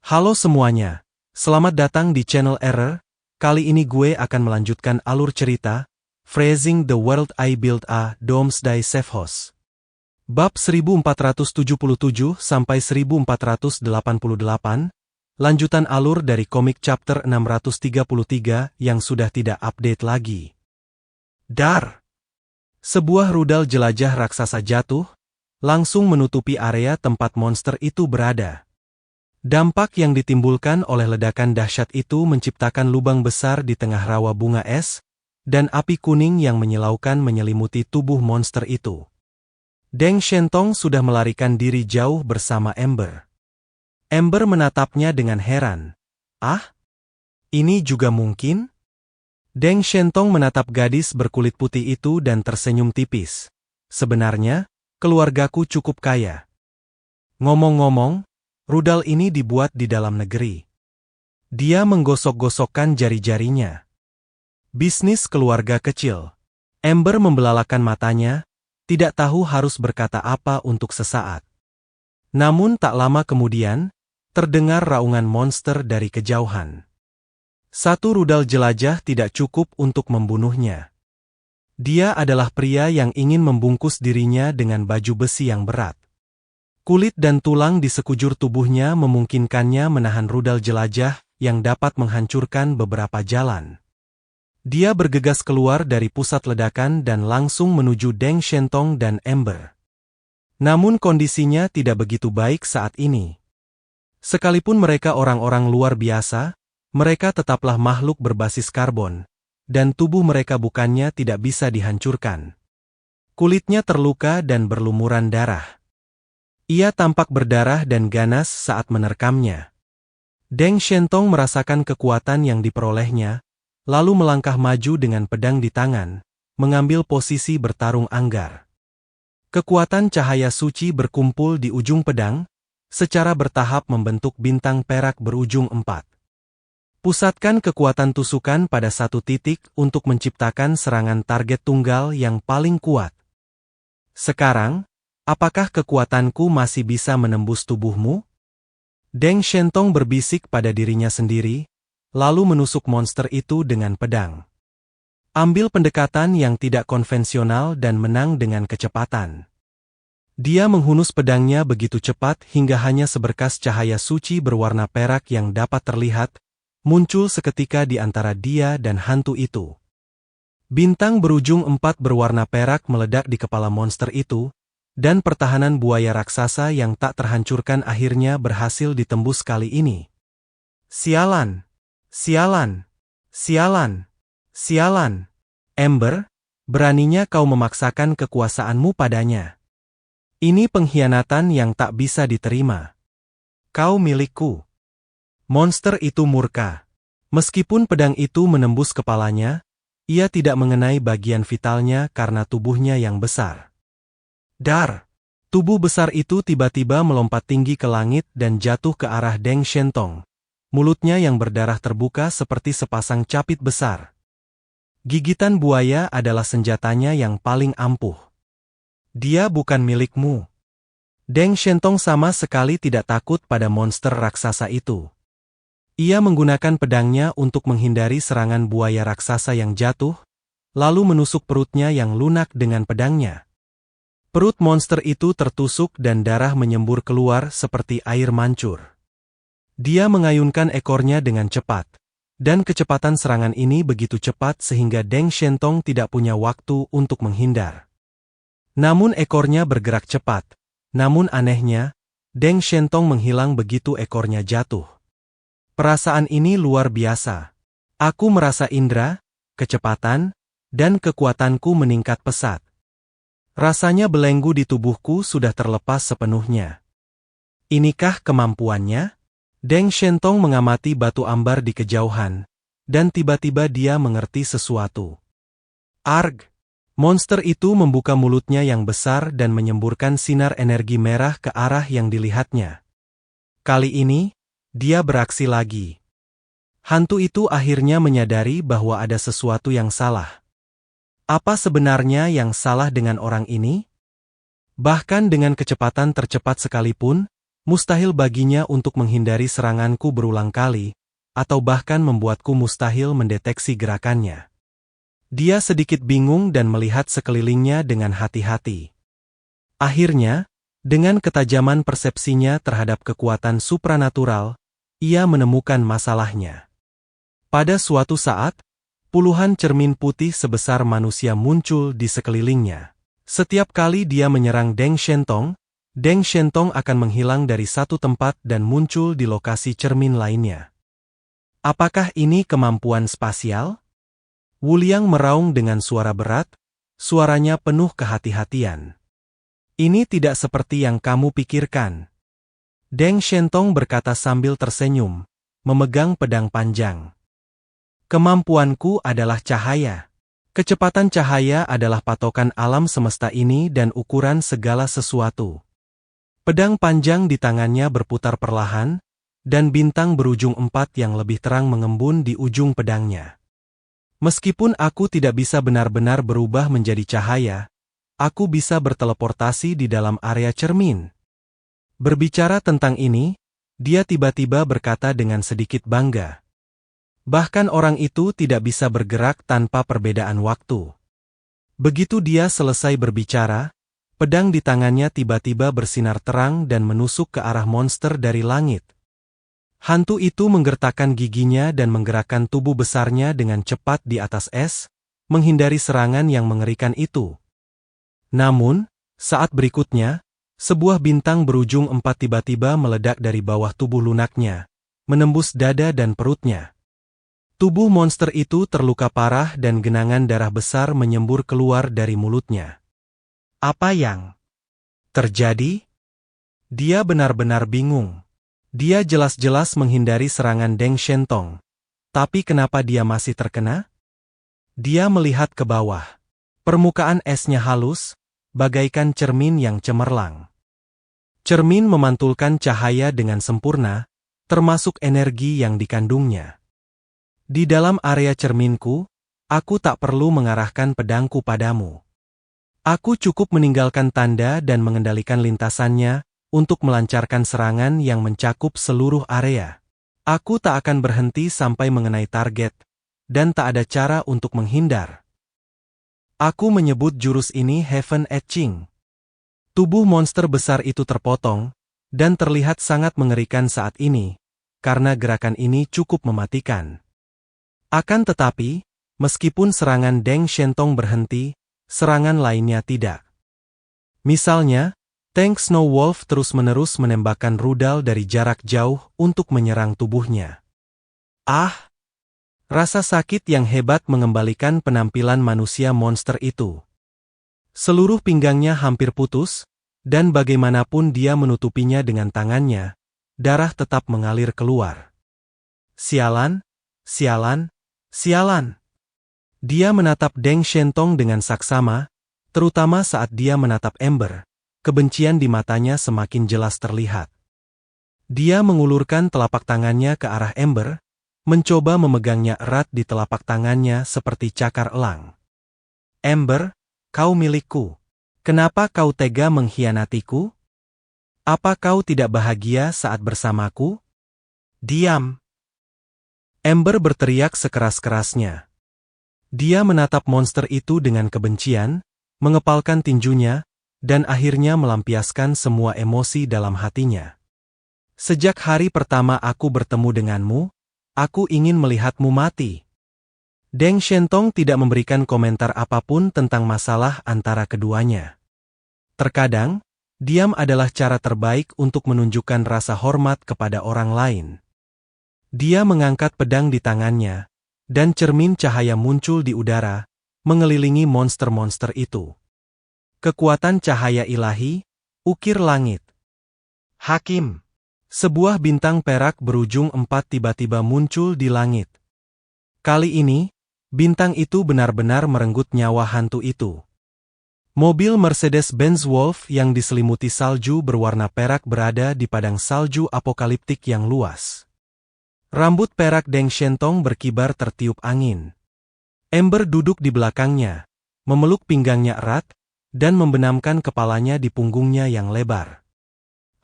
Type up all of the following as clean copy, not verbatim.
Halo semuanya, selamat datang di channel Error. Kali ini gue akan melanjutkan alur cerita, Freezing the World I Built a Doomsday Safe House. Bab 1477 sampai 1488, lanjutan alur dari komik chapter 633 yang sudah tidak update lagi. Dar! Sebuah rudal jelajah raksasa jatuh, langsung menutupi area tempat monster itu berada. Dampak yang ditimbulkan oleh ledakan dahsyat itu menciptakan lubang besar di tengah rawa bunga es, dan api kuning yang menyilaukan menyelimuti tubuh monster itu. Deng Shentong sudah melarikan diri jauh bersama Ember. Ember menatapnya dengan heran. Ah? Ini juga mungkin? Deng Shentong menatap gadis berkulit putih itu dan tersenyum tipis. Sebenarnya, keluargaku cukup kaya. Ngomong-ngomong, rudal ini dibuat di dalam negeri. Dia menggosok-gosokkan jari-jarinya. Bisnis keluarga kecil. Ember membelalakan matanya, tidak tahu harus berkata apa untuk sesaat. Namun tak lama kemudian, terdengar raungan monster dari kejauhan. Satu rudal jelajah tidak cukup untuk membunuhnya. Dia adalah pria yang ingin membungkus dirinya dengan baju besi yang berat. Kulit dan tulang di sekujur tubuhnya memungkinkannya menahan rudal jelajah yang dapat menghancurkan beberapa jalan. Dia bergegas keluar dari pusat ledakan dan langsung menuju Deng Shentong dan Ember. Namun kondisinya tidak begitu baik saat ini. Sekalipun mereka orang-orang luar biasa, mereka tetaplah makhluk berbasis karbon, dan tubuh mereka bukannya tidak bisa dihancurkan. Kulitnya terluka dan berlumuran darah. Ia tampak berdarah dan ganas saat menerkamnya. Deng Shentong merasakan kekuatan yang diperolehnya, lalu melangkah maju dengan pedang di tangan, mengambil posisi bertarung anggar. Kekuatan cahaya suci berkumpul di ujung pedang, secara bertahap membentuk bintang perak berujung 4. Pusatkan kekuatan tusukan pada satu titik untuk menciptakan serangan target tunggal yang paling kuat. Sekarang, apakah kekuatanku masih bisa menembus tubuhmu? Deng Shentong berbisik pada dirinya sendiri, lalu menusuk monster itu dengan pedang. Ambil pendekatan yang tidak konvensional dan menang dengan kecepatan. Dia menghunus pedangnya begitu cepat hingga hanya seberkas cahaya suci berwarna perak yang dapat terlihat, muncul seketika di antara dia dan hantu itu. Bintang berujung 4 berwarna perak meledak di kepala monster itu, dan pertahanan buaya raksasa yang tak terhancurkan akhirnya berhasil ditembus kali ini. Sialan! Sialan! Sialan! Sialan! Ember, beraninya kau memaksakan kekuasaanmu padanya. Ini pengkhianatan yang tak bisa diterima. Kau milikku. Monster itu murka. Meskipun pedang itu menembus kepalanya, ia tidak mengenai bagian vitalnya karena tubuhnya yang besar. Dar! Tubuh besar itu tiba-tiba melompat tinggi ke langit dan jatuh ke arah Deng Shentong. Mulutnya yang berdarah terbuka seperti sepasang capit besar. Gigitan buaya adalah senjatanya yang paling ampuh. Dia bukan milikmu. Deng Shentong sama sekali tidak takut pada monster raksasa itu. Ia menggunakan pedangnya untuk menghindari serangan buaya raksasa yang jatuh, lalu menusuk perutnya yang lunak dengan pedangnya. Perut monster itu tertusuk dan darah menyembur keluar seperti air mancur. Dia mengayunkan ekornya dengan cepat, dan kecepatan serangan ini begitu cepat sehingga Deng Shentong tidak punya waktu untuk menghindar. Namun ekornya bergerak cepat, namun anehnya, Deng Shentong menghilang begitu ekornya jatuh. Perasaan ini luar biasa. Aku merasa indera, kecepatan, dan kekuatanku meningkat pesat. Rasanya belenggu di tubuhku sudah terlepas sepenuhnya. Inikah kemampuannya? Deng Shentong mengamati batu ambar di kejauhan, dan tiba-tiba dia mengerti sesuatu. Arg! Monster itu membuka mulutnya yang besar dan menyemburkan sinar energi merah ke arah yang dilihatnya. Kali ini, dia beraksi lagi. Hantu itu akhirnya menyadari bahwa ada sesuatu yang salah. Apa sebenarnya yang salah dengan orang ini? Bahkan dengan kecepatan tercepat sekalipun, Mustahil baginya untuk menghindari seranganku berulang kali, atau bahkan membuatku mustahil mendeteksi gerakannya. Dia sedikit bingung dan melihat sekelilingnya dengan hati-hati. Akhirnya, dengan ketajaman persepsinya terhadap kekuatan supranatural, ia menemukan masalahnya. Pada suatu saat, puluhan cermin putih sebesar manusia muncul di sekelilingnya. Setiap kali dia menyerang Deng Shentong akan menghilang dari satu tempat dan muncul di lokasi cermin lainnya. Apakah ini kemampuan spasial? Wuliang meraung dengan suara berat, suaranya penuh kehati-hatian. Ini tidak seperti yang kamu pikirkan. Deng Shentong berkata sambil tersenyum, memegang pedang panjang. Kemampuanku adalah cahaya. Kecepatan cahaya adalah patokan alam semesta ini dan ukuran segala sesuatu. Pedang panjang di tangannya berputar perlahan, dan bintang berujung 4 yang lebih terang mengembun di ujung pedangnya. Meskipun aku tidak bisa benar-benar berubah menjadi cahaya, aku bisa berteleportasi di dalam area cermin. Berbicara tentang ini, dia tiba-tiba berkata dengan sedikit bangga. Bahkan orang itu tidak bisa bergerak tanpa perbedaan waktu. Begitu dia selesai berbicara, pedang di tangannya tiba-tiba bersinar terang dan menusuk ke arah monster dari langit. Hantu itu menggertakkan giginya dan menggerakkan tubuh besarnya dengan cepat di atas es, menghindari serangan yang mengerikan itu. Namun, saat berikutnya, sebuah bintang berujung 4 tiba-tiba meledak dari bawah tubuh lunaknya, menembus dada dan perutnya. Tubuh monster itu terluka parah dan genangan darah besar menyembur keluar dari mulutnya. Apa yang terjadi? Dia benar-benar bingung. Dia jelas-jelas menghindari serangan Deng Shentong. Tapi kenapa dia masih terkena? Dia melihat ke bawah. Permukaan esnya halus, bagaikan cermin yang cemerlang. Cermin memantulkan cahaya dengan sempurna, termasuk energi yang dikandungnya. Di dalam area cerminku, aku tak perlu mengarahkan pedangku padamu. Aku cukup meninggalkan tanda dan mengendalikan lintasannya, untuk melancarkan serangan yang mencakup seluruh area. Aku tak akan berhenti sampai mengenai target, dan tak ada cara untuk menghindar. Aku menyebut jurus ini Heaven Etching. Tubuh monster besar itu terpotong, dan terlihat sangat mengerikan saat ini, karena gerakan ini cukup mematikan. Akan tetapi, meskipun serangan Deng Shentong berhenti, serangan lainnya tidak. Misalnya, tank Snow Wolf terus-menerus menembakkan rudal dari jarak jauh untuk menyerang tubuhnya. Ah! Rasa sakit yang hebat mengembalikan penampilan manusia monster itu. Seluruh pinggangnya hampir putus, dan bagaimanapun dia menutupinya dengan tangannya, darah tetap mengalir keluar. Sialan, sialan, sialan. Dia menatap Deng Shentong dengan saksama, terutama saat dia menatap Ember. Kebencian di matanya semakin jelas terlihat. Dia mengulurkan telapak tangannya ke arah Ember, mencoba memegangnya erat di telapak tangannya seperti cakar elang. Ember, kau milikku. Kenapa kau tega mengkhianatiku? Apa kau tidak bahagia saat bersamaku? Diam! Ember berteriak sekeras-kerasnya. Dia menatap monster itu dengan kebencian, mengepalkan tinjunya, dan akhirnya melampiaskan semua emosi dalam hatinya. Sejak hari pertama aku bertemu denganmu, aku ingin melihatmu mati. Deng Shentong tidak memberikan komentar apapun tentang masalah antara keduanya. Terkadang, diam adalah cara terbaik untuk menunjukkan rasa hormat kepada orang lain. Dia mengangkat pedang di tangannya, dan cermin cahaya muncul di udara, mengelilingi monster-monster itu. Kekuatan cahaya ilahi, ukir langit. Hakim. Sebuah bintang perak berujung 4 tiba-tiba muncul di langit. Kali ini, bintang itu benar-benar merenggut nyawa hantu itu. Mobil Mercedes-Benz Wolf yang diselimuti salju berwarna perak berada di padang salju apokaliptik yang luas. Rambut perak Deng Shentong berkibar tertiup angin. Ember duduk di belakangnya, memeluk pinggangnya erat, dan membenamkan kepalanya di punggungnya yang lebar.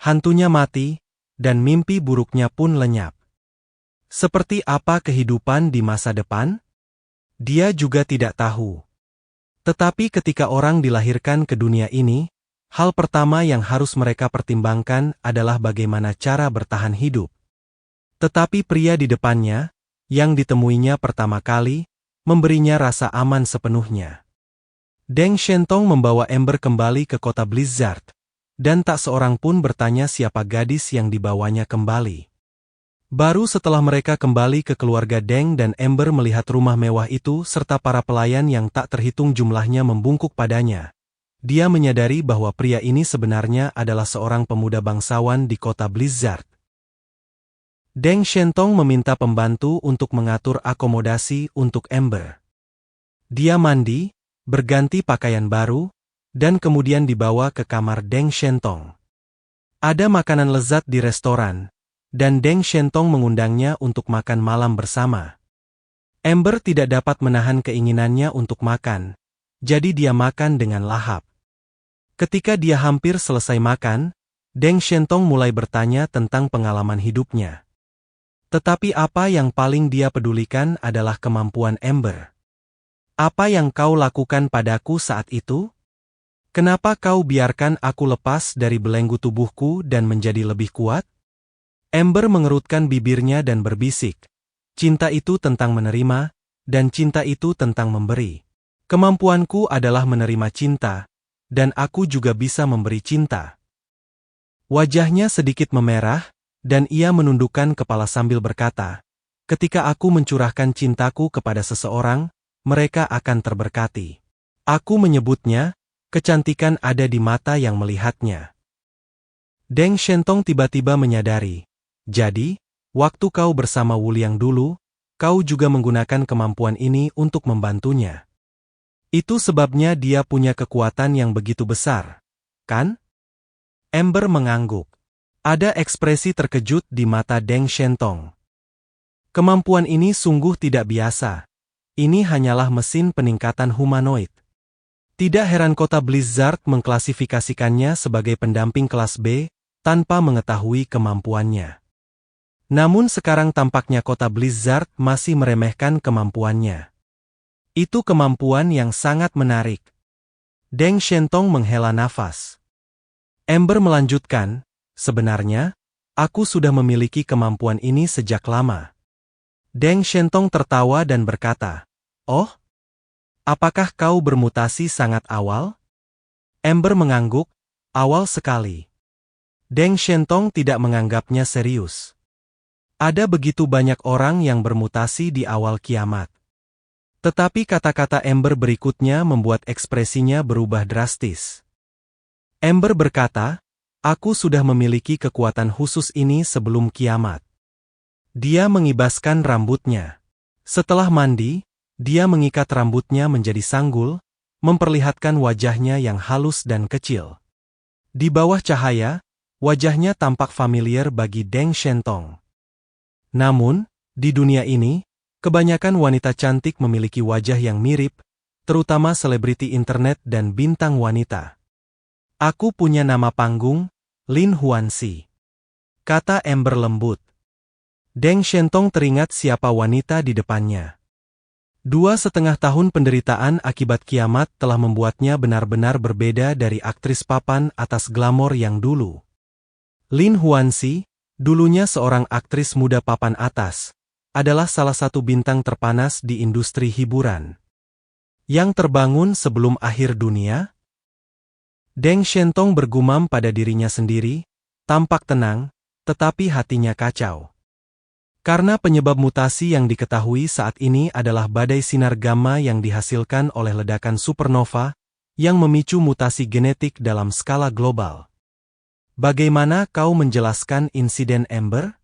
hantunya mati, dan mimpi buruknya pun lenyap. Seperti apa kehidupan di masa depan? Dia juga tidak tahu. Tetapi ketika orang dilahirkan ke dunia ini, hal pertama yang harus mereka pertimbangkan adalah bagaimana cara bertahan hidup. Tetapi pria di depannya, yang ditemuinya pertama kali, memberinya rasa aman sepenuhnya. Deng Shentong membawa Ember kembali ke kota Blizzard, dan tak seorang pun bertanya siapa gadis yang dibawanya kembali. Baru setelah mereka kembali ke keluarga Deng dan Ember melihat rumah mewah itu serta para pelayan yang tak terhitung jumlahnya membungkuk padanya, dia menyadari bahwa pria ini sebenarnya adalah seorang pemuda bangsawan di kota Blizzard. Deng Shentong meminta pembantu untuk mengatur akomodasi untuk Ember. Dia mandi, berganti pakaian baru, dan kemudian dibawa ke kamar Deng Shentong. Ada makanan lezat di restoran, dan Deng Shentong mengundangnya untuk makan malam bersama. Ember tidak dapat menahan keinginannya untuk makan, jadi dia makan dengan lahap. Ketika dia hampir selesai makan, Deng Shentong mulai bertanya tentang pengalaman hidupnya. Tetapi apa yang paling dia pedulikan adalah kemampuan Ember. Apa yang kau lakukan padaku saat itu? Kenapa kau biarkan aku lepas dari belenggu tubuhku dan menjadi lebih kuat? Ember mengerutkan bibirnya dan berbisik, cinta itu tentang menerima, dan cinta itu tentang memberi. Kemampuanku adalah menerima cinta, dan aku juga bisa memberi cinta. Wajahnya sedikit memerah, dan ia menundukkan kepala sambil berkata, ketika aku mencurahkan cintaku kepada seseorang, mereka akan terberkati. Aku menyebutnya, kecantikan ada di mata yang melihatnya. Deng Shentong tiba-tiba menyadari, jadi, waktu kau bersama Wuliang dulu, kau juga menggunakan kemampuan ini untuk membantunya. Itu sebabnya dia punya kekuatan yang begitu besar, kan? Ember mengangguk. Ada ekspresi terkejut di mata Deng Shentong. Kemampuan ini sungguh tidak biasa. Ini hanyalah mesin peningkatan humanoid. Tidak heran kota Blizzard mengklasifikasikannya sebagai pendamping kelas B, tanpa mengetahui kemampuannya. Namun sekarang tampaknya kota Blizzard masih meremehkan kemampuannya. Itu kemampuan yang sangat menarik. Deng Shentong menghela nafas. Ember melanjutkan, sebenarnya, aku sudah memiliki kemampuan ini sejak lama. Deng Shentong tertawa dan berkata, oh? Apakah kau bermutasi sangat awal? Ember mengangguk, awal sekali. Deng Shentong tidak menganggapnya serius. Ada begitu banyak orang yang bermutasi di awal kiamat. Tetapi kata-kata Ember berikutnya membuat ekspresinya berubah drastis. Ember berkata, aku sudah memiliki kekuatan khusus ini sebelum kiamat. Dia mengibaskan rambutnya. Setelah mandi, dia mengikat rambutnya menjadi sanggul, memperlihatkan wajahnya yang halus dan kecil. Di bawah cahaya, wajahnya tampak familiar bagi Deng Shentong. Namun, di dunia ini, kebanyakan wanita cantik memiliki wajah yang mirip, terutama selebriti internet dan bintang wanita. Aku punya nama panggung, Lin Huanxi, kata Ember lembut. Deng Shentong teringat siapa wanita di depannya. 2,5 tahun penderitaan akibat kiamat telah membuatnya benar-benar berbeda dari aktris papan atas glamor yang dulu. Lin Huanxi, dulunya seorang aktris muda papan atas, adalah salah satu bintang terpanas di industri hiburan. Yang terbangun sebelum akhir dunia? Deng Shentong bergumam pada dirinya sendiri, tampak tenang, tetapi hatinya kacau. Karena penyebab mutasi yang diketahui saat ini adalah badai sinar gamma yang dihasilkan oleh ledakan supernova, yang memicu mutasi genetik dalam skala global. Bagaimana kau menjelaskan insiden Ember?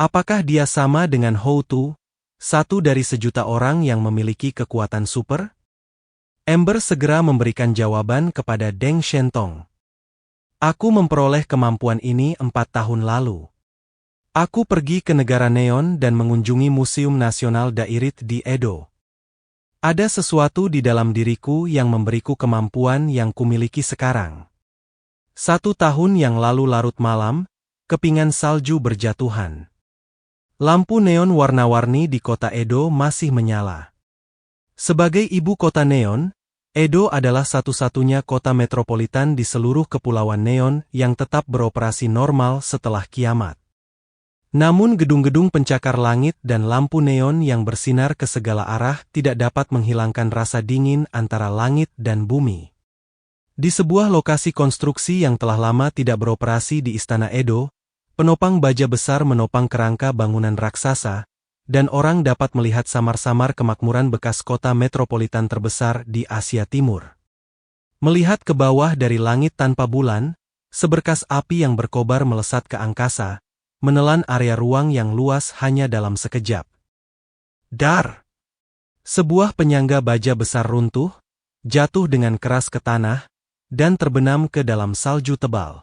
Apakah dia sama dengan Hou Tu, satu dari sejuta orang yang memiliki kekuatan super? Ember segera memberikan jawaban kepada Deng Shentong. Aku memperoleh kemampuan ini 4 tahun lalu. Aku pergi ke negara Neon dan mengunjungi Museum Nasional Dairit di Edo. Ada sesuatu di dalam diriku yang memberiku kemampuan yang kumiliki sekarang. 1 tahun yang lalu larut malam, kepingan salju berjatuhan. Lampu neon warna-warni di kota Edo masih menyala. Sebagai ibu kota neon, Edo adalah satu-satunya kota metropolitan di seluruh kepulauan neon yang tetap beroperasi normal setelah kiamat. Namun gedung-gedung pencakar langit dan lampu neon yang bersinar ke segala arah tidak dapat menghilangkan rasa dingin antara langit dan bumi. Di sebuah lokasi konstruksi yang telah lama tidak beroperasi di Istana Edo, penopang baja besar menopang kerangka bangunan raksasa, dan orang dapat melihat samar-samar kemakmuran bekas kota metropolitan terbesar di Asia Timur. Melihat ke bawah dari langit tanpa bulan, seberkas api yang berkobar melesat ke angkasa, menelan area ruang yang luas hanya dalam sekejap. Dar! Sebuah penyangga baja besar runtuh, jatuh dengan keras ke tanah, dan terbenam ke dalam salju tebal.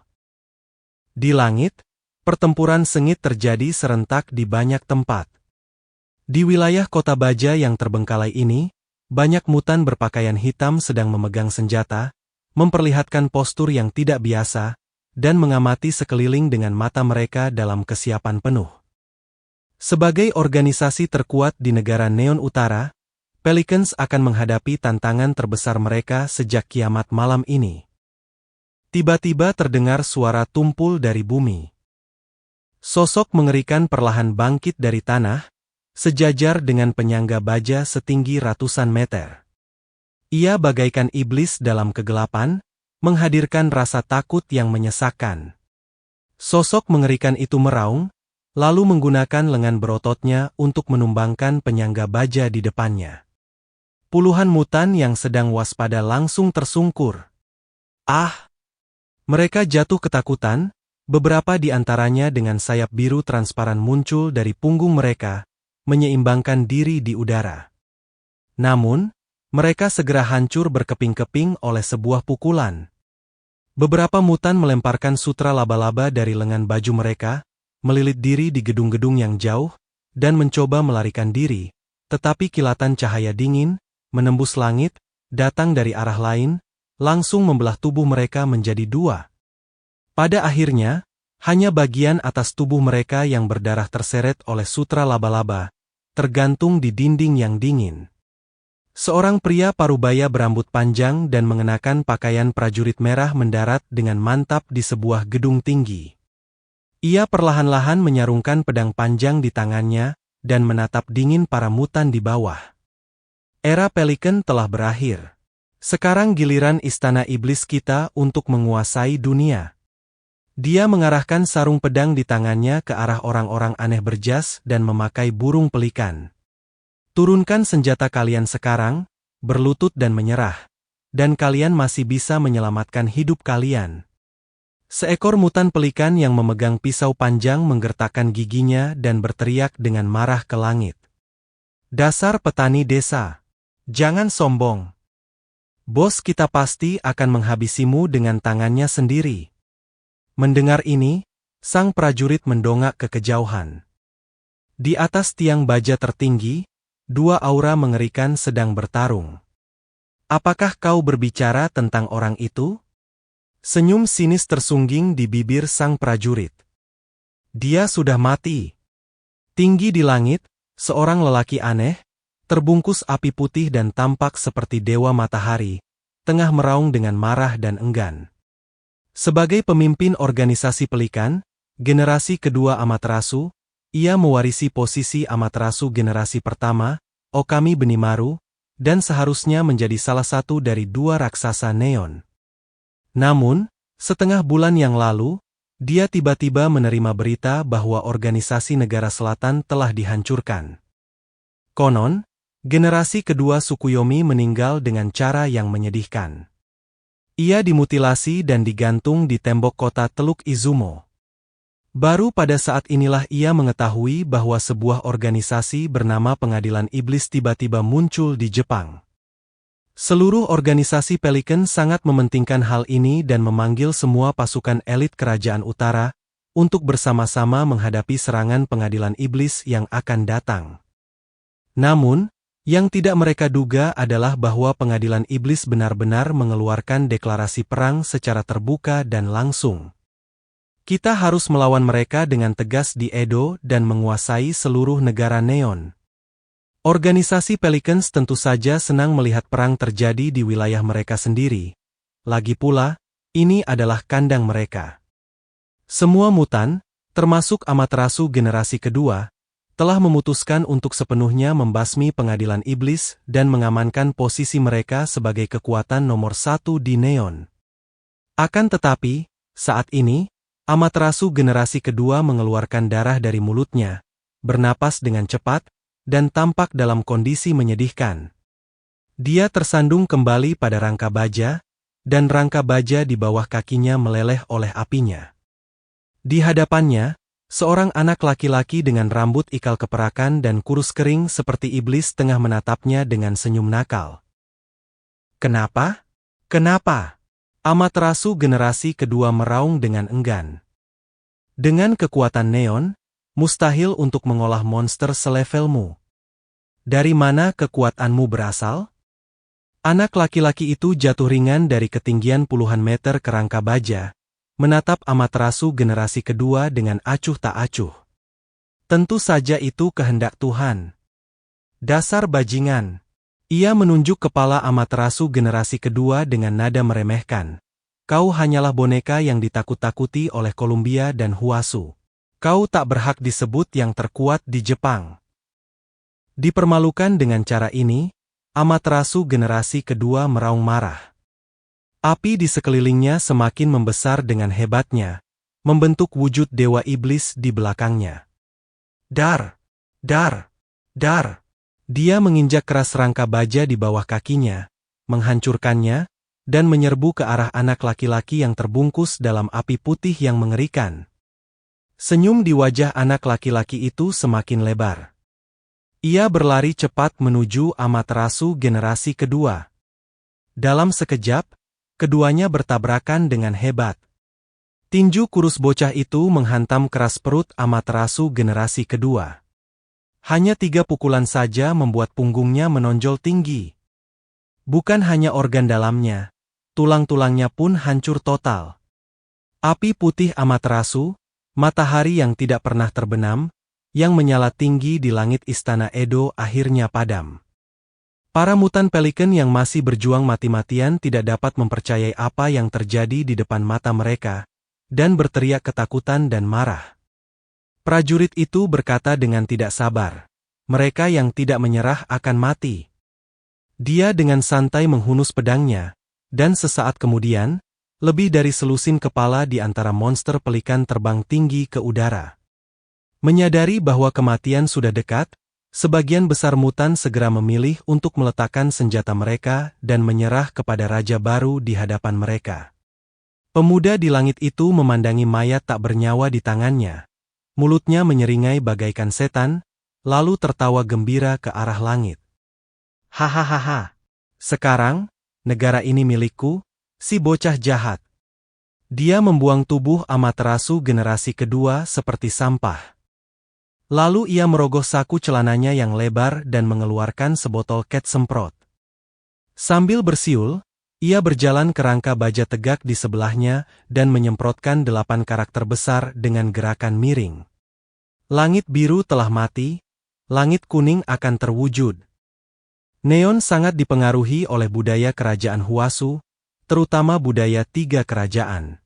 Di langit, pertempuran sengit terjadi serentak di banyak tempat. Di wilayah kota baja yang terbengkalai ini, banyak mutan berpakaian hitam sedang memegang senjata, memperlihatkan postur yang tidak biasa, dan mengamati sekeliling dengan mata mereka dalam kesiapan penuh. Sebagai organisasi terkuat di negara Neon Utara, Pelicans akan menghadapi tantangan terbesar mereka sejak kiamat malam ini. Tiba-tiba terdengar suara tumpul dari bumi. Sosok mengerikan perlahan bangkit dari tanah, sejajar dengan penyangga baja setinggi ratusan meter. Ia bagaikan iblis dalam kegelapan, menghadirkan rasa takut yang menyesakkan. Sosok mengerikan itu meraung, lalu menggunakan lengan berototnya untuk menumbangkan penyangga baja di depannya. Puluhan mutan yang sedang waspada langsung tersungkur. Ah! Mereka jatuh ketakutan, beberapa di antaranya dengan sayap biru transparan muncul dari punggung mereka, menyeimbangkan diri di udara. Namun, mereka segera hancur berkeping-keping oleh sebuah pukulan. Beberapa mutan melemparkan sutra laba-laba dari lengan baju mereka, melilit diri di gedung-gedung yang jauh, dan mencoba melarikan diri, tetapi kilatan cahaya dingin, menembus langit, datang dari arah lain, langsung membelah tubuh mereka menjadi dua. Pada akhirnya, hanya bagian atas tubuh mereka yang berdarah terseret oleh sutra laba-laba, tergantung di dinding yang dingin. Seorang pria parubaya berambut panjang dan mengenakan pakaian prajurit merah mendarat dengan mantap di sebuah gedung tinggi. Ia perlahan-lahan menyarungkan pedang panjang di tangannya, dan menatap dingin para mutan di bawah. Era Pelican telah berakhir. Sekarang giliran istana iblis kita untuk menguasai dunia. Dia mengarahkan sarung pedang di tangannya ke arah orang-orang aneh berjas dan memakai burung pelikan. Turunkan senjata kalian sekarang, berlutut dan menyerah, dan kalian masih bisa menyelamatkan hidup kalian. Seekor mutan pelikan yang memegang pisau panjang menggertakkan giginya dan berteriak dengan marah ke langit. Dasar petani desa! Jangan sombong. Bos kita pasti akan menghabisimu dengan tangannya sendiri. Mendengar ini, sang prajurit mendongak ke kejauhan. Di atas tiang baja tertinggi, dua aura mengerikan sedang bertarung. Apakah kau berbicara tentang orang itu? Senyum sinis tersungging di bibir sang prajurit. Dia sudah mati. Tinggi di langit, seorang lelaki aneh, terbungkus api putih dan tampak seperti dewa matahari, tengah meraung dengan marah dan enggan. Sebagai pemimpin organisasi Pelikan, generasi kedua Amaterasu, ia mewarisi posisi Amaterasu generasi pertama, Okami Benimaru, dan seharusnya menjadi salah satu dari dua raksasa neon. Namun, setengah bulan yang lalu, dia tiba-tiba menerima berita bahwa organisasi negara selatan telah dihancurkan. Konon, generasi kedua Tsukuyomi meninggal dengan cara yang menyedihkan. Ia dimutilasi dan digantung di tembok kota Teluk Izumo. Baru pada saat inilah ia mengetahui bahwa sebuah organisasi bernama Pengadilan Iblis tiba-tiba muncul di Jepang. Seluruh organisasi Pelican sangat mementingkan hal ini dan memanggil semua pasukan elit kerajaan utara untuk bersama-sama menghadapi serangan Pengadilan Iblis yang akan datang. Namun, Yang tidak mereka duga adalah bahwa pengadilan iblis benar-benar mengeluarkan deklarasi perang secara terbuka dan langsung. Kita harus melawan mereka dengan tegas di Edo dan menguasai seluruh negara Neon. Organisasi Pelicans tentu saja senang melihat perang terjadi di wilayah mereka sendiri. Lagi pula, ini adalah kandang mereka. Semua mutan, termasuk Amaterasu generasi kedua, telah memutuskan untuk sepenuhnya membasmi pengadilan iblis dan mengamankan posisi mereka sebagai kekuatan nomor satu di Neon. Akan tetapi, saat ini, Amaterasu generasi kedua mengeluarkan darah dari mulutnya, bernapas dengan cepat, dan tampak dalam kondisi menyedihkan. Dia tersandung kembali pada rangka baja, dan rangka baja di bawah kakinya meleleh oleh apinya. Di hadapannya, seorang anak laki-laki dengan rambut ikal keperakan dan kurus kering seperti iblis tengah menatapnya dengan senyum nakal. Kenapa? Kenapa? Amaterasu generasi kedua meraung dengan enggan. Dengan kekuatan Neon, mustahil untuk mengolah monster selevelmu. Dari mana kekuatanmu berasal? Anak laki-laki itu jatuh ringan dari ketinggian puluhan meter ke rangka baja, menatap Amaterasu generasi kedua dengan acuh tak acuh. Tentu saja itu kehendak Tuhan. Dasar bajingan. Ia menunjuk kepala Amaterasu generasi kedua dengan nada meremehkan. Kau hanyalah boneka yang ditakut-takuti oleh Columbia dan Huasu. Kau tak berhak disebut yang terkuat di Jepang. Dipermalukan dengan cara ini, Amaterasu generasi kedua meraung marah. Api di sekelilingnya semakin membesar dengan hebatnya, membentuk wujud dewa iblis di belakangnya. Dar! Dar! Dar! Dia menginjak keras rangka baja di bawah kakinya, menghancurkannya, dan menyerbu ke arah anak laki-laki yang terbungkus dalam api putih yang mengerikan. Senyum di wajah anak laki-laki itu semakin lebar. Ia berlari cepat menuju Amaterasu generasi kedua. Dalam sekejap, keduanya bertabrakan dengan hebat. Tinju kurus bocah itu menghantam keras perut Amaterasu generasi kedua. Hanya 3 pukulan saja membuat punggungnya menonjol tinggi. Bukan hanya organ dalamnya, tulang-tulangnya pun hancur total. Api putih Amaterasu, matahari yang tidak pernah terbenam, yang menyala tinggi di langit istana Edo akhirnya padam. Para mutan Pelikan yang masih berjuang mati-matian tidak dapat mempercayai apa yang terjadi di depan mata mereka, dan berteriak ketakutan dan marah. Prajurit itu berkata dengan tidak sabar, mereka yang tidak menyerah akan mati. Dia dengan santai menghunus pedangnya, dan sesaat kemudian, lebih dari selusin kepala di antara monster pelikan terbang tinggi ke udara. Menyadari bahwa kematian sudah dekat, sebagian besar mutan segera memilih untuk meletakkan senjata mereka dan menyerah kepada raja baru di hadapan mereka. Pemuda di langit itu memandangi mayat tak bernyawa di tangannya. Mulutnya menyeringai bagaikan setan, lalu tertawa gembira ke arah langit. Hahaha. Sekarang, negara ini milikku, si bocah jahat. Dia membuang tubuh Amaterasu generasi kedua seperti sampah. Lalu ia merogoh saku celananya yang lebar dan mengeluarkan sebotol ket semprot. Sambil bersiul, ia berjalan ke rangka baja tegak di sebelahnya dan menyemprotkan 8 karakter besar dengan gerakan miring. Langit biru telah mati, langit kuning akan terwujud. Neon sangat dipengaruhi oleh budaya kerajaan Huasu, terutama budaya 3 kerajaan.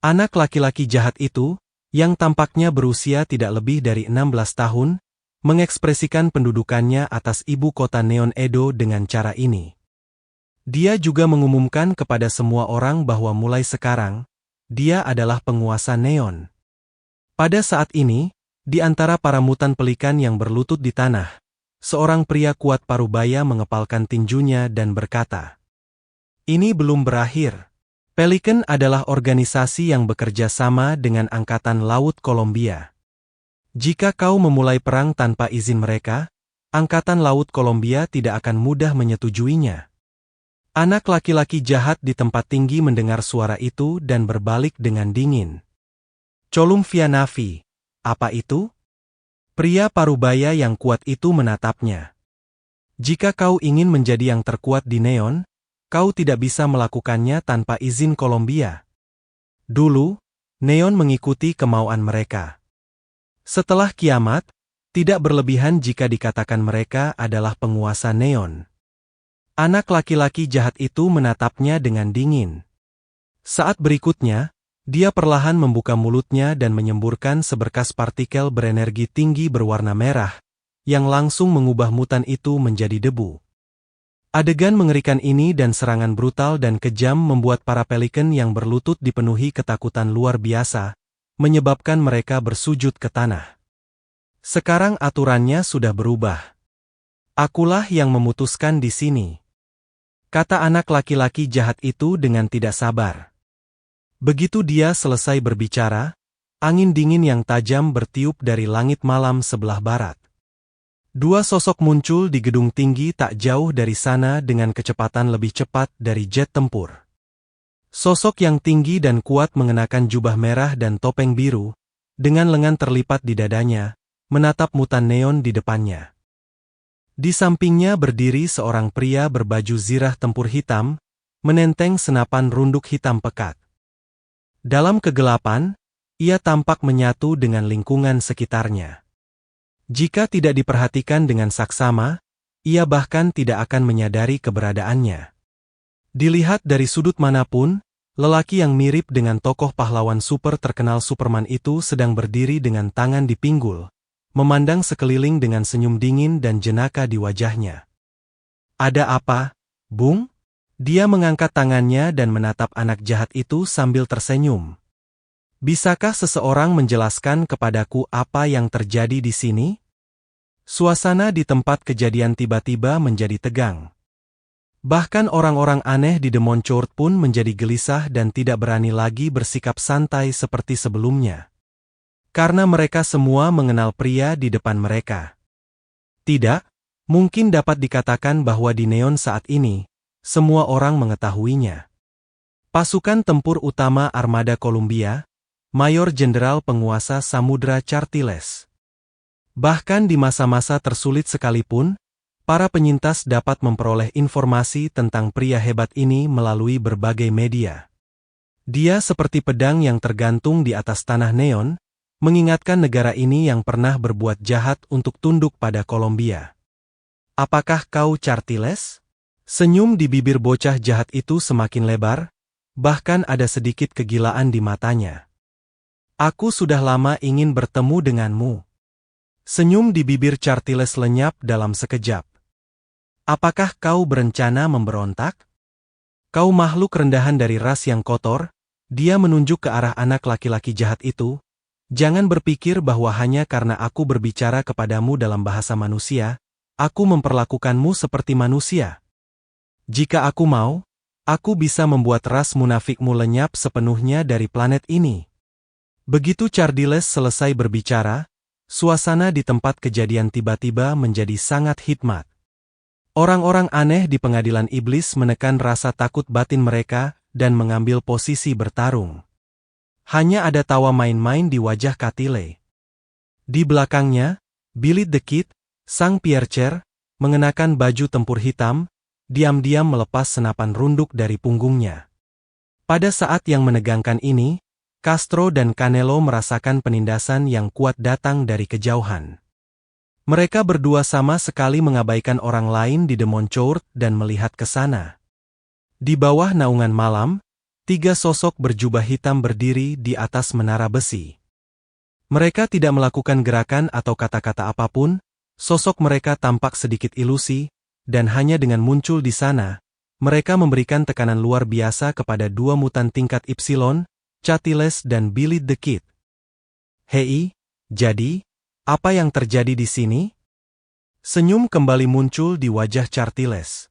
Anak laki-laki jahat itu, yang tampaknya berusia tidak lebih dari 16 tahun, mengekspresikan pendudukannya atas ibu kota Neon Edo dengan cara ini. Dia juga mengumumkan kepada semua orang bahwa mulai sekarang, dia adalah penguasa Neon. Pada saat ini, di antara para mutan pelikan yang berlutut di tanah, seorang pria kuat parubaya mengepalkan tinjunya dan berkata, "Ini belum berakhir. Pelikan adalah organisasi yang bekerja sama dengan Angkatan Laut Columbia. Jika kau memulai perang tanpa izin mereka, Angkatan Laut Columbia tidak akan mudah menyetujuinya." Anak laki-laki jahat di tempat tinggi mendengar suara itu dan berbalik dengan dingin. Columbia Navy, apa itu? Pria parubaya yang kuat itu menatapnya. Jika kau ingin menjadi yang terkuat di Neon, kau tidak bisa melakukannya tanpa izin Columbia. Dulu, Neon mengikuti kemauan mereka. Setelah kiamat, tidak berlebihan jika dikatakan mereka adalah penguasa Neon. Anak laki-laki jahat itu menatapnya dengan dingin. Saat berikutnya, dia perlahan membuka mulutnya dan menyemburkan seberkas partikel berenergi tinggi berwarna merah, yang langsung mengubah mutan itu menjadi debu. Adegan mengerikan ini dan serangan brutal dan kejam membuat para pelikan yang berlutut dipenuhi ketakutan luar biasa, menyebabkan mereka bersujud ke tanah. Sekarang aturannya sudah berubah. Akulah yang memutuskan di sini, kata anak laki-laki jahat itu dengan tidak sabar. Begitu dia selesai berbicara, angin dingin yang tajam bertiup dari langit malam sebelah barat. Dua sosok muncul di gedung tinggi tak jauh dari sana dengan kecepatan lebih cepat dari jet tempur. Sosok yang tinggi dan kuat mengenakan jubah merah dan topeng biru, dengan lengan terlipat di dadanya, menatap mutan neon di depannya. Di sampingnya berdiri seorang pria berbaju zirah tempur hitam, menenteng senapan runduk hitam pekat. Dalam kegelapan, ia tampak menyatu dengan lingkungan sekitarnya. Jika tidak diperhatikan dengan saksama, ia bahkan tidak akan menyadari keberadaannya. Dilihat dari sudut manapun, lelaki yang mirip dengan tokoh pahlawan super terkenal Superman itu sedang berdiri dengan tangan di pinggul, memandang sekeliling dengan senyum dingin dan jenaka di wajahnya. Ada apa, Bung? Dia mengangkat tangannya dan menatap anak jahat itu sambil tersenyum. Bisakah seseorang menjelaskan kepadaku apa yang terjadi di sini? Suasana di tempat kejadian tiba-tiba menjadi tegang. Bahkan orang-orang aneh di Demon Court pun menjadi gelisah dan tidak berani lagi bersikap santai seperti sebelumnya. Karena mereka semua mengenal pria di depan mereka. Tidak, mungkin dapat dikatakan bahwa di Neon saat ini, semua orang mengetahuinya. Pasukan tempur utama Armada Columbia, Mayor Jenderal Penguasa Samudra Chartiles. Bahkan di masa-masa tersulit sekalipun, para penyintas dapat memperoleh informasi tentang pria hebat ini melalui berbagai media. Dia seperti pedang yang tergantung di atas tanah neon, mengingatkan negara ini yang pernah berbuat jahat untuk tunduk pada Columbia. Apakah kau Chartiles? Senyum di bibir bocah jahat itu semakin lebar, bahkan ada sedikit kegilaan di matanya. Aku sudah lama ingin bertemu denganmu. Senyum di bibir Chartiles lenyap dalam sekejap. Apakah kau berencana memberontak? Kau makhluk rendahan dari ras yang kotor, dia menunjuk ke arah anak laki-laki jahat itu. Jangan berpikir bahwa hanya karena aku berbicara kepadamu dalam bahasa manusia, aku memperlakukanmu seperti manusia. Jika aku mau, aku bisa membuat ras munafikmu lenyap sepenuhnya dari planet ini. Begitu Chartiles selesai berbicara, suasana di tempat kejadian tiba-tiba menjadi sangat hikmat. Orang-orang aneh di pengadilan iblis menekan rasa takut batin mereka dan mengambil posisi bertarung. Hanya ada tawa main-main di wajah Katile. Di belakangnya, Billy the Kid, sang Piercer, mengenakan baju tempur hitam, diam-diam melepas senapan runduk dari punggungnya. Pada saat yang menegangkan ini, Castro dan Canelo merasakan penindasan yang kuat datang dari kejauhan. Mereka berdua sama sekali mengabaikan orang lain di Demon Court dan melihat ke sana. Di bawah naungan malam, 3 sosok berjubah hitam berdiri di atas menara besi. Mereka tidak melakukan gerakan atau kata-kata apapun, sosok mereka tampak sedikit ilusi, dan hanya dengan muncul di sana, mereka memberikan tekanan luar biasa kepada 2 mutan tingkat Epsilon, Chartiles dan Billy the Kid. Hei, jadi, apa yang terjadi di sini? Senyum kembali muncul di wajah Chartiles.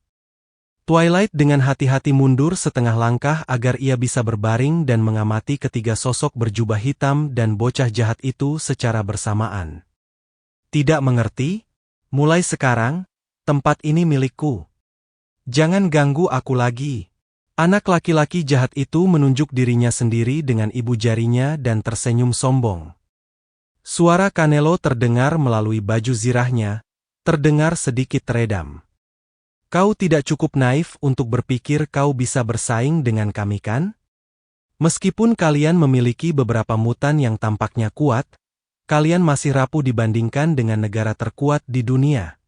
Twilight dengan hati-hati mundur setengah langkah agar ia bisa berbaring dan mengamati ketiga sosok berjubah hitam dan bocah jahat itu secara bersamaan. Tidak mengerti? Mulai sekarang, tempat ini milikku. Jangan ganggu aku lagi. Anak laki-laki jahat itu menunjuk dirinya sendiri dengan ibu jarinya dan tersenyum sombong. Suara Canelo terdengar melalui baju zirahnya, terdengar sedikit teredam. Kau tidak cukup naif untuk berpikir kau bisa bersaing dengan kami kan? Meskipun kalian memiliki beberapa mutan yang tampaknya kuat, kalian masih rapuh dibandingkan dengan negara terkuat di dunia.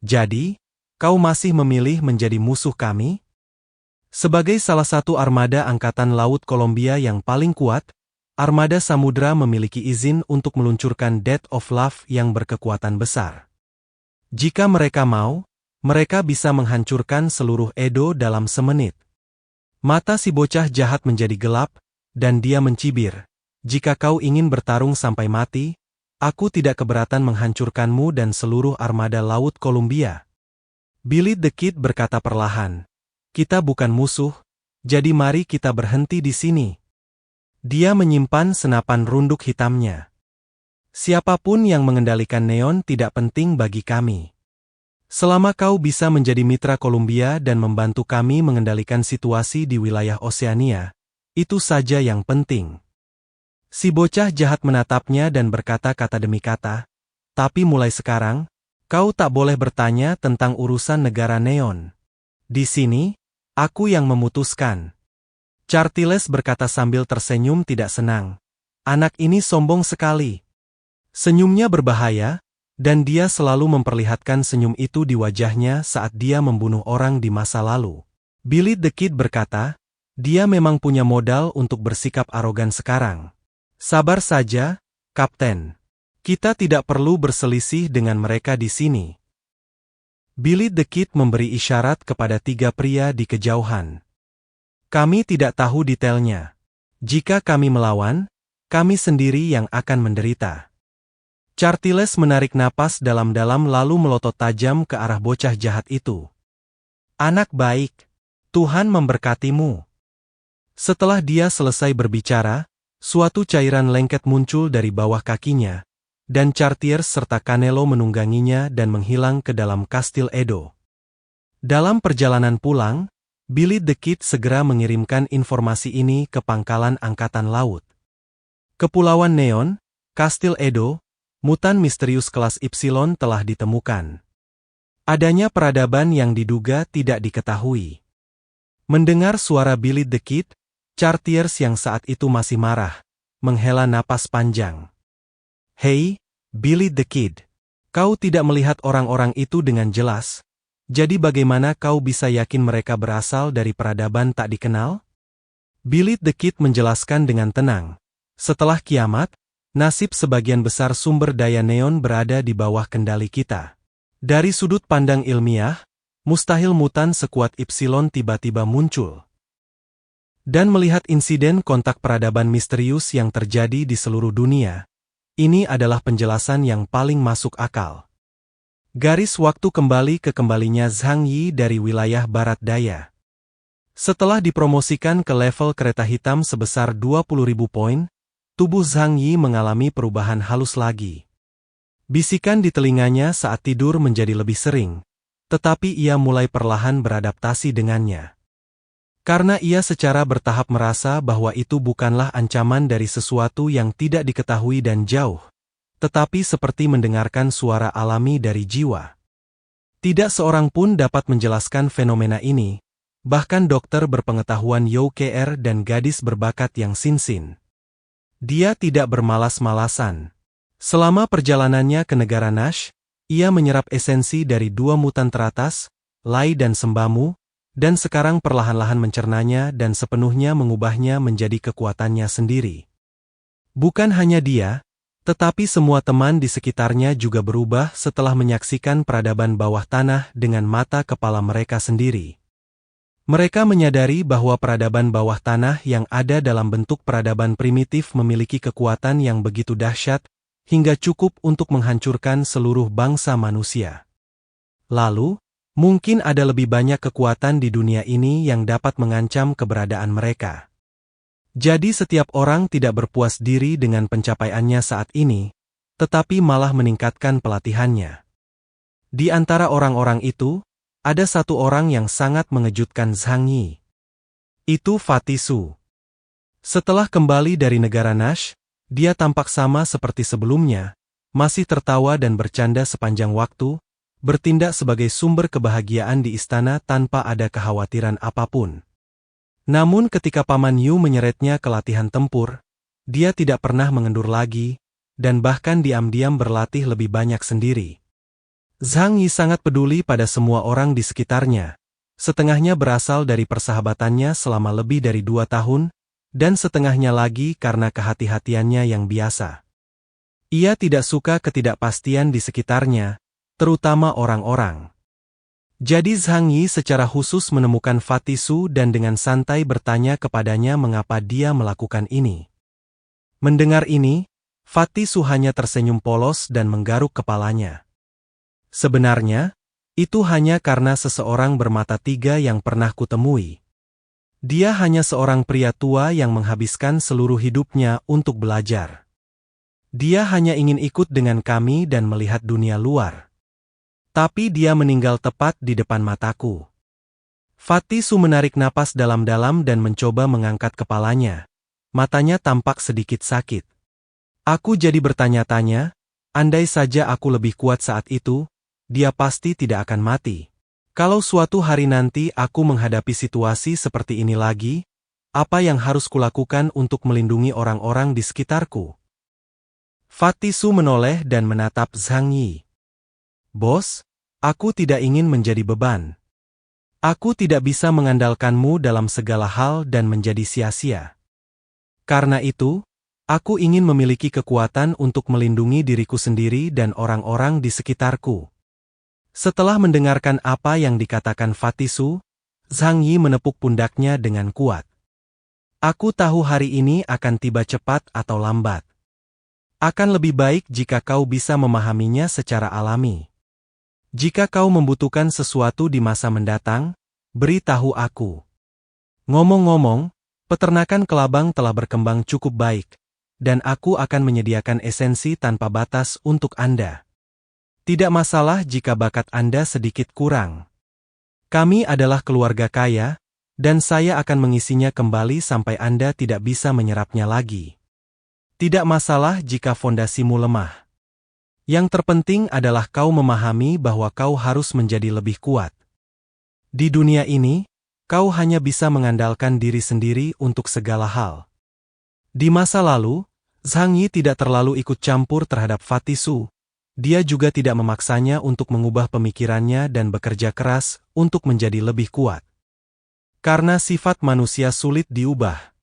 Jadi, kau masih memilih menjadi musuh kami? Sebagai salah satu armada Angkatan Laut Kolombia yang paling kuat, armada samudra memiliki izin untuk meluncurkan Death of Love yang berkekuatan besar. Jika mereka mau, mereka bisa menghancurkan seluruh Edo dalam semenit. Mata si bocah jahat menjadi gelap, dan dia mencibir. Jika kau ingin bertarung sampai mati, aku tidak keberatan menghancurkanmu dan seluruh armada Laut Kolombia. Billy the Kid berkata perlahan. Kita bukan musuh, jadi mari kita berhenti di sini. Dia menyimpan senapan runduk hitamnya. Siapapun yang mengendalikan neon tidak penting bagi kami. Selama kau bisa menjadi mitra Kolombia dan membantu kami mengendalikan situasi di wilayah Oseania, itu saja yang penting. Si bocah jahat menatapnya dan berkata kata demi kata, tapi mulai sekarang, kau tak boleh bertanya tentang urusan negara neon. Di sini, aku yang memutuskan. Chartiles berkata sambil tersenyum tidak senang. Anak ini sombong sekali. Senyumnya berbahaya, dan dia selalu memperlihatkan senyum itu di wajahnya saat dia membunuh orang di masa lalu. Billy the Kid berkata, dia memang punya modal untuk bersikap arogan sekarang. Sabar saja, Kapten. Kita tidak perlu berselisih dengan mereka di sini. Billy the Kid memberi isyarat kepada 3 pria di kejauhan. Kami tidak tahu detailnya. Jika kami melawan, kami sendiri yang akan menderita. Chartiles menarik napas dalam-dalam lalu melotot tajam ke arah bocah jahat itu. Anak baik, Tuhan memberkatimu. Setelah dia selesai berbicara, suatu cairan lengket muncul dari bawah kakinya, dan Chartiers serta Canelo menungganginya dan menghilang ke dalam kastil Edo. Dalam perjalanan pulang, Billy the Kid segera mengirimkan informasi ini ke pangkalan Angkatan Laut. Kepulauan Neon, Kastil Edo, mutan misterius kelas Y telah ditemukan. Adanya peradaban yang diduga tidak diketahui. Mendengar suara Billy the Kid, Chartiers yang saat itu masih marah, menghela napas panjang. Hei, Billy the Kid. Kau tidak melihat orang-orang itu dengan jelas, jadi bagaimana kau bisa yakin mereka berasal dari peradaban tak dikenal? Billy the Kid menjelaskan dengan tenang. Setelah kiamat, nasib sebagian besar sumber daya neon berada di bawah kendali kita. Dari sudut pandang ilmiah, mustahil mutan sekuat Y tiba-tiba muncul. Dan melihat insiden kontak peradaban misterius yang terjadi di seluruh dunia, ini adalah penjelasan yang paling masuk akal. Garis waktu kembali ke kembalinya Zhang Yi dari wilayah barat daya. Setelah dipromosikan ke level kereta hitam sebesar 20.000 poin, tubuh Zhang Yi mengalami perubahan halus lagi. Bisikan di telinganya saat tidur menjadi lebih sering, tetapi ia mulai perlahan beradaptasi dengannya. Karena ia secara bertahap merasa bahwa itu bukanlah ancaman dari sesuatu yang tidak diketahui dan jauh, tetapi seperti mendengarkan suara alami dari jiwa. Tidak seorang pun dapat menjelaskan fenomena ini, bahkan dokter berpengetahuan Yao Kr dan gadis berbakat yang Sin. Dia tidak bermalas-malasan. Selama perjalanannya ke negara Nash, ia menyerap esensi dari 2 mutan teratas, Lai dan Sembamu, dan sekarang perlahan-lahan mencernanya dan sepenuhnya mengubahnya menjadi kekuatannya sendiri. Bukan hanya dia, tetapi semua teman di sekitarnya juga berubah setelah menyaksikan peradaban bawah tanah dengan mata kepala mereka sendiri. Mereka menyadari bahwa peradaban bawah tanah yang ada dalam bentuk peradaban primitif memiliki kekuatan yang begitu dahsyat, hingga cukup untuk menghancurkan seluruh bangsa manusia. Lalu, mungkin ada lebih banyak kekuatan di dunia ini yang dapat mengancam keberadaan mereka. Jadi setiap orang tidak berpuas diri dengan pencapaiannya saat ini, tetapi malah meningkatkan pelatihannya. Di antara orang-orang itu, ada satu orang yang sangat mengejutkan Zhang Yi. Itu Fatih Su. Setelah kembali dari negara Nash, dia tampak sama seperti sebelumnya, masih tertawa dan bercanda sepanjang waktu, bertindak sebagai sumber kebahagiaan di istana tanpa ada kekhawatiran apapun. Namun ketika Paman Yu menyeretnya ke latihan tempur, dia tidak pernah mengendur lagi, dan bahkan diam-diam berlatih lebih banyak sendiri. Zhang Yi sangat peduli pada semua orang di sekitarnya. Setengahnya berasal dari persahabatannya selama lebih dari 2 tahun, dan setengahnya lagi karena kehati-hatiannya yang biasa. Ia tidak suka ketidakpastian di sekitarnya, terutama orang-orang. Jadi Zhang Yi secara khusus menemukan Fatisu dan dengan santai bertanya kepadanya mengapa dia melakukan ini. Mendengar ini, Fatisu hanya tersenyum polos dan menggaruk kepalanya. Sebenarnya, itu hanya karena seseorang bermata 3 yang pernah kutemui. Dia hanya seorang pria tua yang menghabiskan seluruh hidupnya untuk belajar. Dia hanya ingin ikut dengan kami dan melihat dunia luar. Tapi dia meninggal tepat di depan mataku. Fatisu menarik napas dalam-dalam dan mencoba mengangkat kepalanya. Matanya tampak sedikit sakit. Aku jadi bertanya-tanya, andai saja aku lebih kuat saat itu, dia pasti tidak akan mati. Kalau suatu hari nanti aku menghadapi situasi seperti ini lagi, apa yang harus kulakukan untuk melindungi orang-orang di sekitarku? Fatisu menoleh dan menatap Zhang Yi. Bos, aku tidak ingin menjadi beban. Aku tidak bisa mengandalkanmu dalam segala hal dan menjadi sia-sia. Karena itu, aku ingin memiliki kekuatan untuk melindungi diriku sendiri dan orang-orang di sekitarku. Setelah mendengarkan apa yang dikatakan Fatisu, Zhang Yi menepuk pundaknya dengan kuat. Aku tahu hari ini akan tiba cepat atau lambat. Akan lebih baik jika kau bisa memahaminya secara alami. Jika kau membutuhkan sesuatu di masa mendatang, beritahu aku. Ngomong-ngomong, peternakan kelabang telah berkembang cukup baik, dan aku akan menyediakan esensi tanpa batas untuk Anda. Tidak masalah jika bakat Anda sedikit kurang. Kami adalah keluarga kaya, dan saya akan mengisinya kembali sampai Anda tidak bisa menyerapnya lagi. Tidak masalah jika fondasimu lemah. Yang terpenting adalah kau memahami bahwa kau harus menjadi lebih kuat. Di dunia ini, kau hanya bisa mengandalkan diri sendiri untuk segala hal. Di masa lalu, Zhang Yi tidak terlalu ikut campur terhadap Fatisu. Dia juga tidak memaksanya untuk mengubah pemikirannya dan bekerja keras untuk menjadi lebih kuat. Karena sifat manusia sulit diubah.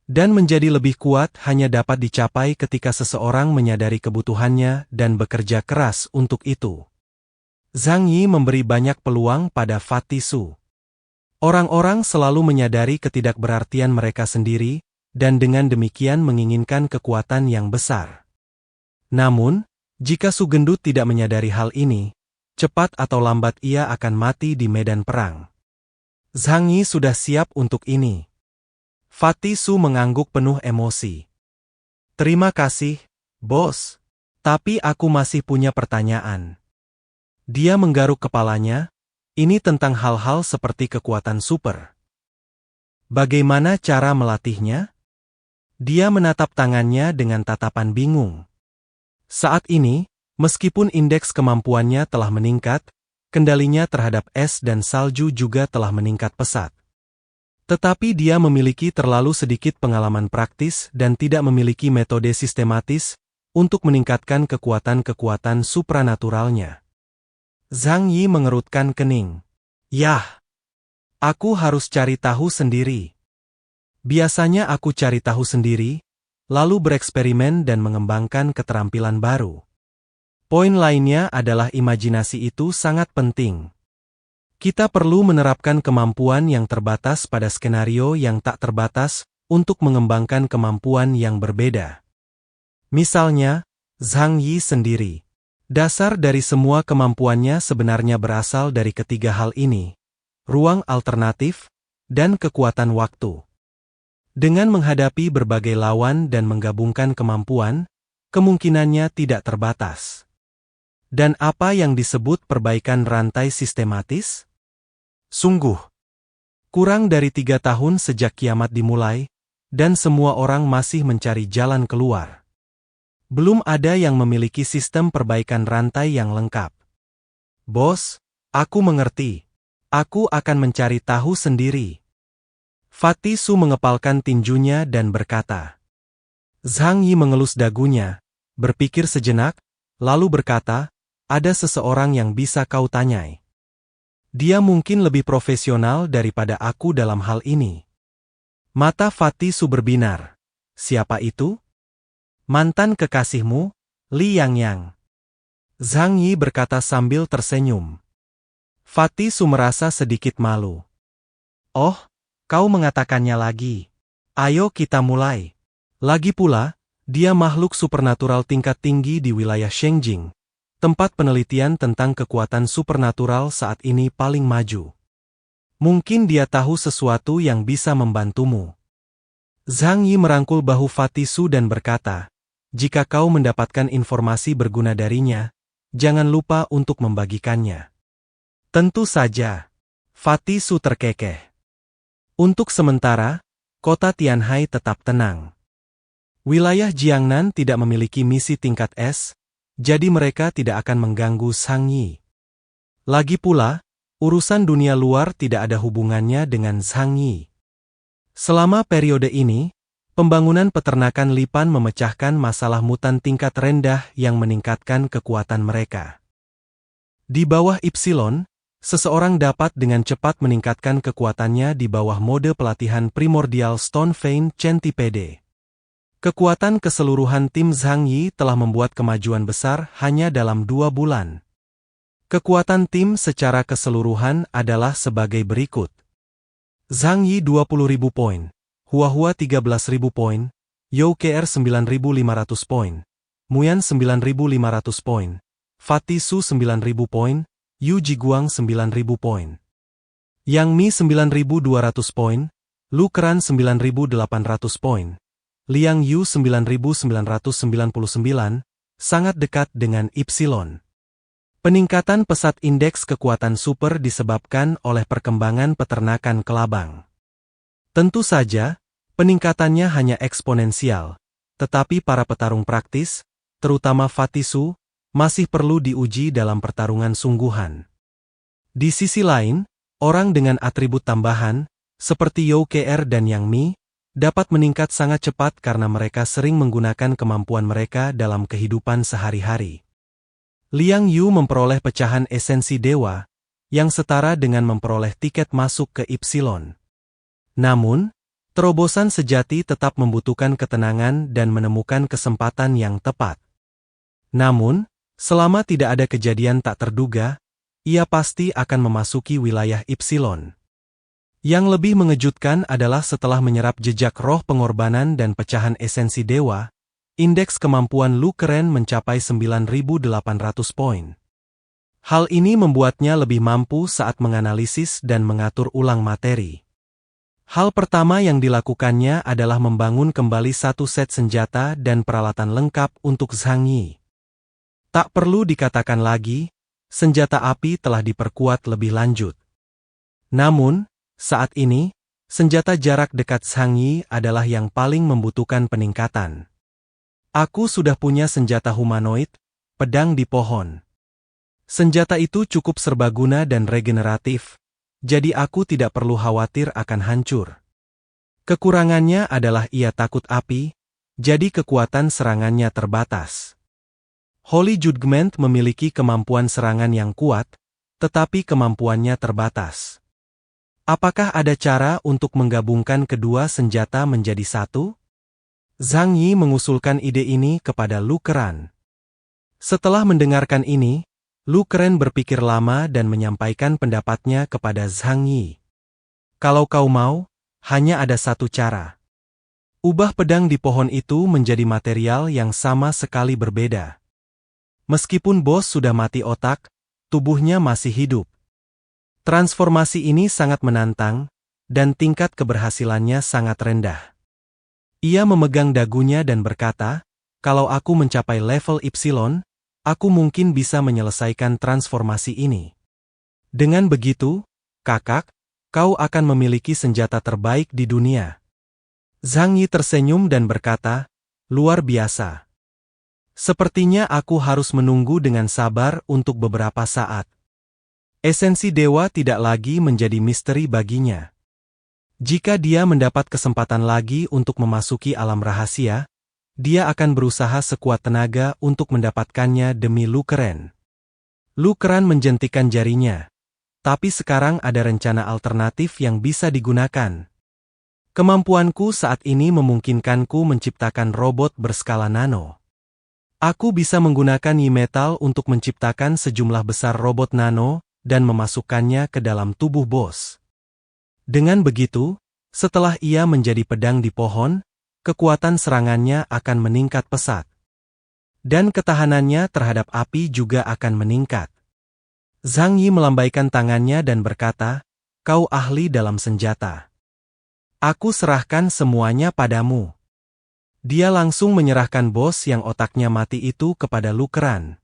Dan menjadi lebih kuat hanya dapat dicapai ketika seseorang menyadari kebutuhannya dan bekerja keras untuk itu. Zhang Yi memberi banyak peluang pada Fatisu. Orang-orang selalu menyadari ketidakberartian mereka sendiri, dan dengan demikian menginginkan kekuatan yang besar. Namun, jika Sugendut tidak menyadari hal ini, cepat atau lambat ia akan mati di medan perang. Zhang Yi sudah siap untuk ini. Fatisu mengangguk penuh emosi. Terima kasih, bos. Tapi aku masih punya pertanyaan. Dia menggaruk kepalanya, ini tentang hal-hal seperti kekuatan super. Bagaimana cara melatihnya? Dia menatap tangannya dengan tatapan bingung. Saat ini, meskipun indeks kemampuannya telah meningkat, kendalinya terhadap es dan salju juga telah meningkat pesat. Tetapi dia memiliki terlalu sedikit pengalaman praktis dan tidak memiliki metode sistematis untuk meningkatkan kekuatan-kekuatan supranaturalnya. Zhang Yi mengerutkan kening. Yah, aku harus cari tahu sendiri. Biasanya aku cari tahu sendiri, lalu bereksperimen dan mengembangkan keterampilan baru. Poin lainnya adalah imajinasi itu sangat penting. Kita perlu menerapkan kemampuan yang terbatas pada skenario yang tak terbatas untuk mengembangkan kemampuan yang berbeda. Misalnya, Zhang Yi sendiri. Dasar dari semua kemampuannya sebenarnya berasal dari ketiga hal ini, ruang alternatif, dan kekuatan waktu. Dengan menghadapi berbagai lawan dan menggabungkan kemampuan, kemungkinannya tidak terbatas. Dan apa yang disebut perbaikan rantai sistematis? Sungguh. Kurang dari 3 tahun sejak kiamat dimulai, dan semua orang masih mencari jalan keluar. Belum ada yang memiliki sistem perbaikan rantai yang lengkap. Bos, aku mengerti. Aku akan mencari tahu sendiri. Fatih Su mengepalkan tinjunya dan berkata. Zhang Yi mengelus dagunya, berpikir sejenak, lalu berkata, ada seseorang yang bisa kau tanyai. Dia mungkin lebih profesional daripada aku dalam hal ini. Mata Fatih Su berbinar. Siapa itu? Mantan kekasihmu, Li Yangyang. Zhang Yi berkata sambil tersenyum. Fatih Su merasa sedikit malu. Oh, kau mengatakannya lagi. Ayo kita mulai. Lagi pula, dia makhluk supernatural tingkat tinggi di wilayah Shengjing, tempat penelitian tentang kekuatan supernatural saat ini paling maju. Mungkin dia tahu sesuatu yang bisa membantumu. Zhang Yi merangkul bahu Fatih Su dan berkata, jika kau mendapatkan informasi berguna darinya, jangan lupa untuk membagikannya. Tentu saja. Fatih Su terkekeh. Untuk sementara, kota Tianhai tetap tenang. Wilayah Jiangnan tidak memiliki misi tingkat S, jadi mereka tidak akan mengganggu Zhang Yi. Lagi pula, urusan dunia luar tidak ada hubungannya dengan Zhang Yi. Selama periode ini, pembangunan peternakan Lipan memecahkan masalah mutan tingkat rendah yang meningkatkan kekuatan mereka. Di bawah Ypsilon, seseorang dapat dengan cepat meningkatkan kekuatannya di bawah mode pelatihan primordial Stone Vein Centipede. Kekuatan keseluruhan tim Zhang Yi telah membuat kemajuan besar hanya dalam 2 bulan. Kekuatan tim secara keseluruhan adalah sebagai berikut. Zhang Yi 20.000 poin, Huahua 13.000 poin, Youke KR 9.500 poin, Muyan 9.500 poin, Fatih Su 9.000 poin, Yu Jiguang 9.000 poin. Yang Mi 9.200 poin, Lu Keran 9.800 poin. Liang Yu 9.999, sangat dekat dengan Ypsilon. Peningkatan pesat indeks kekuatan super disebabkan oleh perkembangan peternakan kelabang. Tentu saja, peningkatannya hanya eksponensial, tetapi para petarung praktis, terutama Fatih Su, masih perlu diuji dalam pertarungan sungguhan. Di sisi lain, orang dengan atribut tambahan, seperti Youke KR dan Yang Mi, dapat meningkat sangat cepat karena mereka sering menggunakan kemampuan mereka dalam kehidupan sehari-hari. Liang Yu memperoleh pecahan esensi dewa, yang setara dengan memperoleh tiket masuk ke Ypsilon. Namun, terobosan sejati tetap membutuhkan ketenangan dan menemukan kesempatan yang tepat. Namun, selama tidak ada kejadian tak terduga, ia pasti akan memasuki wilayah Ypsilon. Yang lebih mengejutkan adalah setelah menyerap jejak roh pengorbanan dan pecahan esensi dewa, indeks kemampuan Lu Keren mencapai 9.800 poin. Hal ini membuatnya lebih mampu saat menganalisis dan mengatur ulang materi. Hal pertama yang dilakukannya adalah membangun kembali satu set senjata dan peralatan lengkap untuk Zhang Yi. Tak perlu dikatakan lagi, senjata api telah diperkuat lebih lanjut. Namun, saat ini, senjata jarak dekat Zhang Yi adalah yang paling membutuhkan peningkatan. Aku sudah punya senjata humanoid, pedang di pohon. Senjata itu cukup serbaguna dan regeneratif, jadi aku tidak perlu khawatir akan hancur. Kekurangannya adalah ia takut api, jadi kekuatan serangannya terbatas. Holy Judgment memiliki kemampuan serangan yang kuat, tetapi kemampuannya terbatas. Apakah ada cara untuk menggabungkan kedua senjata menjadi satu? Zhang Yi mengusulkan ide ini kepada Lu Keran. Setelah mendengarkan ini, Lu Keren berpikir lama dan menyampaikan pendapatnya kepada Zhang Yi. Kalau kau mau, hanya ada satu cara. Ubah pedang di pohon itu menjadi material yang sama sekali berbeda. Meskipun bos sudah mati otak, tubuhnya masih hidup. Transformasi ini sangat menantang, dan tingkat keberhasilannya sangat rendah. Ia memegang dagunya dan berkata, kalau aku mencapai level Ypsilon, aku mungkin bisa menyelesaikan transformasi ini. Dengan begitu, kakak, kau akan memiliki senjata terbaik di dunia. Zhang Yi tersenyum dan berkata, luar biasa. Sepertinya aku harus menunggu dengan sabar untuk beberapa saat. Esensi dewa tidak lagi menjadi misteri baginya. Jika dia mendapat kesempatan lagi untuk memasuki alam rahasia, dia akan berusaha sekuat tenaga untuk mendapatkannya demi Lu Keren. Lu Keren menjentikan jarinya. Tapi sekarang ada rencana alternatif yang bisa digunakan. Kemampuanku saat ini memungkinkanku menciptakan robot berskala nano. Aku bisa menggunakan Y-Metal untuk menciptakan sejumlah besar robot nano dan memasukkannya ke dalam tubuh bos. Dengan begitu, setelah ia menjadi pedang di pohon, kekuatan serangannya akan meningkat pesat. Dan ketahanannya terhadap api juga akan meningkat. Zhang Yi melambaikan tangannya dan berkata, "Kau ahli dalam senjata. Aku serahkan semuanya padamu." Dia langsung menyerahkan bos yang otaknya mati itu kepada Lu Keren.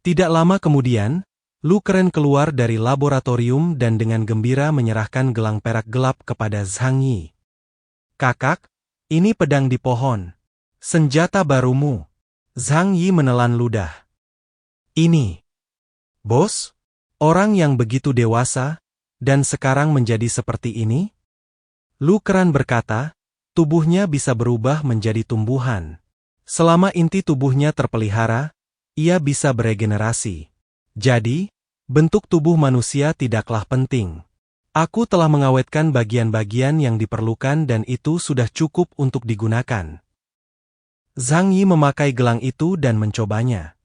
Tidak lama kemudian, Lu Keren keluar dari laboratorium dan dengan gembira menyerahkan gelang perak gelap kepada Zhang Yi. "Kakak, ini pedang di pohon. Senjata barumu." Zhang Yi menelan ludah. "Ini, bos? Orang yang begitu dewasa, dan sekarang menjadi seperti ini?" Lu Keren berkata, tubuhnya bisa berubah menjadi tumbuhan. Selama inti tubuhnya terpelihara, ia bisa beregenerasi. Jadi, bentuk tubuh manusia tidaklah penting. Aku telah mengawetkan bagian-bagian yang diperlukan dan itu sudah cukup untuk digunakan. Zhang Yi memakai gelang itu dan mencobanya.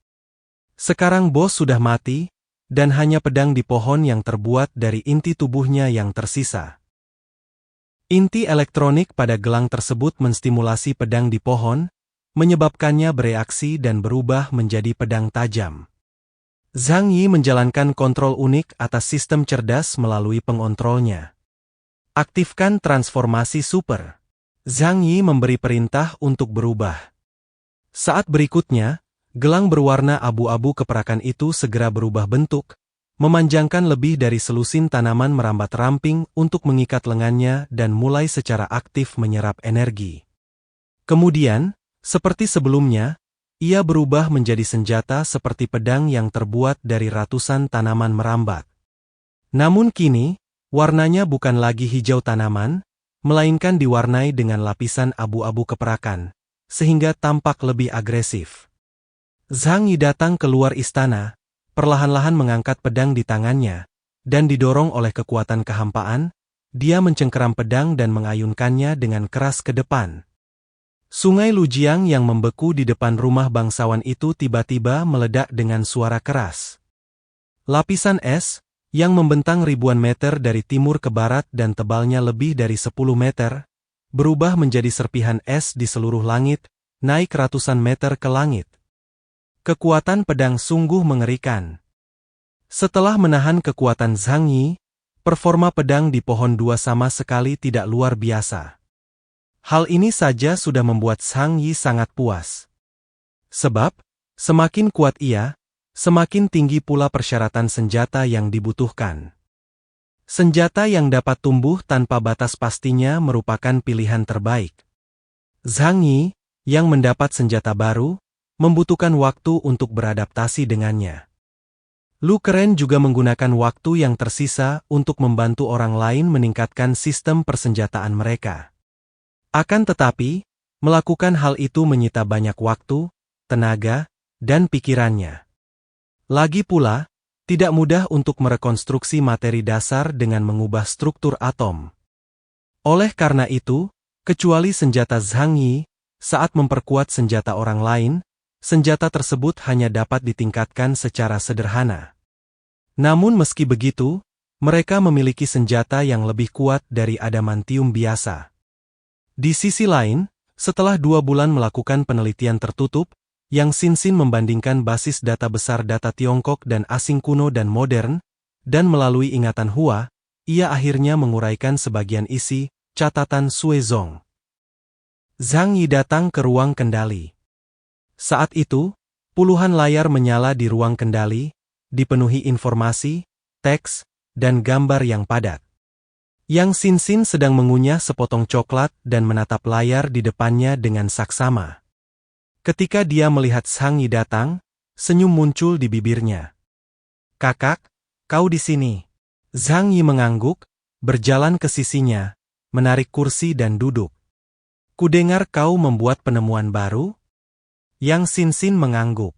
Sekarang bos sudah mati, dan hanya pedang di pohon yang terbuat dari inti tubuhnya yang tersisa. Inti elektronik pada gelang tersebut menstimulasi pedang di pohon, menyebabkannya bereaksi dan berubah menjadi pedang tajam. Zhang Yi menjalankan kontrol unik atas sistem cerdas melalui pengontrolnya. Aktifkan transformasi super. Zhang Yi memberi perintah untuk berubah. Saat berikutnya, gelang berwarna abu-abu keperakan itu segera berubah bentuk, memanjangkan lebih dari selusin tanaman merambat ramping untuk mengikat lengannya dan mulai secara aktif menyerap energi. Kemudian, seperti sebelumnya, ia berubah menjadi senjata seperti pedang yang terbuat dari ratusan tanaman merambat. Namun kini, warnanya bukan lagi hijau tanaman, melainkan diwarnai dengan lapisan abu-abu keperakan, sehingga tampak lebih agresif. Zhang Yi datang keluar istana, perlahan-lahan mengangkat pedang di tangannya, dan didorong oleh kekuatan kehampaan, dia mencengkeram pedang dan mengayunkannya dengan keras ke depan. Sungai Lujiang yang membeku di depan rumah bangsawan itu tiba-tiba meledak dengan suara keras. Lapisan es, yang membentang ribuan meter dari timur ke barat dan tebalnya lebih dari 10 meter, berubah menjadi serpihan es di seluruh langit, naik ratusan meter ke langit. Kekuatan pedang sungguh mengerikan. Setelah menahan kekuatan Zhang Yi, performa pedang di pohon dua sama sekali tidak luar biasa. Hal ini saja sudah membuat Zhang Yi sangat puas. Sebab, semakin kuat ia, semakin tinggi pula persyaratan senjata yang dibutuhkan. Senjata yang dapat tumbuh tanpa batas pastinya merupakan pilihan terbaik. Zhang Yi, yang mendapat senjata baru, membutuhkan waktu untuk beradaptasi dengannya. Lu Keren juga menggunakan waktu yang tersisa untuk membantu orang lain meningkatkan sistem persenjataan mereka. Akan tetapi, melakukan hal itu menyita banyak waktu, tenaga, dan pikirannya. Lagi pula, tidak mudah untuk merekonstruksi materi dasar dengan mengubah struktur atom. Oleh karena itu, kecuali senjata Zhang Yi, saat memperkuat senjata orang lain, senjata tersebut hanya dapat ditingkatkan secara sederhana. Namun meski begitu, mereka memiliki senjata yang lebih kuat dari adamantium biasa. Di sisi lain, setelah 2 bulan melakukan penelitian tertutup, Yang Xinxin membandingkan basis data besar data Tiongkok dan asing kuno dan modern, dan melalui ingatan Hua, ia akhirnya menguraikan sebagian isi catatan Suezong. Zhang Yi datang ke ruang kendali. Saat itu, puluhan layar menyala di ruang kendali, dipenuhi informasi, teks, dan gambar yang padat. Yang Xinxin sedang mengunyah sepotong coklat dan menatap layar di depannya dengan saksama. Ketika dia melihat Zhang Yi datang, senyum muncul di bibirnya. "Kakak, kau di sini. Zhang Yi mengangguk, berjalan ke sisinya, menarik kursi dan duduk. Kudengar kau membuat penemuan baru? Yang Xin mengangguk.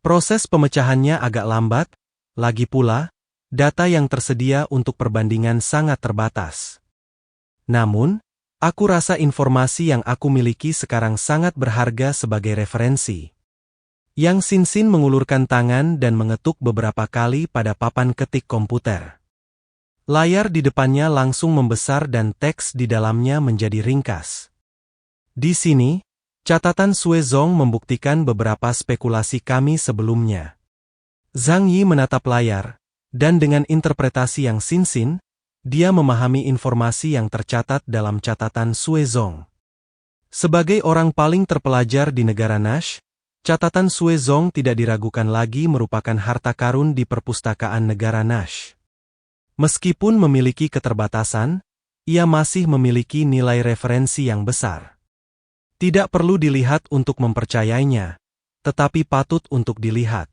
Proses pemecahannya agak lambat, lagi pula, data yang tersedia untuk perbandingan sangat terbatas. Namun, aku rasa informasi yang aku miliki sekarang sangat berharga sebagai referensi. Yang Xin mengulurkan tangan dan mengetuk beberapa kali pada papan ketik komputer. Layar di depannya langsung membesar dan teks di dalamnya menjadi ringkas. Di sini, catatan Sue Zong membuktikan beberapa spekulasi kami sebelumnya. Zhang Yi menatap layar, dan dengan interpretasi yang Xin, dia memahami informasi yang tercatat dalam catatan Sue Zong. Sebagai orang paling terpelajar di negara Nash, catatan Sue Zong tidak diragukan lagi merupakan harta karun di perpustakaan negara Nash. Meskipun memiliki keterbatasan, ia masih memiliki nilai referensi yang besar. Tidak perlu dilihat untuk mempercayainya, tetapi patut untuk dilihat.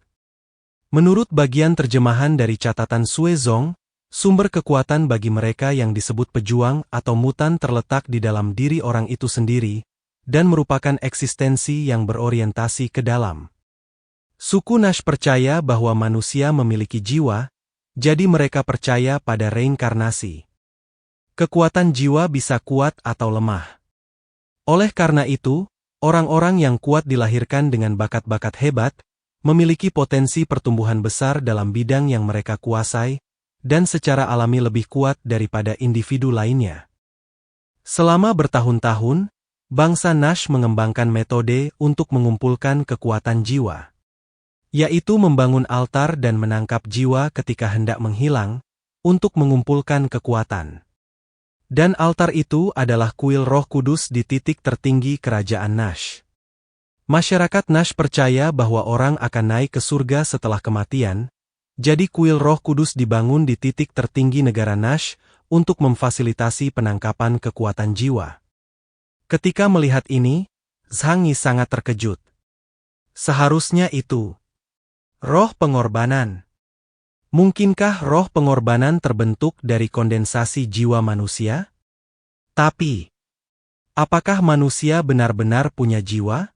Menurut bagian terjemahan dari catatan Sue Zong, sumber kekuatan bagi mereka yang disebut pejuang atau mutan terletak di dalam diri orang itu sendiri, dan merupakan eksistensi yang berorientasi ke dalam. Suku Nash percaya bahwa manusia memiliki jiwa, jadi mereka percaya pada reinkarnasi. Kekuatan jiwa bisa kuat atau lemah. Oleh karena itu, orang-orang yang kuat dilahirkan dengan bakat-bakat hebat, memiliki potensi pertumbuhan besar dalam bidang yang mereka kuasai, dan secara alami lebih kuat daripada individu lainnya. Selama bertahun-tahun, bangsa Nash mengembangkan metode untuk mengumpulkan kekuatan jiwa, yaitu membangun altar dan menangkap jiwa ketika hendak menghilang, untuk mengumpulkan kekuatan. Dan altar itu adalah kuil Roh Kudus di titik tertinggi kerajaan Nash. Masyarakat Nash percaya bahwa orang akan naik ke surga setelah kematian, jadi kuil Roh Kudus dibangun di titik tertinggi negara Nash untuk memfasilitasi penangkapan kekuatan jiwa. Ketika melihat ini, Zhang Yi sangat terkejut. Seharusnya itu roh pengorbanan. Mungkinkah roh pengorbanan terbentuk dari kondensasi jiwa manusia? Tapi, apakah manusia benar-benar punya jiwa?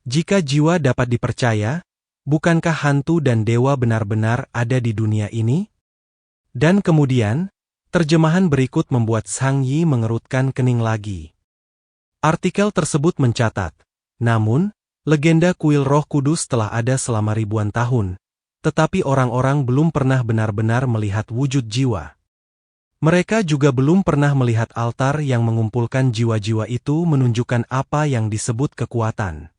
Jika jiwa dapat dipercaya, bukankah hantu dan dewa benar-benar ada di dunia ini? Dan kemudian, terjemahan berikut membuat Zhang Yi mengerutkan kening lagi. Artikel tersebut mencatat, namun, legenda kuil Roh Kudus telah ada selama ribuan tahun, tetapi orang-orang belum pernah benar-benar melihat wujud jiwa. Mereka juga belum pernah melihat altar yang mengumpulkan jiwa-jiwa itu menunjukkan apa yang disebut kekuatan.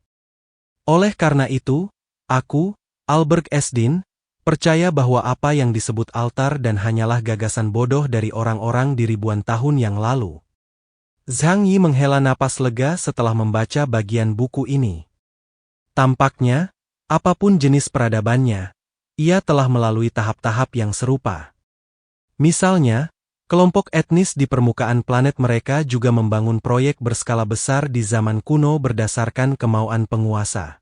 Oleh karena itu, aku, Albert Esdin, percaya bahwa apa yang disebut altar dan hanyalah gagasan bodoh dari orang-orang di ribuan tahun yang lalu. Zhang Yi menghela napas lega setelah membaca bagian buku ini. Tampaknya, apapun jenis peradabannya, ia telah melalui tahap-tahap yang serupa. Misalnya, kelompok etnis di permukaan planet mereka juga membangun proyek berskala besar di zaman kuno berdasarkan kemauan penguasa.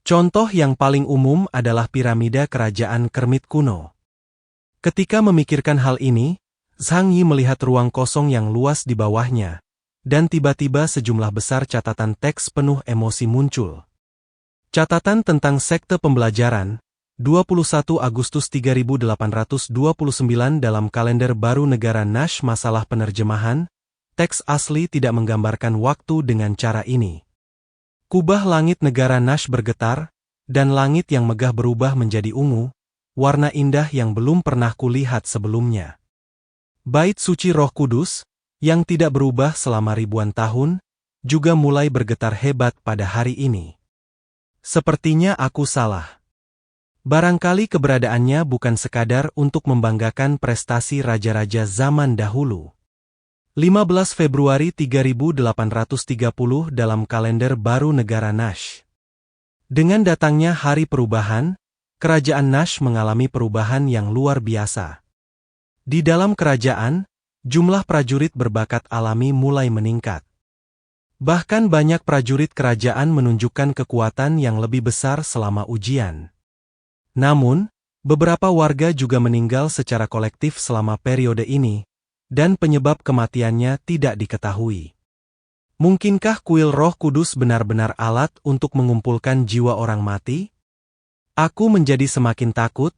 Contoh yang paling umum adalah piramida kerajaan Kermit kuno. Ketika memikirkan hal ini, Zhang Yi melihat ruang kosong yang luas di bawahnya, dan tiba-tiba sejumlah besar catatan teks penuh emosi muncul. Catatan tentang sekte pembelajaran, 21 Agustus 3829 dalam kalender baru negara Nash. Masalah penerjemahan, teks asli tidak menggambarkan waktu dengan cara ini. Kubah langit negara Nash bergetar, dan langit yang megah berubah menjadi ungu, warna indah yang belum pernah kulihat sebelumnya. Bait suci Roh Kudus, yang tidak berubah selama ribuan tahun, juga mulai bergetar hebat pada hari ini. Sepertinya aku salah. Barangkali keberadaannya bukan sekadar untuk membanggakan prestasi raja-raja zaman dahulu. 15 Februari 3830 dalam kalender baru negara Nash. Dengan datangnya hari perubahan, kerajaan Nash mengalami perubahan yang luar biasa. Di dalam kerajaan, jumlah prajurit berbakat alami mulai meningkat. Bahkan banyak prajurit kerajaan menunjukkan kekuatan yang lebih besar selama ujian. Namun, Beberapa warga juga meninggal secara kolektif selama periode ini, dan penyebab kematiannya tidak diketahui. Mungkinkah kuil Roh Kudus benar-benar alat untuk mengumpulkan jiwa orang mati? Aku menjadi semakin takut,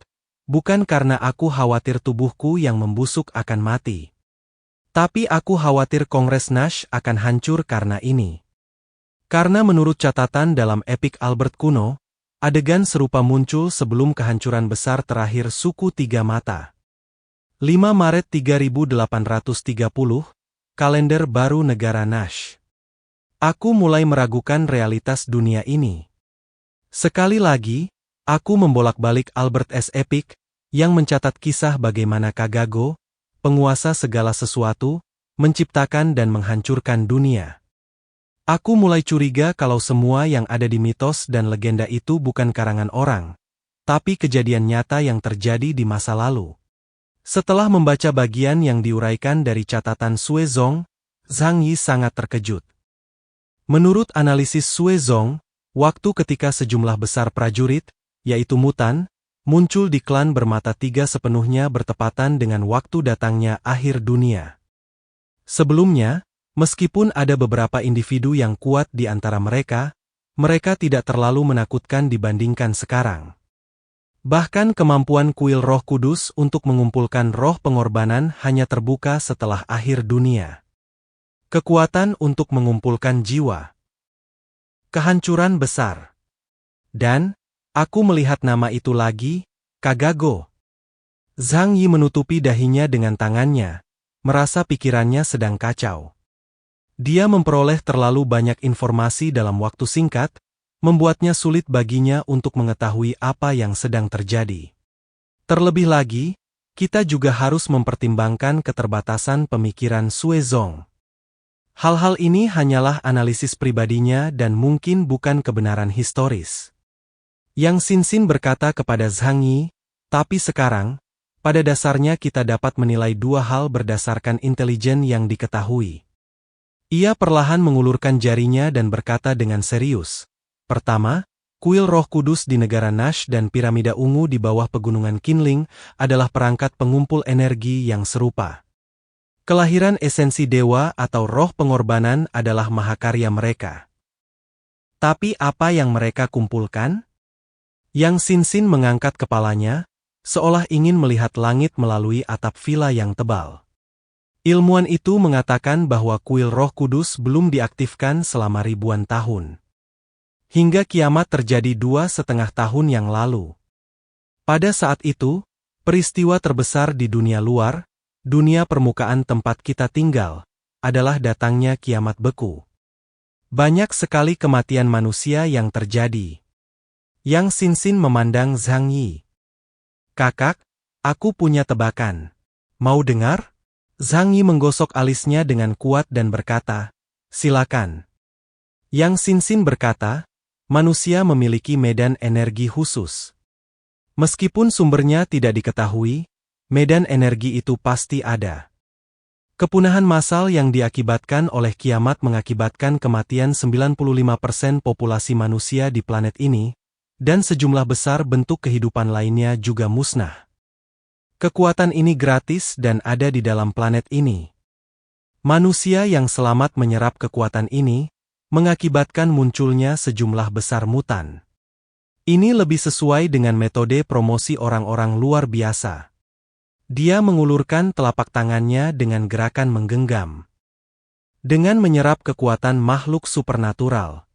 bukan karena aku khawatir tubuhku yang membusuk akan mati. Tapi aku khawatir Kongres Nash akan hancur karena ini. Karena menurut catatan dalam epik Albert kuno, adegan serupa muncul sebelum kehancuran besar terakhir suku Tiga Mata. 5 Maret 3830, kalender baru negara Nash. Aku mulai meragukan realitas dunia ini. Sekali lagi, aku membolak-balik Albert S. Epic, yang mencatat kisah bagaimana Kagago, penguasa segala sesuatu, menciptakan dan menghancurkan dunia. Aku mulai curiga kalau semua yang ada di mitos dan legenda itu bukan karangan orang, tapi kejadian nyata yang terjadi di masa lalu. Setelah membaca bagian yang diuraikan dari catatan Xuezong, Zhang Yi sangat terkejut. Menurut analisis Xuezong, waktu ketika sejumlah besar prajurit, yaitu Mutan, muncul di klan bermata tiga sepenuhnya bertepatan dengan waktu datangnya akhir dunia. Sebelumnya, meskipun ada beberapa individu yang kuat di antara mereka, mereka tidak terlalu menakutkan dibandingkan sekarang. Bahkan kemampuan kuil Roh Kudus untuk mengumpulkan roh pengorbanan hanya terbuka setelah akhir dunia. Kekuatan untuk mengumpulkan jiwa. Kehancuran besar. Dan, aku melihat nama itu lagi, Kagago. Zhang Yi menutupi dahinya dengan tangannya, merasa pikirannya sedang kacau. Dia memperoleh terlalu banyak informasi dalam waktu singkat, membuatnya sulit baginya untuk mengetahui apa yang sedang terjadi. Terlebih lagi, kita juga harus mempertimbangkan keterbatasan pemikiran Xuezong. Hal-hal ini hanyalah analisis pribadinya dan mungkin bukan kebenaran historis. Yang Xinxin berkata kepada Zhang Yi, tapi sekarang, pada dasarnya kita dapat menilai dua hal berdasarkan intelijen yang diketahui. Ia perlahan mengulurkan jarinya dan berkata dengan serius. Pertama, kuil Roh Kudus di negara Nash dan piramida ungu di bawah pegunungan Qinling adalah perangkat pengumpul energi yang serupa. Kelahiran esensi dewa atau roh pengorbanan adalah mahakarya mereka. Tapi apa yang mereka kumpulkan? Yang Xinxin mengangkat kepalanya, seolah ingin melihat langit melalui atap villa yang tebal. Ilmuwan itu mengatakan bahwa kuil Roh Kudus belum diaktifkan selama ribuan tahun. Hingga kiamat terjadi 2,5 tahun yang lalu. Pada saat itu, peristiwa terbesar di dunia luar, dunia permukaan tempat kita tinggal, adalah datangnya kiamat beku. Banyak sekali kematian manusia yang terjadi. Yang Xinxin memandang Zhang Yi. Kakak, aku punya tebakan. Mau dengar? Zhang Yi menggosok alisnya dengan kuat dan berkata, silakan. Yang Xinxin berkata, manusia memiliki medan energi khusus. Meskipun sumbernya tidak diketahui, medan energi itu pasti ada. Kepunahan massal yang diakibatkan oleh kiamat mengakibatkan kematian 95% populasi manusia di planet ini, dan sejumlah besar bentuk kehidupan lainnya juga musnah. Kekuatan ini gratis dan ada di dalam planet ini. Manusia yang selamat menyerap kekuatan ini, mengakibatkan munculnya sejumlah besar mutan. Ini lebih sesuai dengan metode promosi orang-orang luar biasa. Dia mengulurkan telapak tangannya dengan gerakan menggenggam. Dengan menyerap kekuatan makhluk supernatural.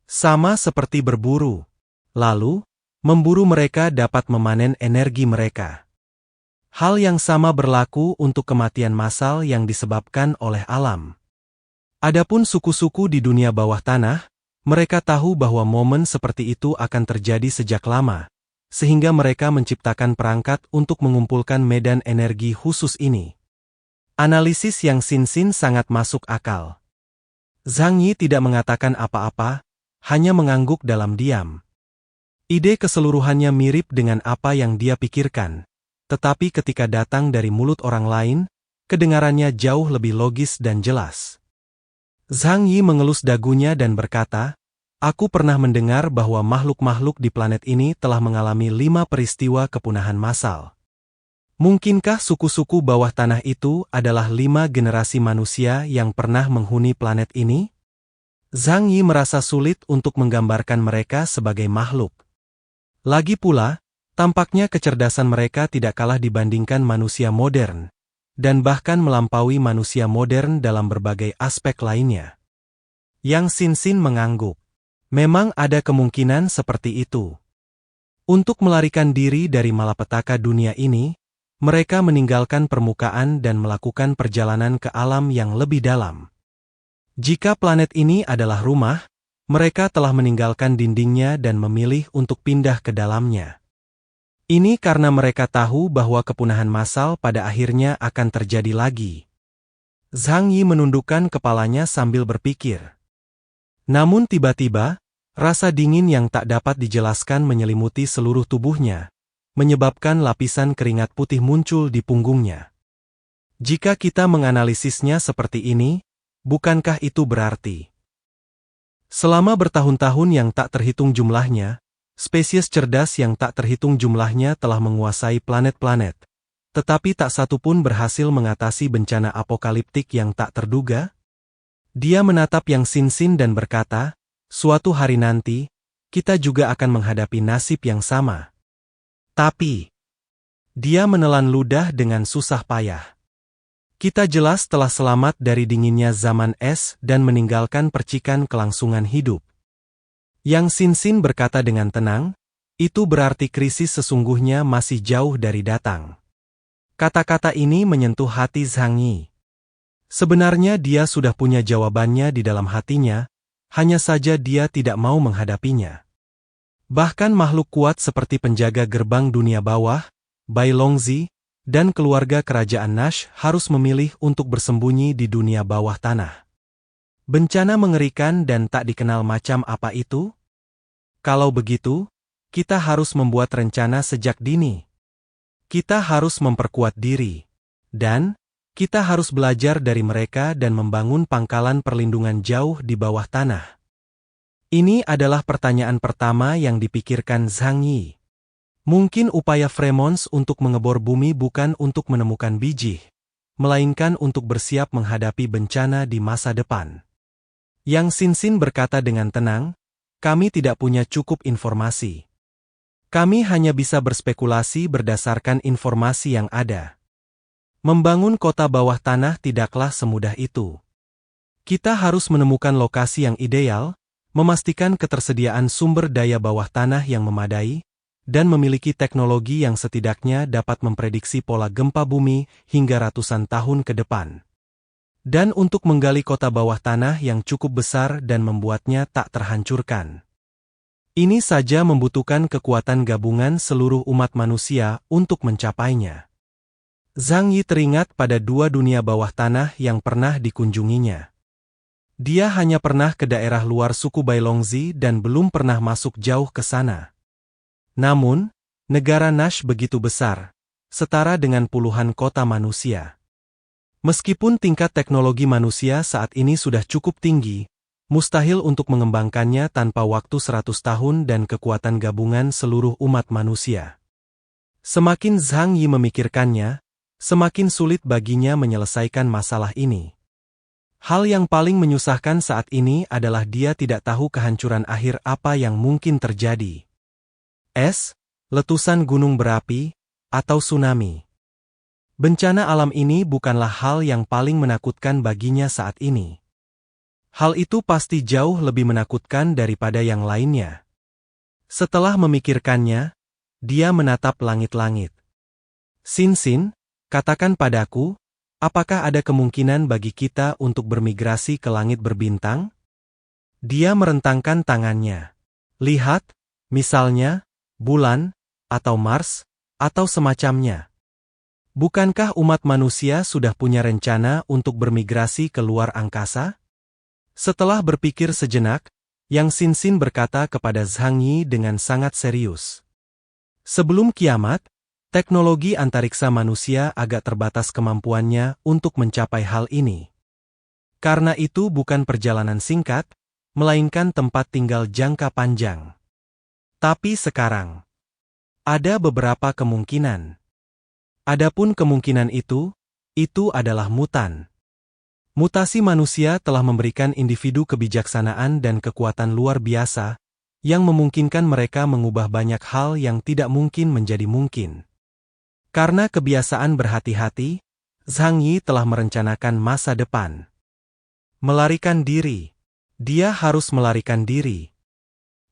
Sama seperti berburu. Lalu, memburu mereka dapat memanen energi mereka. Hal yang sama berlaku untuk kematian massal yang disebabkan oleh alam. Adapun suku-suku di dunia bawah tanah, mereka tahu bahwa momen seperti itu akan terjadi sejak lama, sehingga mereka menciptakan perangkat untuk mengumpulkan medan energi khusus ini. Analisis yang Xinxin sangat masuk akal. Zhang Yi tidak mengatakan apa-apa, hanya mengangguk dalam diam. Ide keseluruhannya mirip dengan apa yang dia pikirkan, tetapi ketika datang dari mulut orang lain, kedengarannya jauh lebih logis dan jelas. Zhang Yi mengelus dagunya dan berkata, Aku pernah mendengar bahwa makhluk-makhluk di planet ini telah mengalami 5 peristiwa kepunahan massal. Mungkinkah suku-suku bawah tanah itu adalah 5 generasi manusia yang pernah menghuni planet ini? Zhang Yi merasa sulit untuk menggambarkan mereka sebagai makhluk. Lagi pula, tampaknya kecerdasan mereka tidak kalah dibandingkan manusia modern, dan bahkan melampaui manusia modern dalam berbagai aspek lainnya. Yang Xin mengangguk. Memang ada kemungkinan seperti itu. Untuk melarikan diri dari malapetaka dunia ini, mereka meninggalkan permukaan dan melakukan perjalanan ke alam yang lebih dalam. Jika planet ini adalah rumah, mereka telah meninggalkan dindingnya dan memilih untuk pindah ke dalamnya. Ini karena mereka tahu bahwa kepunahan massal pada akhirnya akan terjadi lagi. Zhang Yi menundukkan kepalanya sambil berpikir. Namun tiba-tiba, rasa dingin yang tak dapat dijelaskan menyelimuti seluruh tubuhnya, menyebabkan lapisan keringat putih muncul di punggungnya. Jika kita menganalisisnya seperti ini, bukankah itu berarti? Selama bertahun-tahun yang tak terhitung jumlahnya, spesies cerdas yang tak terhitung jumlahnya telah menguasai planet-planet, tetapi tak satu pun berhasil mengatasi bencana apokaliptik yang tak terduga. Dia menatap Yang Xin dan berkata, suatu hari nanti, kita juga akan menghadapi nasib yang sama. Tapi, dia menelan ludah dengan susah payah. Kita jelas telah selamat dari dinginnya zaman es dan meninggalkan percikan kelangsungan hidup. Yang Xin berkata dengan tenang, itu berarti krisis sesungguhnya masih jauh dari datang. Kata-kata ini menyentuh hati Zhang Yi. Sebenarnya dia sudah punya jawabannya di dalam hatinya, hanya saja dia tidak mau menghadapinya. Bahkan makhluk kuat seperti penjaga gerbang dunia bawah, Bai Longzi, dan keluarga kerajaan Nash harus memilih untuk bersembunyi di dunia bawah tanah. Bencana mengerikan dan tak dikenal macam apa itu? Kalau begitu, kita harus membuat rencana sejak dini. Kita harus memperkuat diri. Dan, kita harus belajar dari mereka dan membangun pangkalan perlindungan jauh di bawah tanah. Ini adalah pertanyaan pertama yang dipikirkan Zhang Yi. Mungkin upaya Fremons untuk mengebor bumi bukan untuk menemukan biji, melainkan untuk bersiap menghadapi bencana di masa depan. Yang Xin berkata dengan tenang, kami tidak punya cukup informasi. Kami hanya bisa berspekulasi berdasarkan informasi yang ada. Membangun kota bawah tanah tidaklah semudah itu. Kita harus menemukan lokasi yang ideal, memastikan ketersediaan sumber daya bawah tanah yang memadai, dan memiliki teknologi yang setidaknya dapat memprediksi pola gempa bumi hingga ratusan tahun ke depan. Dan untuk menggali kota bawah tanah yang cukup besar dan membuatnya tak terhancurkan. Ini saja membutuhkan kekuatan gabungan seluruh umat manusia untuk mencapainya. Zhang Yi teringat pada 2 dunia bawah tanah yang pernah dikunjunginya. Dia hanya pernah ke daerah luar suku Bai Longzi dan belum pernah masuk jauh ke sana. Namun, negara Nash begitu besar, setara dengan puluhan kota manusia. Meskipun tingkat teknologi manusia saat ini sudah cukup tinggi, mustahil untuk mengembangkannya tanpa waktu 100 tahun dan kekuatan gabungan seluruh umat manusia. Semakin Zhang Yi memikirkannya, semakin sulit baginya menyelesaikan masalah ini. Hal yang paling menyusahkan saat ini adalah dia tidak tahu kehancuran akhir apa yang mungkin terjadi. Es, letusan gunung berapi, atau tsunami. Bencana alam ini bukanlah hal yang paling menakutkan baginya saat ini. Hal itu pasti jauh lebih menakutkan daripada yang lainnya. Setelah memikirkannya, dia menatap langit-langit. Xin, katakan padaku, apakah ada kemungkinan bagi kita untuk bermigrasi ke langit berbintang? Dia merentangkan tangannya. Lihat, misalnya, bulan, atau Mars, atau semacamnya. Bukankah umat manusia sudah punya rencana untuk bermigrasi ke luar angkasa? Setelah berpikir sejenak, Yang Xin berkata kepada Zhang Yi dengan sangat serius. Sebelum kiamat, teknologi antariksa manusia agak terbatas kemampuannya untuk mencapai hal ini. Karena itu bukan perjalanan singkat, melainkan tempat tinggal jangka panjang. Tapi sekarang, ada beberapa kemungkinan. Adapun kemungkinan itu adalah mutan. Mutasi manusia telah memberikan individu kebijaksanaan dan kekuatan luar biasa, yang memungkinkan mereka mengubah banyak hal yang tidak mungkin menjadi mungkin. Karena kebiasaan berhati-hati, Zhang Yi telah merencanakan masa depan. Melarikan diri. Dia harus melarikan diri.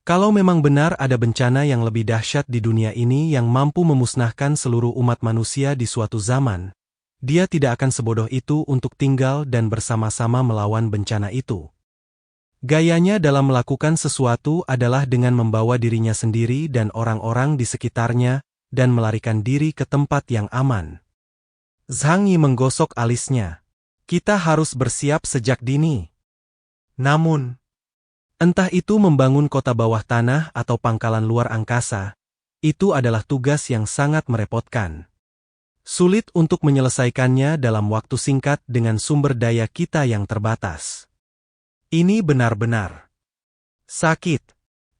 Kalau memang benar ada bencana yang lebih dahsyat di dunia ini yang mampu memusnahkan seluruh umat manusia di suatu zaman, dia tidak akan sebodoh itu untuk tinggal dan bersama-sama melawan bencana itu. Gayanya dalam melakukan sesuatu adalah dengan membawa dirinya sendiri dan orang-orang di sekitarnya dan melarikan diri ke tempat yang aman. Zhang Yi menggosok alisnya. Kita harus bersiap sejak dini. Namun, entah itu membangun kota bawah tanah atau pangkalan luar angkasa, itu adalah tugas yang sangat merepotkan. Sulit untuk menyelesaikannya dalam waktu singkat dengan sumber daya kita yang terbatas. Ini benar-benar sakit.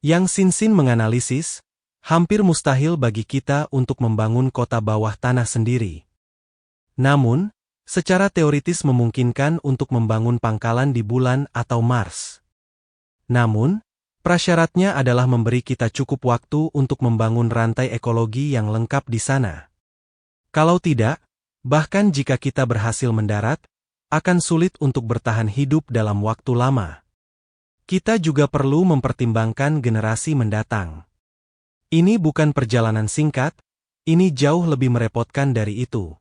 Yang Xin menganalisis, hampir mustahil bagi kita untuk membangun kota bawah tanah sendiri. Namun, secara teoritis memungkinkan untuk membangun pangkalan di bulan atau Mars. Namun, prasyaratnya adalah memberi kita cukup waktu untuk membangun rantai ekologi yang lengkap di sana. Kalau tidak, bahkan jika kita berhasil mendarat, akan sulit untuk bertahan hidup dalam waktu lama. Kita juga perlu mempertimbangkan generasi mendatang. Ini bukan perjalanan singkat, ini jauh lebih merepotkan dari itu.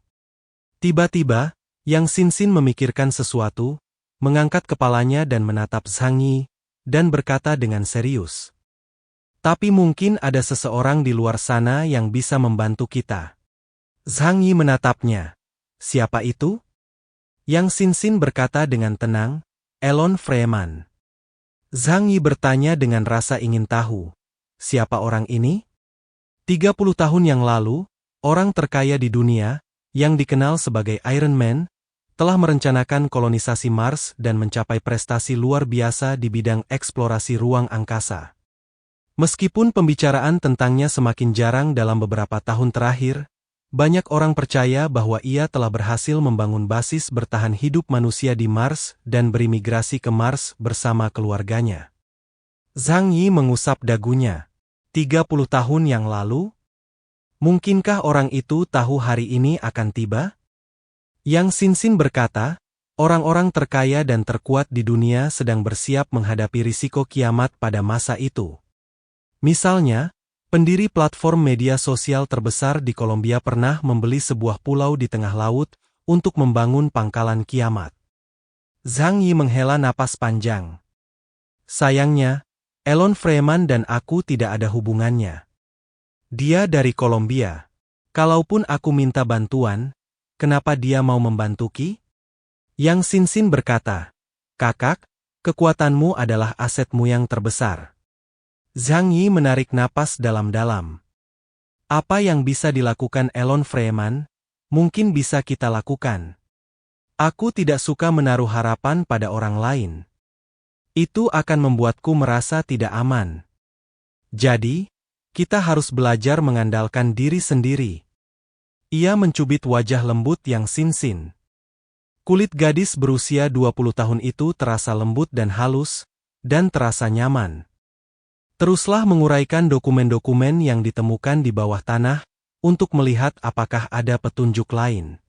Tiba-tiba, Yang Xin memikirkan sesuatu, mengangkat kepalanya dan menatap Zhang Yi, dan berkata dengan serius. Tapi mungkin ada seseorang di luar sana yang bisa membantu kita. Zhang Yi menatapnya. Siapa itu? Yang Xin berkata dengan tenang, Elon Freeman. Zhang Yi bertanya dengan rasa ingin tahu. Siapa orang ini? 30 tahun yang lalu, orang terkaya di dunia, yang dikenal sebagai Iron Man, telah merencanakan kolonisasi Mars dan mencapai prestasi luar biasa di bidang eksplorasi ruang angkasa. Meskipun pembicaraan tentangnya semakin jarang dalam beberapa tahun terakhir, banyak orang percaya bahwa ia telah berhasil membangun basis bertahan hidup manusia di Mars dan berimigrasi ke Mars bersama keluarganya. Zhang Yi mengusap dagunya. 30 tahun yang lalu? Mungkinkah orang itu tahu hari ini akan tiba? Yang Xin berkata, orang-orang terkaya dan terkuat di dunia sedang bersiap menghadapi risiko kiamat pada masa itu. Misalnya, pendiri platform media sosial terbesar di Kolombia pernah membeli sebuah pulau di tengah laut untuk membangun pangkalan kiamat. Zhang Yi menghela napas panjang. Sayangnya, Elon Freeman dan aku tidak ada hubungannya. Dia dari Kolombia. Kalaupun aku minta bantuan, kenapa dia mau membantuki? Yang Xin berkata, Kakak, kekuatanmu adalah asetmu yang terbesar. Zhang Yi menarik napas dalam-dalam. Apa yang bisa dilakukan Elon Freeman, mungkin bisa kita lakukan. Aku tidak suka menaruh harapan pada orang lain. Itu akan membuatku merasa tidak aman. Jadi, kita harus belajar mengandalkan diri sendiri. Ia mencubit wajah lembut Yang Xin. Kulit gadis berusia 20 tahun itu terasa lembut dan halus, dan terasa nyaman. Teruslah menguraikan dokumen-dokumen yang ditemukan di bawah tanah, untuk melihat apakah ada petunjuk lain.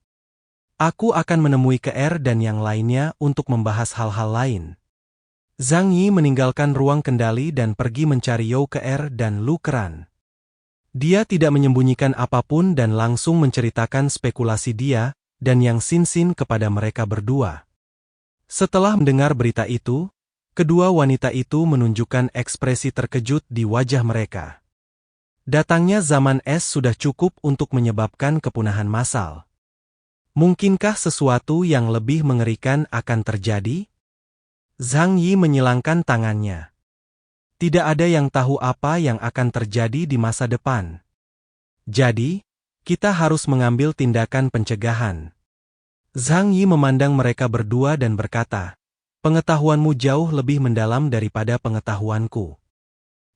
Aku akan menemui KR dan yang lainnya untuk membahas hal-hal lain. Zhang Yi meninggalkan ruang kendali dan pergi mencari Yao KR dan Lu Keran. Dia tidak menyembunyikan apapun dan langsung menceritakan spekulasi dia dan Yang Xin kepada mereka berdua. Setelah mendengar berita itu, kedua wanita itu menunjukkan ekspresi terkejut di wajah mereka. Datangnya zaman es sudah cukup untuk menyebabkan kepunahan massal. Mungkinkah sesuatu yang lebih mengerikan akan terjadi? Zhang Yi menyilangkan tangannya. Tidak ada yang tahu apa yang akan terjadi di masa depan. Jadi, kita harus mengambil tindakan pencegahan. Zhang Yi memandang mereka berdua dan berkata, Pengetahuanmu jauh lebih mendalam daripada pengetahuanku.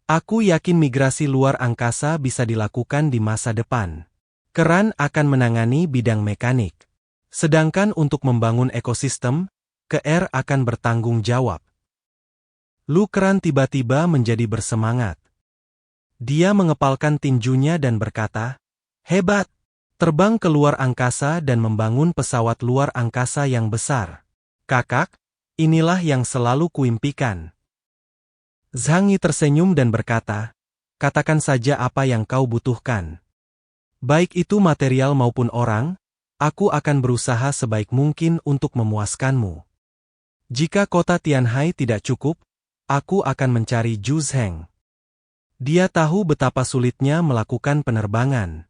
Aku yakin migrasi luar angkasa bisa dilakukan di masa depan. Keren akan menangani bidang mekanik. Sedangkan untuk membangun ekosistem, KR akan bertanggung jawab. Lu Keren tiba-tiba menjadi bersemangat. Dia mengepalkan tinjunya dan berkata, "Hebat! Terbang ke luar angkasa dan membangun pesawat luar angkasa yang besar. Kakak, inilah yang selalu kuimpikan." Zhang Yi tersenyum dan berkata, "Katakan saja apa yang kau butuhkan. Baik itu material maupun orang, aku akan berusaha sebaik mungkin untuk memuaskanmu. Jika kota Tianhai tidak cukup, aku akan mencari Zhu Zheng." Dia tahu betapa sulitnya melakukan penerbangan.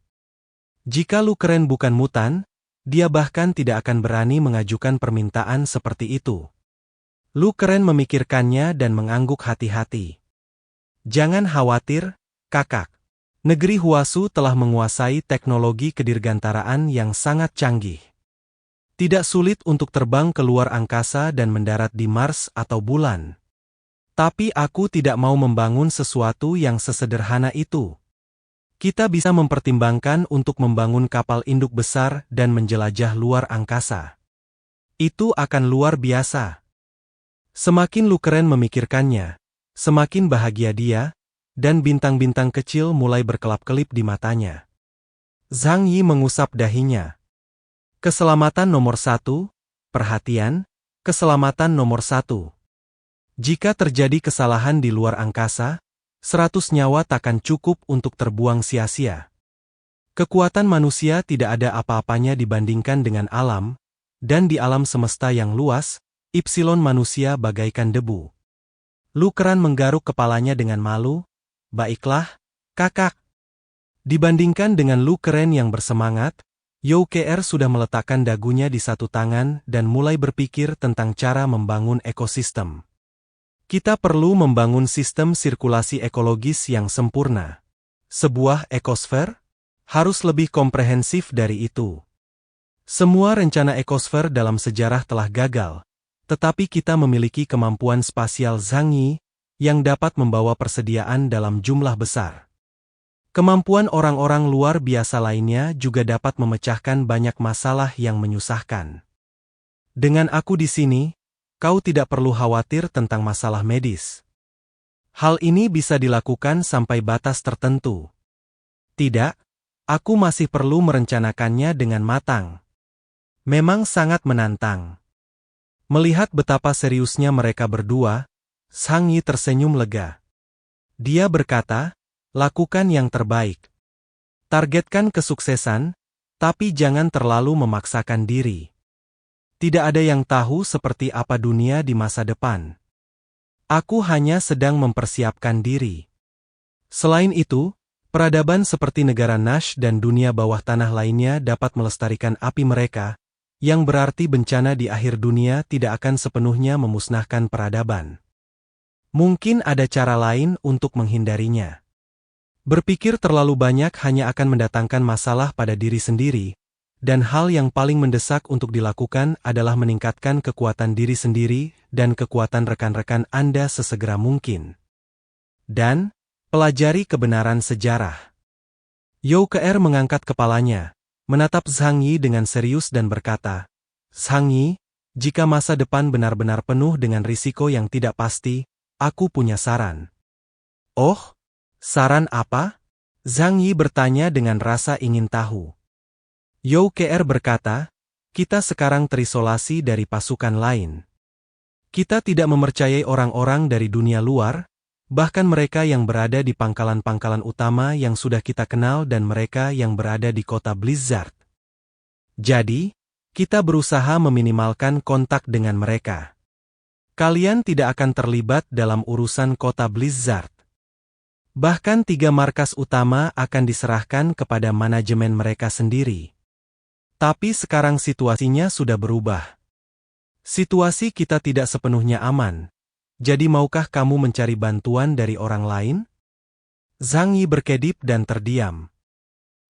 Jika Lu Keren bukan mutan, dia bahkan tidak akan berani mengajukan permintaan seperti itu. Lu Keren memikirkannya dan mengangguk hati-hati. "Jangan khawatir, kakak. Negeri Huasu telah menguasai teknologi kedirgantaraan yang sangat canggih. Tidak sulit untuk terbang ke luar angkasa dan mendarat di Mars atau bulan. Tapi aku tidak mau membangun sesuatu yang sesederhana itu. Kita bisa mempertimbangkan untuk membangun kapal induk besar dan menjelajah luar angkasa. Itu akan luar biasa." Semakin Lu Keren memikirkannya, semakin bahagia dia, dan bintang-bintang kecil mulai berkelap-kelip di matanya. Zhang Yi mengusap dahinya. Keselamatan nomor 1, perhatian, keselamatan nomor 1. Jika terjadi kesalahan di luar angkasa, 100 nyawa takkan cukup untuk terbuang sia-sia. Kekuatan manusia tidak ada apa-apanya dibandingkan dengan alam, dan di alam semesta yang luas, Ipsilon manusia bagaikan debu. Lu Keren menggaruk kepalanya dengan malu. "Baiklah, kakak." Dibandingkan dengan Lu Keren yang bersemangat, Youke KR sudah meletakkan dagunya di satu tangan dan mulai berpikir tentang cara membangun ekosistem. Kita perlu membangun sistem sirkulasi ekologis yang sempurna. Sebuah ekosfer harus lebih komprehensif dari itu. Semua rencana ekosfer dalam sejarah telah gagal. Tetapi kita memiliki kemampuan spasial Zhang Yi, yang dapat membawa persediaan dalam jumlah besar. Kemampuan orang-orang luar biasa lainnya juga dapat memecahkan banyak masalah yang menyusahkan. Dengan aku di sini, kau tidak perlu khawatir tentang masalah medis. Hal ini bisa dilakukan sampai batas tertentu. Tidak, aku masih perlu merencanakannya dengan matang. Memang sangat menantang. Melihat betapa seriusnya mereka berdua, Zhang Yi tersenyum lega. Dia berkata, "Lakukan yang terbaik. Targetkan kesuksesan, tapi jangan terlalu memaksakan diri. Tidak ada yang tahu seperti apa dunia di masa depan. Aku hanya sedang mempersiapkan diri." Selain itu, peradaban seperti negara Nash dan dunia bawah tanah lainnya dapat melestarikan api mereka, yang berarti bencana di akhir dunia tidak akan sepenuhnya memusnahkan peradaban. Mungkin ada cara lain untuk menghindarinya. Berpikir terlalu banyak hanya akan mendatangkan masalah pada diri sendiri, dan hal yang paling mendesak untuk dilakukan adalah meningkatkan kekuatan diri sendiri dan kekuatan rekan-rekan Anda sesegera mungkin. Dan, pelajari kebenaran sejarah. Youke KR mengangkat kepalanya, menatap Zhang Yi dengan serius dan berkata, "Zhang Yi, jika masa depan benar-benar penuh dengan risiko yang tidak pasti, aku punya saran." "Oh, saran apa?" Zhang Yi bertanya dengan rasa ingin tahu. Youke KR berkata, "Kita sekarang terisolasi dari pasukan lain. Kita tidak mempercayai orang-orang dari dunia luar, bahkan mereka yang berada di pangkalan-pangkalan utama yang sudah kita kenal dan mereka yang berada di kota Blizzard. Jadi, kita berusaha meminimalkan kontak dengan mereka. Kalian tidak akan terlibat dalam urusan kota Blizzard. Bahkan 3 markas utama akan diserahkan kepada manajemen mereka sendiri. Tapi sekarang situasinya sudah berubah. Situasi kita tidak sepenuhnya aman. Jadi maukah kamu mencari bantuan dari orang lain?" Zhang Yi berkedip dan terdiam.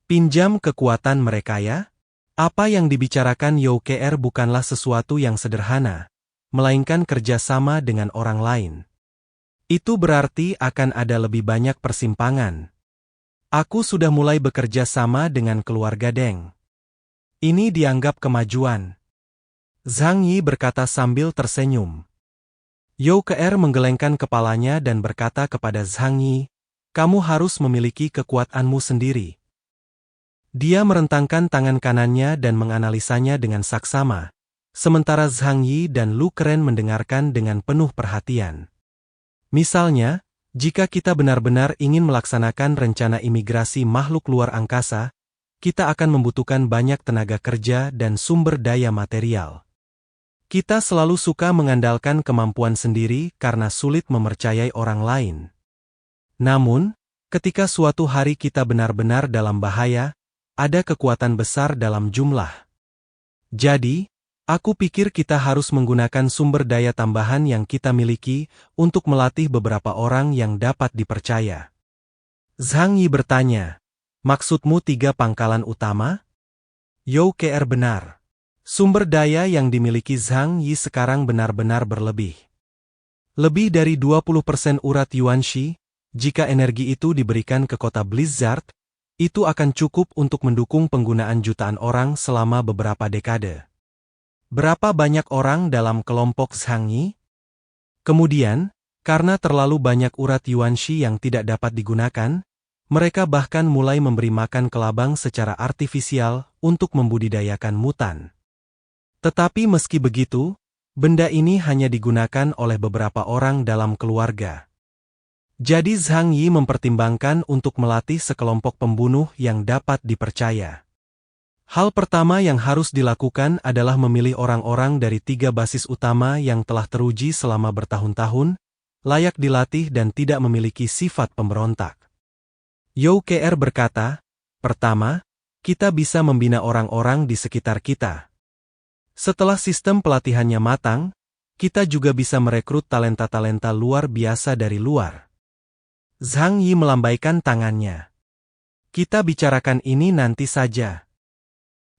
Pinjam kekuatan mereka ya? Apa yang dibicarakan Youke KR bukanlah sesuatu yang sederhana. melainkan kerjasama dengan orang lain. Itu berarti akan ada lebih banyak persimpangan. Aku sudah mulai bekerja sama dengan keluarga Deng. Ini dianggap kemajuan. Zhang Yi berkata sambil tersenyum. Yau Ke menggelengkan kepalanya dan berkata kepada Zhang Yi, kamu harus memiliki kekuatanmu sendiri. Dia merentangkan tangan kanannya dan menganalisanya dengan saksama, sementara Zhang Yi dan Lu Keren mendengarkan dengan penuh perhatian. Misalnya, jika kita benar-benar ingin melaksanakan rencana imigrasi makhluk luar angkasa, kita akan membutuhkan banyak tenaga kerja dan sumber daya material. Kita selalu suka mengandalkan kemampuan sendiri karena sulit mempercayai orang lain. Namun, ketika suatu hari kita benar-benar dalam bahaya, ada kekuatan besar dalam jumlah. Jadi, aku pikir kita harus menggunakan sumber daya tambahan yang kita miliki untuk melatih beberapa orang yang dapat dipercaya. Zhang Yi bertanya, maksudmu 3 pangkalan utama? Yau Ke benar. Sumber daya yang dimiliki Zhang Yi sekarang benar-benar berlebih. Lebih dari 20% urat Yuanxi, jika energi itu diberikan ke kota Blizzard, itu akan cukup untuk mendukung penggunaan jutaan orang selama beberapa dekade. Berapa banyak orang dalam kelompok Zhang Yi? Kemudian, karena terlalu banyak urat Yuanxi yang tidak dapat digunakan, mereka bahkan mulai memberi makan kelabang secara artifisial untuk membudidayakan mutan. Tetapi meski begitu, benda ini hanya digunakan oleh beberapa orang dalam keluarga. Jadi Zhang Yi mempertimbangkan untuk melatih sekelompok pembunuh yang dapat dipercaya. Hal pertama yang harus dilakukan adalah memilih orang-orang dari 3 basis utama yang telah teruji selama bertahun-tahun, layak dilatih dan tidak memiliki sifat pemberontak. Yau Ke berkata, pertama, kita bisa membina orang-orang di sekitar kita. Setelah sistem pelatihannya matang, kita juga bisa merekrut talenta-talenta luar biasa dari luar. Zhang Yi melambaikan tangannya. Kita bicarakan ini nanti saja.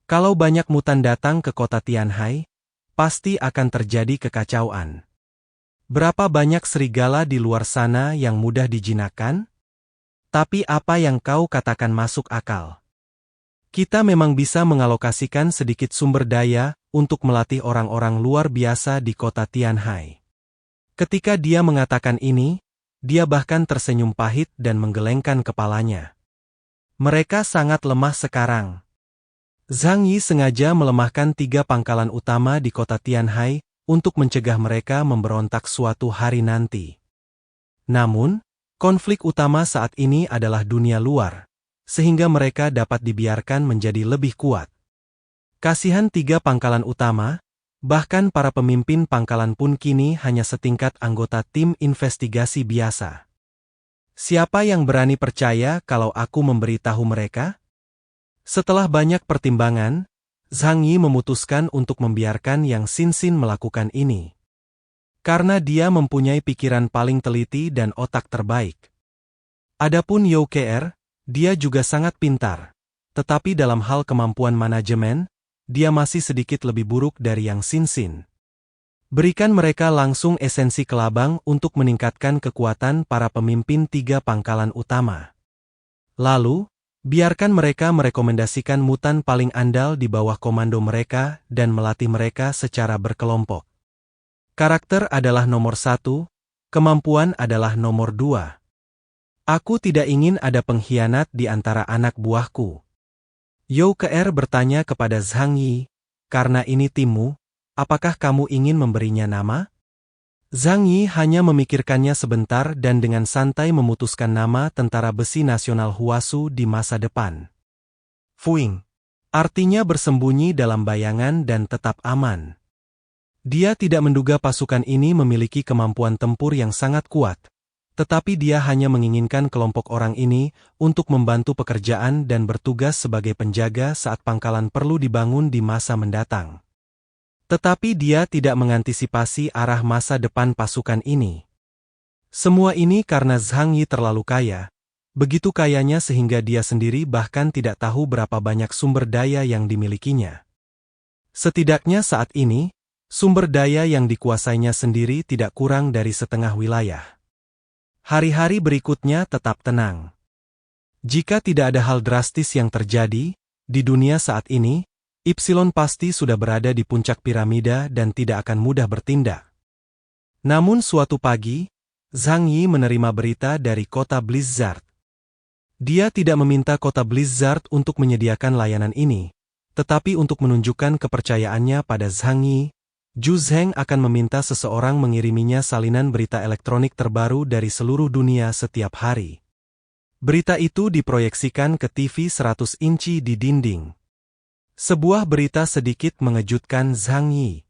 Kalau banyak mutan datang ke kota Tianhai, pasti akan terjadi kekacauan. Berapa banyak serigala di luar sana yang mudah dijinakkan? Tapi apa yang kau katakan masuk akal. Kita memang bisa mengalokasikan sedikit sumber daya untuk melatih orang-orang luar biasa di kota Tianhai. Ketika dia mengatakan ini, dia bahkan tersenyum pahit dan menggelengkan kepalanya. Mereka sangat lemah sekarang. Zhang Yi sengaja melemahkan 3 pangkalan utama di kota Tianhai untuk mencegah mereka memberontak suatu hari nanti. Namun, konflik utama saat ini adalah dunia luar, sehingga mereka dapat dibiarkan menjadi lebih kuat. Kasihan 3 pangkalan utama, bahkan para pemimpin pangkalan pun kini hanya setingkat anggota tim investigasi biasa. Siapa yang berani percaya kalau aku memberitahu mereka? Setelah banyak pertimbangan, Zhang Yi memutuskan untuk membiarkan Yang Xin melakukan ini. Karena dia mempunyai pikiran paling teliti dan otak terbaik. Adapun Yau Ke, dia juga sangat pintar. Tetapi dalam hal kemampuan manajemen, dia masih sedikit lebih buruk dari Yang Xin. Berikan mereka langsung esensi kelabang untuk meningkatkan kekuatan para pemimpin 3 pangkalan utama. Lalu, biarkan mereka merekomendasikan mutan paling andal di bawah komando mereka dan melatih mereka secara berkelompok. Karakter adalah nomor 1, kemampuan adalah nomor 2. Aku tidak ingin ada pengkhianat di antara anak buahku. Yau Ke bertanya kepada Zhang Yi, karena ini timmu, apakah kamu ingin memberinya nama? Zhang Yi hanya memikirkannya sebentar dan dengan santai memutuskan nama tentara besi nasional Huasu di masa depan. Fuing. Artinya bersembunyi dalam bayangan dan tetap aman. Dia tidak menduga pasukan ini memiliki kemampuan tempur yang sangat kuat, tetapi dia hanya menginginkan kelompok orang ini untuk membantu pekerjaan dan bertugas sebagai penjaga saat pangkalan perlu dibangun di masa mendatang. Tetapi dia tidak mengantisipasi arah masa depan pasukan ini. Semua ini karena Zhang Yi terlalu kaya, begitu kayanya sehingga dia sendiri bahkan tidak tahu berapa banyak sumber daya yang dimilikinya. Setidaknya saat ini, Sumber daya yang dikuasainya sendiri tidak kurang dari setengah wilayah. Hari-hari berikutnya tetap tenang. Jika tidak ada hal drastis yang terjadi, di dunia saat ini, Ipsilon pasti sudah berada di puncak piramida dan tidak akan mudah bertindak. Namun suatu pagi, Zhang Yi menerima berita dari kota Blizzard. Dia tidak meminta kota Blizzard untuk menyediakan layanan ini, tetapi untuk menunjukkan kepercayaannya pada Zhang Yi, Zhu Zheng akan meminta seseorang mengiriminya salinan berita elektronik terbaru dari seluruh dunia setiap hari. Berita itu diproyeksikan ke TV 100 inci di dinding. Sebuah berita sedikit mengejutkan Zhang Yi.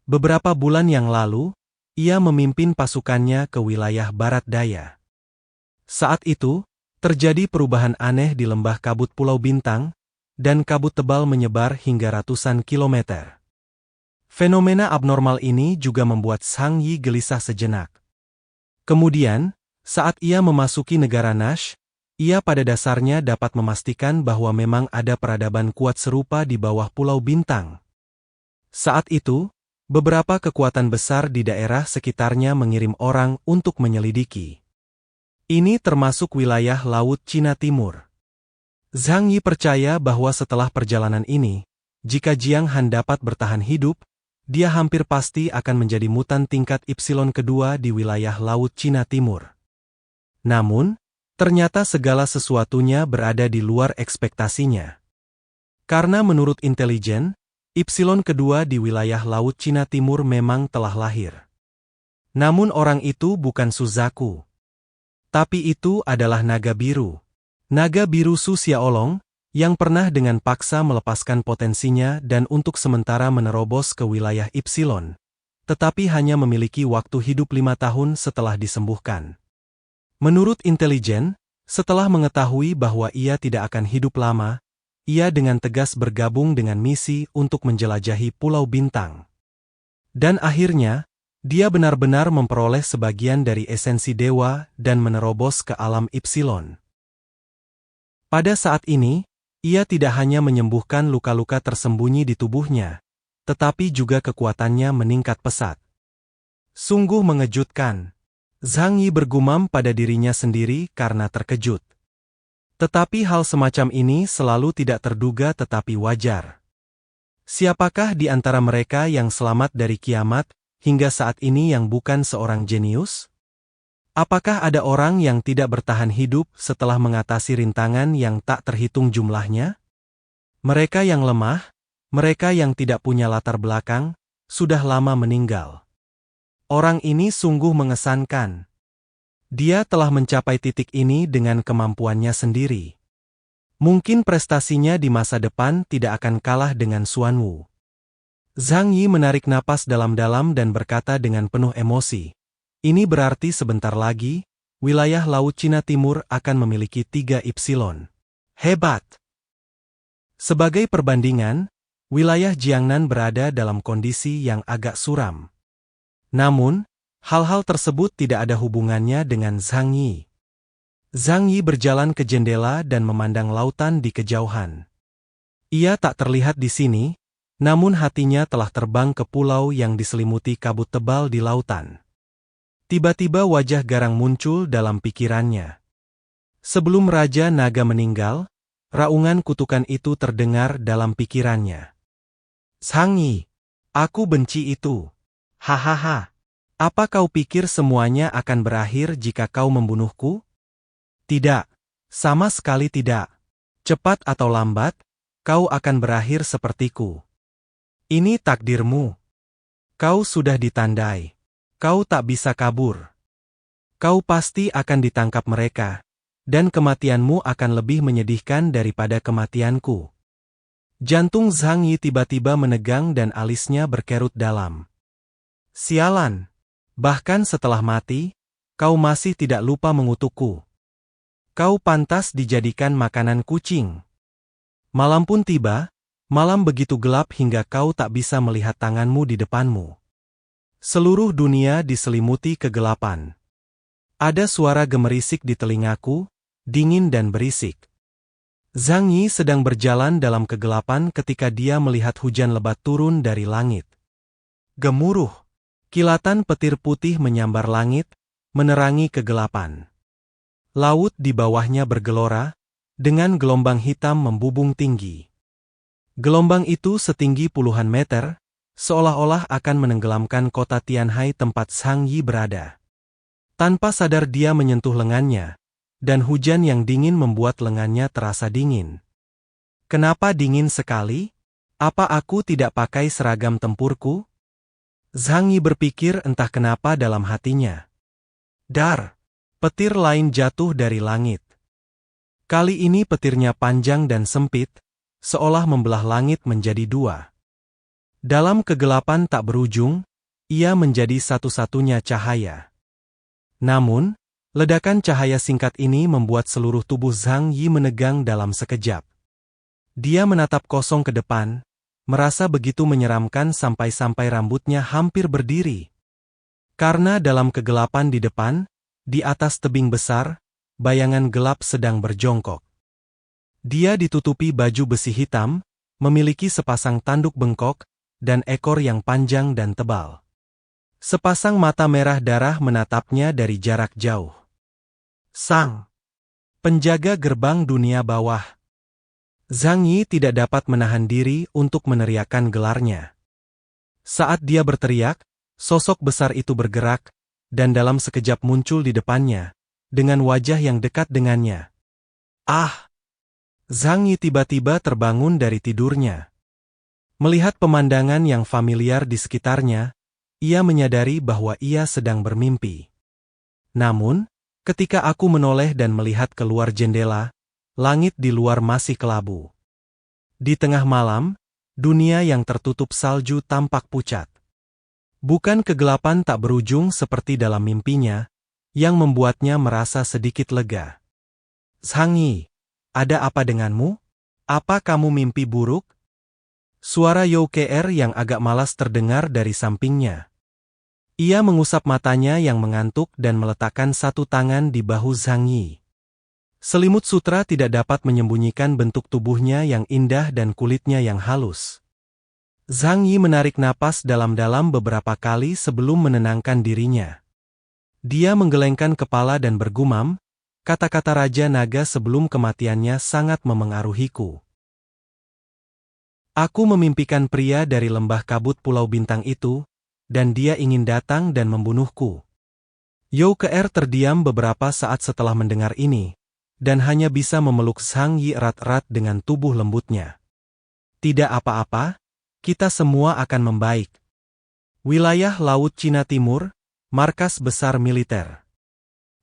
Beberapa bulan yang lalu, ia memimpin pasukannya ke wilayah barat daya. Saat itu, terjadi perubahan aneh di lembah kabut Pulau Bintang, dan kabut tebal menyebar hingga ratusan kilometer. Fenomena abnormal ini juga membuat Zhang Yi gelisah sejenak. Kemudian, saat ia memasuki negara Nash, ia pada dasarnya dapat memastikan bahwa memang ada peradaban kuat serupa di bawah Pulau Bintang. Saat itu, beberapa kekuatan besar di daerah sekitarnya mengirim orang untuk menyelidiki. Ini termasuk wilayah Laut Cina Timur. Zhang Yi percaya bahwa setelah perjalanan ini, jika Jiang Han dapat bertahan hidup, dia hampir pasti akan menjadi mutan tingkat Ipsilon kedua di wilayah Laut Cina Timur. Namun, ternyata segala sesuatunya berada di luar ekspektasinya. Karena menurut intelijen, Ipsilon kedua di wilayah Laut Cina Timur memang telah lahir. Namun orang itu bukan Suzaku. Tapi itu adalah naga biru. Naga biru Su Xiaolong, yang pernah dengan paksa melepaskan potensinya dan untuk sementara menerobos ke wilayah Ipsilon. Tetapi hanya memiliki waktu hidup 5 tahun setelah disembuhkan. Menurut intelijen, setelah mengetahui bahwa ia tidak akan hidup lama, ia dengan tegas bergabung dengan misi untuk menjelajahi Pulau Bintang. Dan akhirnya, dia benar-benar memperoleh sebagian dari esensi dewa dan menerobos ke alam Ipsilon. Pada saat ini, ia tidak hanya menyembuhkan luka-luka tersembunyi di tubuhnya, tetapi juga kekuatannya meningkat pesat. Sungguh mengejutkan. Zhang Yi bergumam pada dirinya sendiri karena terkejut. Tetapi hal semacam ini selalu tidak terduga tetapi wajar. Siapakah di antara mereka yang selamat dari kiamat hingga saat ini yang bukan seorang jenius? Apakah ada orang yang tidak bertahan hidup setelah mengatasi rintangan yang tak terhitung jumlahnya? Mereka yang lemah, mereka yang tidak punya latar belakang, sudah lama meninggal. Orang ini sungguh mengesankan. Dia telah mencapai titik ini dengan kemampuannya sendiri. Mungkin prestasinya di masa depan tidak akan kalah dengan Xuan Wu. Zhang Yi menarik napas dalam-dalam dan berkata dengan penuh emosi. Ini berarti sebentar lagi, wilayah Laut Cina Timur akan memiliki 3 Ipsilon. Hebat! Sebagai perbandingan, wilayah Jiangnan berada dalam kondisi yang agak suram. Namun, hal-hal tersebut tidak ada hubungannya dengan Zhang Yi. Zhang Yi berjalan ke jendela dan memandang lautan di kejauhan. Ia tak terlihat di sini, namun hatinya telah terbang ke pulau yang diselimuti kabut tebal di lautan. Tiba-tiba wajah Garang muncul dalam pikirannya. Sebelum Raja Naga meninggal, raungan kutukan itu terdengar dalam pikirannya. Zhang Yi, aku benci itu. Hahaha. Apa kau pikir semuanya akan berakhir jika kau membunuhku? Tidak. Sama sekali tidak. Cepat atau lambat, kau akan berakhir sepertiku. Ini takdirmu. Kau sudah ditandai. Kau tak bisa kabur. Kau pasti akan ditangkap mereka, dan kematianmu akan lebih menyedihkan daripada kematianku. Jantung Zhang Yi tiba-tiba menegang dan alisnya berkerut dalam. Sialan! Bahkan setelah mati, kau masih tidak lupa mengutukku. Kau pantas dijadikan makanan kucing. Malam pun tiba, malam begitu gelap hingga kau tak bisa melihat tanganmu di depanmu. Seluruh dunia diselimuti kegelapan. Ada suara gemerisik di telingaku, dingin dan berisik. Zhang Yi sedang berjalan dalam kegelapan ketika dia melihat hujan lebat turun dari langit. Gemuruh. Kilatan petir putih menyambar langit, menerangi kegelapan. Laut di bawahnya bergelora, dengan gelombang hitam membubung tinggi. Gelombang itu setinggi puluhan meter, seolah-olah akan menenggelamkan kota Tianhai tempat Zhang Yi berada. Tanpa sadar dia menyentuh lengannya, dan hujan yang dingin membuat lengannya terasa dingin. Kenapa dingin sekali? Apa aku tidak pakai seragam tempurku? Zhang Yi berpikir entah kenapa dalam hatinya. Dar! Petir lain jatuh dari langit. Kali ini petirnya panjang dan sempit, seolah membelah langit menjadi dua. Dalam kegelapan tak berujung, ia menjadi satu-satunya cahaya. Namun, ledakan cahaya singkat ini membuat seluruh tubuh Zhang Yi menegang dalam sekejap. Dia menatap kosong ke depan, merasa begitu menyeramkan sampai-sampai rambutnya hampir berdiri. Karena dalam kegelapan di depan, di atas tebing besar, bayangan gelap sedang berjongkok. Dia ditutupi baju besi hitam, memiliki sepasang tanduk bengkok, dan ekor yang panjang dan tebal. Sepasang mata merah darah menatapnya dari jarak jauh. Sang penjaga gerbang dunia bawah. Zhang Yi tidak dapat menahan diri untuk meneriakkan gelarnya. Saat dia berteriak, sosok besar itu bergerak, dan dalam sekejap muncul di depannya, dengan wajah yang dekat dengannya. Ah! Zhang Yi tiba-tiba terbangun dari tidurnya. Melihat pemandangan yang familiar di sekitarnya, ia menyadari bahwa ia sedang bermimpi. Namun, ketika aku menoleh dan melihat keluar jendela, langit di luar masih kelabu. Di tengah malam, dunia yang tertutup salju tampak pucat. Bukan kegelapan tak berujung seperti dalam mimpinya, yang membuatnya merasa sedikit lega. Zhang Yi, ada apa denganmu? Apa kamu mimpi buruk? Suara You Kr yang agak malas terdengar dari sampingnya. Ia mengusap matanya yang mengantuk dan meletakkan satu tangan di bahu Zhang Yi. Selimut sutra tidak dapat menyembunyikan bentuk tubuhnya yang indah dan kulitnya yang halus. Zhang Yi menarik napas dalam-dalam beberapa kali sebelum menenangkan dirinya. Dia menggelengkan kepala dan bergumam, kata-kata Raja Naga sebelum kematiannya sangat memengaruhiku. Aku memimpikan pria dari lembah kabut Pulau Bintang itu, dan dia ingin datang dan membunuhku. You Kr terdiam beberapa saat setelah mendengar ini, dan hanya bisa memeluk Zhang Yi erat-erat dengan tubuh lembutnya. Tidak apa-apa. Kita semua akan membaik. Wilayah Laut Cina Timur, markas besar militer.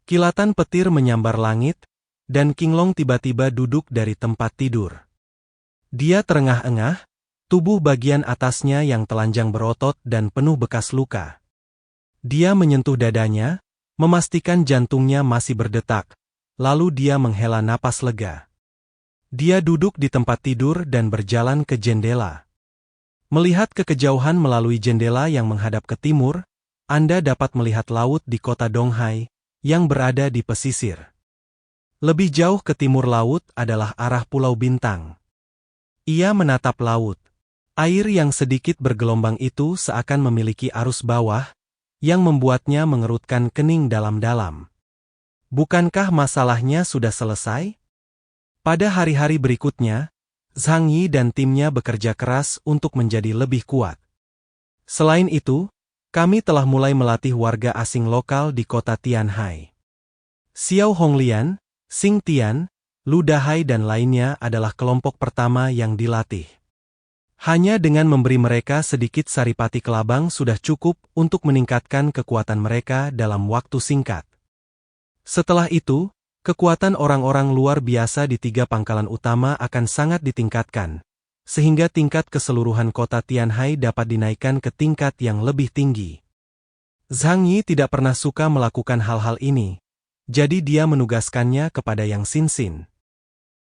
Kilatan petir menyambar langit, dan King Long tiba-tiba duduk dari tempat tidur. Dia terengah-engah, tubuh bagian atasnya yang telanjang berotot dan penuh bekas luka. Dia menyentuh dadanya, memastikan jantungnya masih berdetak, lalu dia menghela napas lega. Dia duduk di tempat tidur dan berjalan ke jendela. Melihat ke kejauhan melalui jendela yang menghadap ke timur, Anda dapat melihat laut di kota Donghai, yang berada di pesisir. Lebih jauh ke timur laut adalah arah Pulau Bintang. Ia menatap laut. Air yang sedikit bergelombang itu seakan memiliki arus bawah, yang membuatnya mengerutkan kening dalam-dalam. Bukankah masalahnya sudah selesai? Pada hari-hari berikutnya, Zhang Yi dan timnya bekerja keras untuk menjadi lebih kuat. Selain itu, kami telah mulai melatih warga asing lokal di kota Tianhai. Xiao Honglian, Xing Tian, Lu Dahai dan lainnya adalah kelompok pertama yang dilatih. Hanya dengan memberi mereka sedikit saripati kelabang sudah cukup untuk meningkatkan kekuatan mereka dalam waktu singkat. Setelah itu, kekuatan orang-orang luar biasa di 3 pangkalan utama akan sangat ditingkatkan, sehingga tingkat keseluruhan kota Tianhai dapat dinaikkan ke tingkat yang lebih tinggi. Zhang Yi tidak pernah suka melakukan hal-hal ini, jadi dia menugaskannya kepada Yang Xinxin.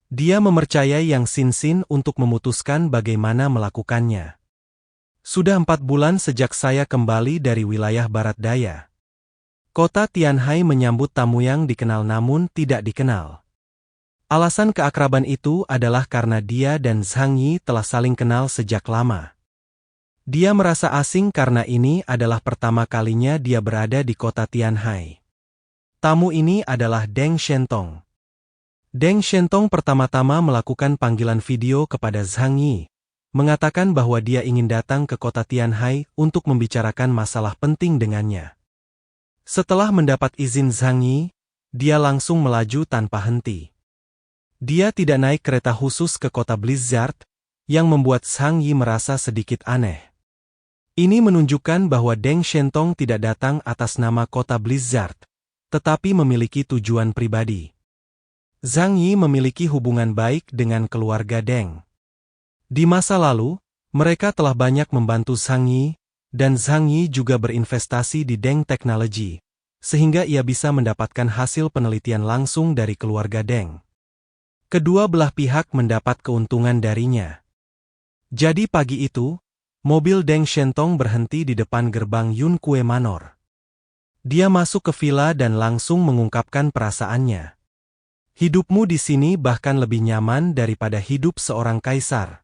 Dia mempercayai Yang Xinxin untuk memutuskan bagaimana melakukannya. Sudah 4 bulan sejak saya kembali dari wilayah barat daya. Kota Tianhai menyambut tamu yang dikenal namun tidak dikenal. Alasan keakraban itu adalah karena dia dan Zhang Yi telah saling kenal sejak lama. Dia merasa asing karena ini adalah pertama kalinya dia berada di kota Tianhai. Tamu ini adalah Deng Shentong. Deng Shentong pertama-tama melakukan panggilan video kepada Zhang Yi, mengatakan bahwa dia ingin datang ke kota Tianhai untuk membicarakan masalah penting dengannya. Setelah mendapat izin Zhang Yi, dia langsung melaju tanpa henti. Dia tidak naik kereta khusus ke kota Blizzard, yang membuat Zhang Yi merasa sedikit aneh. Ini menunjukkan bahwa Deng Shentong tidak datang atas nama kota Blizzard, tetapi memiliki tujuan pribadi. Zhang Yi memiliki hubungan baik dengan keluarga Deng. Di masa lalu, mereka telah banyak membantu Zhang Yi, dan Zhang Yi juga berinvestasi di Deng Technology, sehingga ia bisa mendapatkan hasil penelitian langsung dari keluarga Deng. Kedua belah pihak mendapat keuntungan darinya. Jadi pagi itu, mobil Deng Shentong berhenti di depan gerbang Yun Kue Manor. Dia masuk ke villa dan langsung mengungkapkan perasaannya. Hidupmu di sini bahkan lebih nyaman daripada hidup seorang kaisar.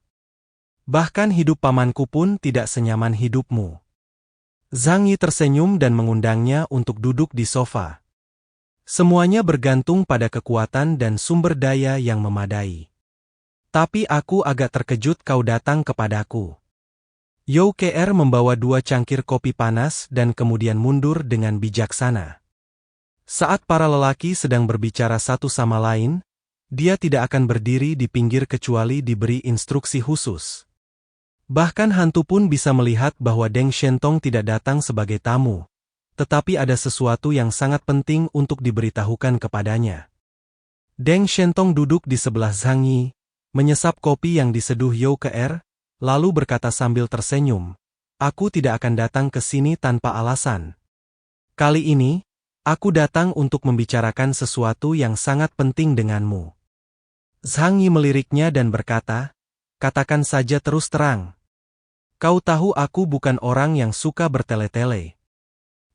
Bahkan hidup pamanku pun tidak senyaman hidupmu. Zhang Yi tersenyum dan mengundangnya untuk duduk di sofa. Semuanya bergantung pada kekuatan dan sumber daya yang memadai. Tapi aku agak terkejut kau datang kepadaku. Yau Kr membawa 2 cangkir kopi panas dan kemudian mundur dengan bijaksana. Saat para lelaki sedang berbicara satu sama lain, dia tidak akan berdiri di pinggir kecuali diberi instruksi khusus. Bahkan hantu pun bisa melihat bahwa Deng Shentong tidak datang sebagai tamu, tetapi ada sesuatu yang sangat penting untuk diberitahukan kepadanya. Deng Shentong duduk di sebelah Zhang Yi, menyesap kopi yang diseduh Yau Kr, lalu berkata sambil tersenyum, "Aku tidak akan datang ke sini tanpa alasan. Kali ini, aku datang untuk membicarakan sesuatu yang sangat penting denganmu." Zhang Yi meliriknya dan berkata, "Katakan saja terus terang. Kau tahu aku bukan orang yang suka bertele-tele."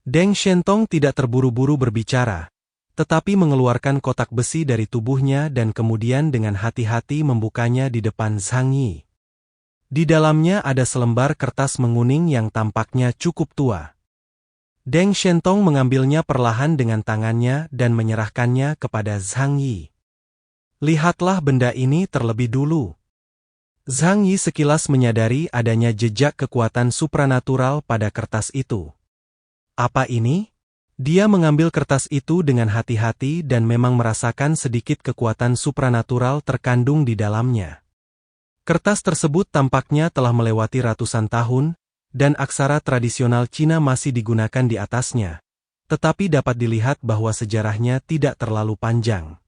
Deng Shentong tidak terburu-buru berbicara, tetapi mengeluarkan kotak besi dari tubuhnya dan kemudian dengan hati-hati membukanya di depan Zhang Yi. Di dalamnya ada selembar kertas menguning yang tampaknya cukup tua. Deng Shentong mengambilnya perlahan dengan tangannya dan menyerahkannya kepada Zhang Yi. "Lihatlah benda ini terlebih dulu." Zhang Yi sekilas menyadari adanya jejak kekuatan supranatural pada kertas itu. "Apa ini?" Dia mengambil kertas itu dengan hati-hati dan memang merasakan sedikit kekuatan supranatural terkandung di dalamnya. Kertas tersebut tampaknya telah melewati ratusan tahun, dan aksara tradisional Cina masih digunakan di atasnya. Tetapi dapat dilihat bahwa sejarahnya tidak terlalu panjang.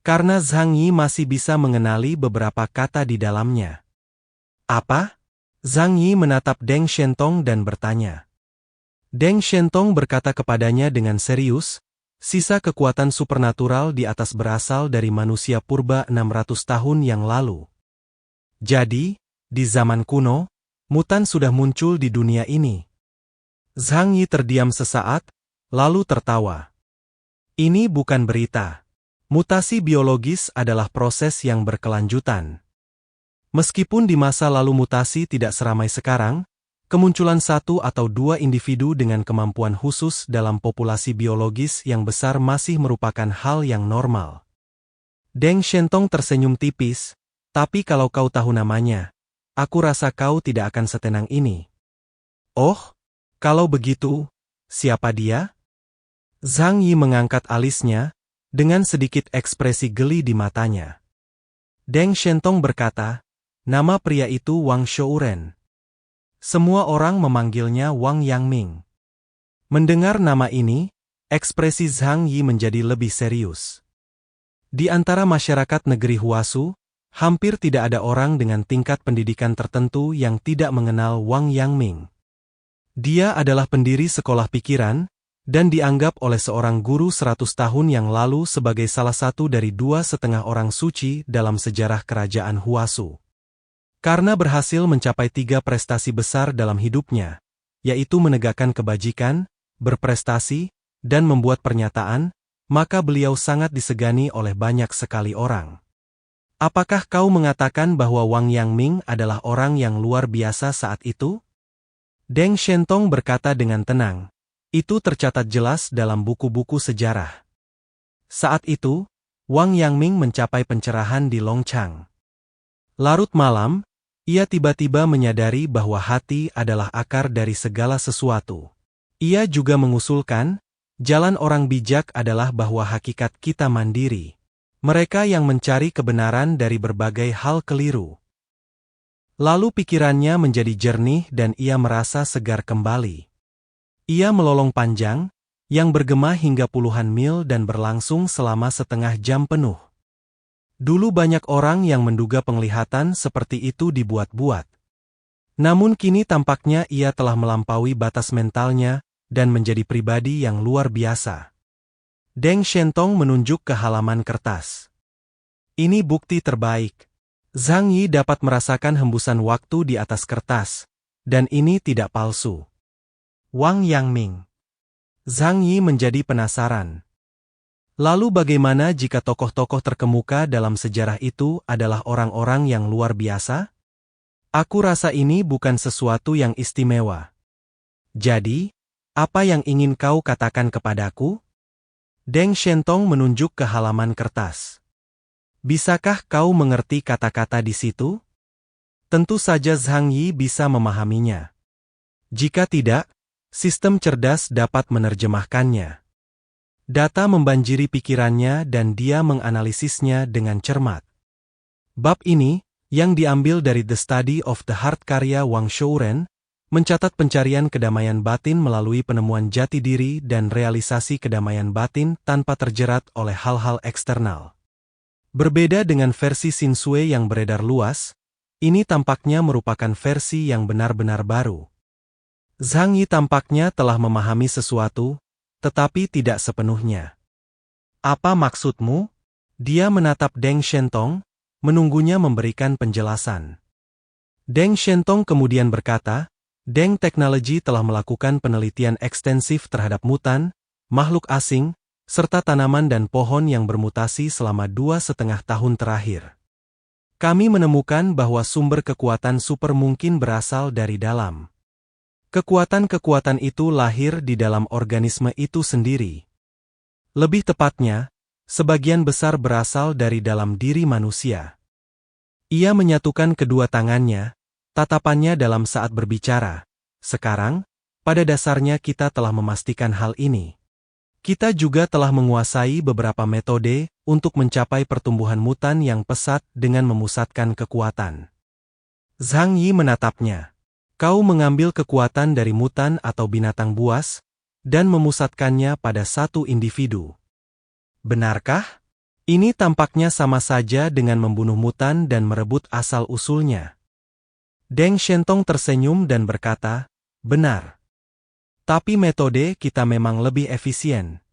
Karena Zhang Yi masih bisa mengenali beberapa kata di dalamnya. "Apa?" Zhang Yi menatap Deng Shentong dan bertanya. Deng Shentong berkata kepadanya dengan serius, "Sisa kekuatan supernatural di atas berasal dari manusia purba 600 tahun yang lalu. Jadi, di zaman kuno, mutan sudah muncul di dunia ini." Zhang Yi terdiam sesaat, lalu tertawa. "Ini bukan berita. Mutasi biologis adalah proses yang berkelanjutan. Meskipun di masa lalu mutasi tidak seramai sekarang, kemunculan 1 atau 2 individu dengan kemampuan khusus dalam populasi biologis yang besar masih merupakan hal yang normal." Deng Shentong tersenyum tipis, "Tapi kalau kau tahu namanya, aku rasa kau tidak akan setenang ini." "Oh, kalau begitu, siapa dia?" Zhang Yi mengangkat alisnya, dengan sedikit ekspresi geli di matanya. Deng Shentong berkata, "Nama pria itu Wang Shouren. Semua orang memanggilnya Wang Yangming." Mendengar nama ini, ekspresi Zhang Yi menjadi lebih serius. Di antara masyarakat negeri Huasu, hampir tidak ada orang dengan tingkat pendidikan tertentu yang tidak mengenal Wang Yangming. Dia adalah pendiri sekolah pikiran, dan dianggap oleh seorang guru 100 tahun yang lalu sebagai salah satu dari 2,5 orang suci dalam sejarah kerajaan Huasu. Karena berhasil mencapai 3 prestasi besar dalam hidupnya, yaitu menegakkan kebajikan, berprestasi, dan membuat pernyataan, maka beliau sangat disegani oleh banyak sekali orang. "Apakah kau mengatakan bahwa Wang Yangming adalah orang yang luar biasa saat itu?" Deng Shentong berkata dengan tenang. Itu tercatat jelas dalam buku-buku sejarah. Saat itu, Wang Yangming mencapai pencerahan di Longchang. Larut malam, ia tiba-tiba menyadari bahwa hati adalah akar dari segala sesuatu. Ia juga mengusulkan, jalan orang bijak adalah bahwa hakikat kita mandiri. Mereka yang mencari kebenaran dari berbagai hal keliru. Lalu pikirannya menjadi jernih dan ia merasa segar kembali. Ia melolong panjang, yang bergema hingga puluhan mil dan berlangsung selama setengah jam penuh. Dulu banyak orang yang menduga penglihatan seperti itu dibuat-buat. Namun kini tampaknya ia telah melampaui batas mentalnya dan menjadi pribadi yang luar biasa. Deng Shentong menunjuk ke halaman kertas. Ini bukti terbaik. Zhang Yi dapat merasakan hembusan waktu di atas kertas, dan ini tidak palsu. Wang Yangming. Zhang Yi menjadi penasaran. Lalu bagaimana jika tokoh-tokoh terkemuka dalam sejarah itu adalah orang-orang yang luar biasa? Aku rasa ini bukan sesuatu yang istimewa. Jadi, apa yang ingin kau katakan kepadaku? Deng Shentong menunjuk ke halaman kertas. Bisakah kau mengerti kata-kata di situ? Tentu saja Zhang Yi bisa memahaminya. Jika tidak, sistem cerdas dapat menerjemahkannya. Data membanjiri pikirannya dan dia menganalisisnya dengan cermat. Bab ini, yang diambil dari The Study of the Heart karya Wang Shouren, mencatat pencarian kedamaian batin melalui penemuan jati diri dan realisasi kedamaian batin tanpa terjerat oleh hal-hal eksternal. Berbeda dengan versi Sinsue yang beredar luas, ini tampaknya merupakan versi yang benar-benar baru. Zhang Yi tampaknya telah memahami sesuatu, tetapi tidak sepenuhnya. Apa maksudmu? Dia menatap Deng Shentong, menunggunya memberikan penjelasan. Deng Shentong kemudian berkata, Deng Technology telah melakukan penelitian ekstensif terhadap mutan, makhluk asing, serta tanaman dan pohon yang bermutasi selama 2,5 tahun terakhir. Kami menemukan bahwa sumber kekuatan super mungkin berasal dari dalam. Kekuatan-kekuatan itu lahir di dalam organisme itu sendiri. Lebih tepatnya, sebagian besar berasal dari dalam diri manusia. Ia menyatukan kedua tangannya, tatapannya dalam saat berbicara. Sekarang, pada dasarnya kita telah memastikan hal ini. Kita juga telah menguasai beberapa metode untuk mencapai pertumbuhan mutan yang pesat dengan memusatkan kekuatan. Zhang Yi menatapnya. Kau mengambil kekuatan dari mutan atau binatang buas, dan memusatkannya pada satu individu. Benarkah? Ini tampaknya sama saja dengan membunuh mutan dan merebut asal-usulnya. Deng Shentong tersenyum dan berkata, benar. Tapi metode kita memang lebih efisien.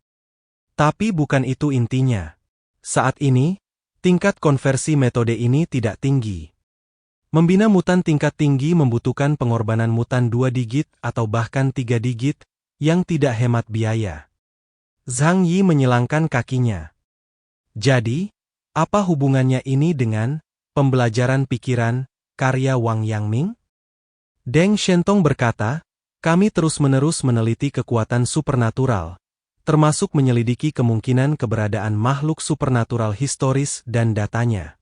Tapi bukan itu intinya. Saat ini, tingkat konversi metode ini tidak tinggi. Membina mutan tingkat tinggi membutuhkan pengorbanan mutan 2 digit atau bahkan 3 digit, yang tidak hemat biaya. Zhang Yi menyilangkan kakinya. Jadi, apa hubungannya ini dengan pembelajaran pikiran karya Wang Yangming? Deng Shentong berkata, kami terus-menerus meneliti kekuatan supernatural, termasuk menyelidiki kemungkinan keberadaan makhluk supernatural historis dan datanya.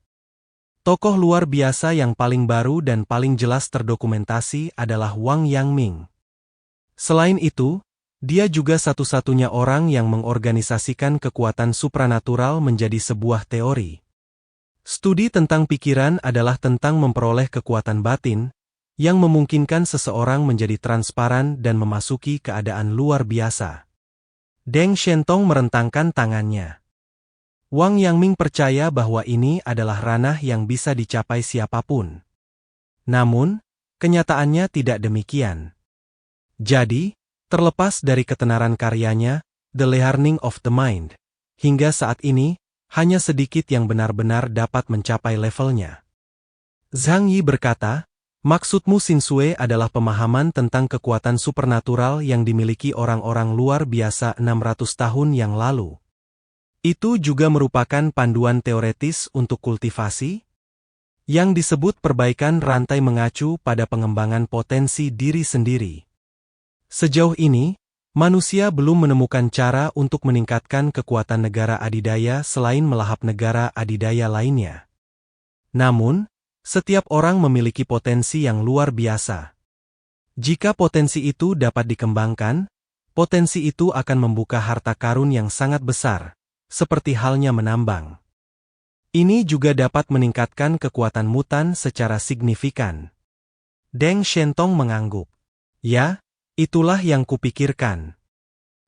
Tokoh luar biasa yang paling baru dan paling jelas terdokumentasi adalah Wang Yangming. Selain itu, dia juga satu-satunya orang yang mengorganisasikan kekuatan supranatural menjadi sebuah teori. Studi tentang pikiran adalah tentang memperoleh kekuatan batin, yang memungkinkan seseorang menjadi transparan dan memasuki keadaan luar biasa. Deng Shentong merentangkan tangannya. Wang Yangming percaya bahwa ini adalah ranah yang bisa dicapai siapapun. Namun, kenyataannya tidak demikian. Jadi, terlepas dari ketenaran karyanya, The Learning of the Mind, hingga saat ini, hanya sedikit yang benar-benar dapat mencapai levelnya. Zhang Yi berkata, maksudmu Sinsue adalah pemahaman tentang kekuatan supernatural yang dimiliki orang-orang luar biasa 600 tahun yang lalu. Itu juga merupakan panduan teoretis untuk kultivasi, yang disebut perbaikan rantai mengacu pada pengembangan potensi diri sendiri. Sejauh ini, manusia belum menemukan cara untuk meningkatkan kekuatan negara adidaya selain melahap negara adidaya lainnya. Namun, setiap orang memiliki potensi yang luar biasa. Jika potensi itu dapat dikembangkan, potensi itu akan membuka harta karun yang sangat besar, seperti halnya menambang. Ini juga dapat meningkatkan kekuatan mutan secara signifikan. Deng Shentong mengangguk. Ya, itulah yang kupikirkan.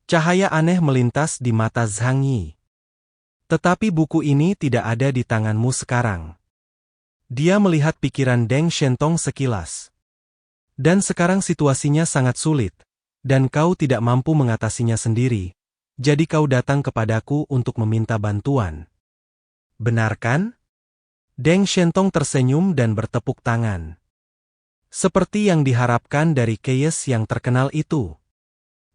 Cahaya aneh melintas di mata Zhang Yi. Tetapi buku ini tidak ada di tanganmu sekarang. Dia melihat pikiran Deng Shentong sekilas. Dan sekarang situasinya sangat sulit, dan kau tidak mampu mengatasinya sendiri, jadi kau datang kepadaku untuk meminta bantuan. Benar kan? Deng Shentong tersenyum dan bertepuk tangan. Seperti yang diharapkan dari Keyes yang terkenal itu.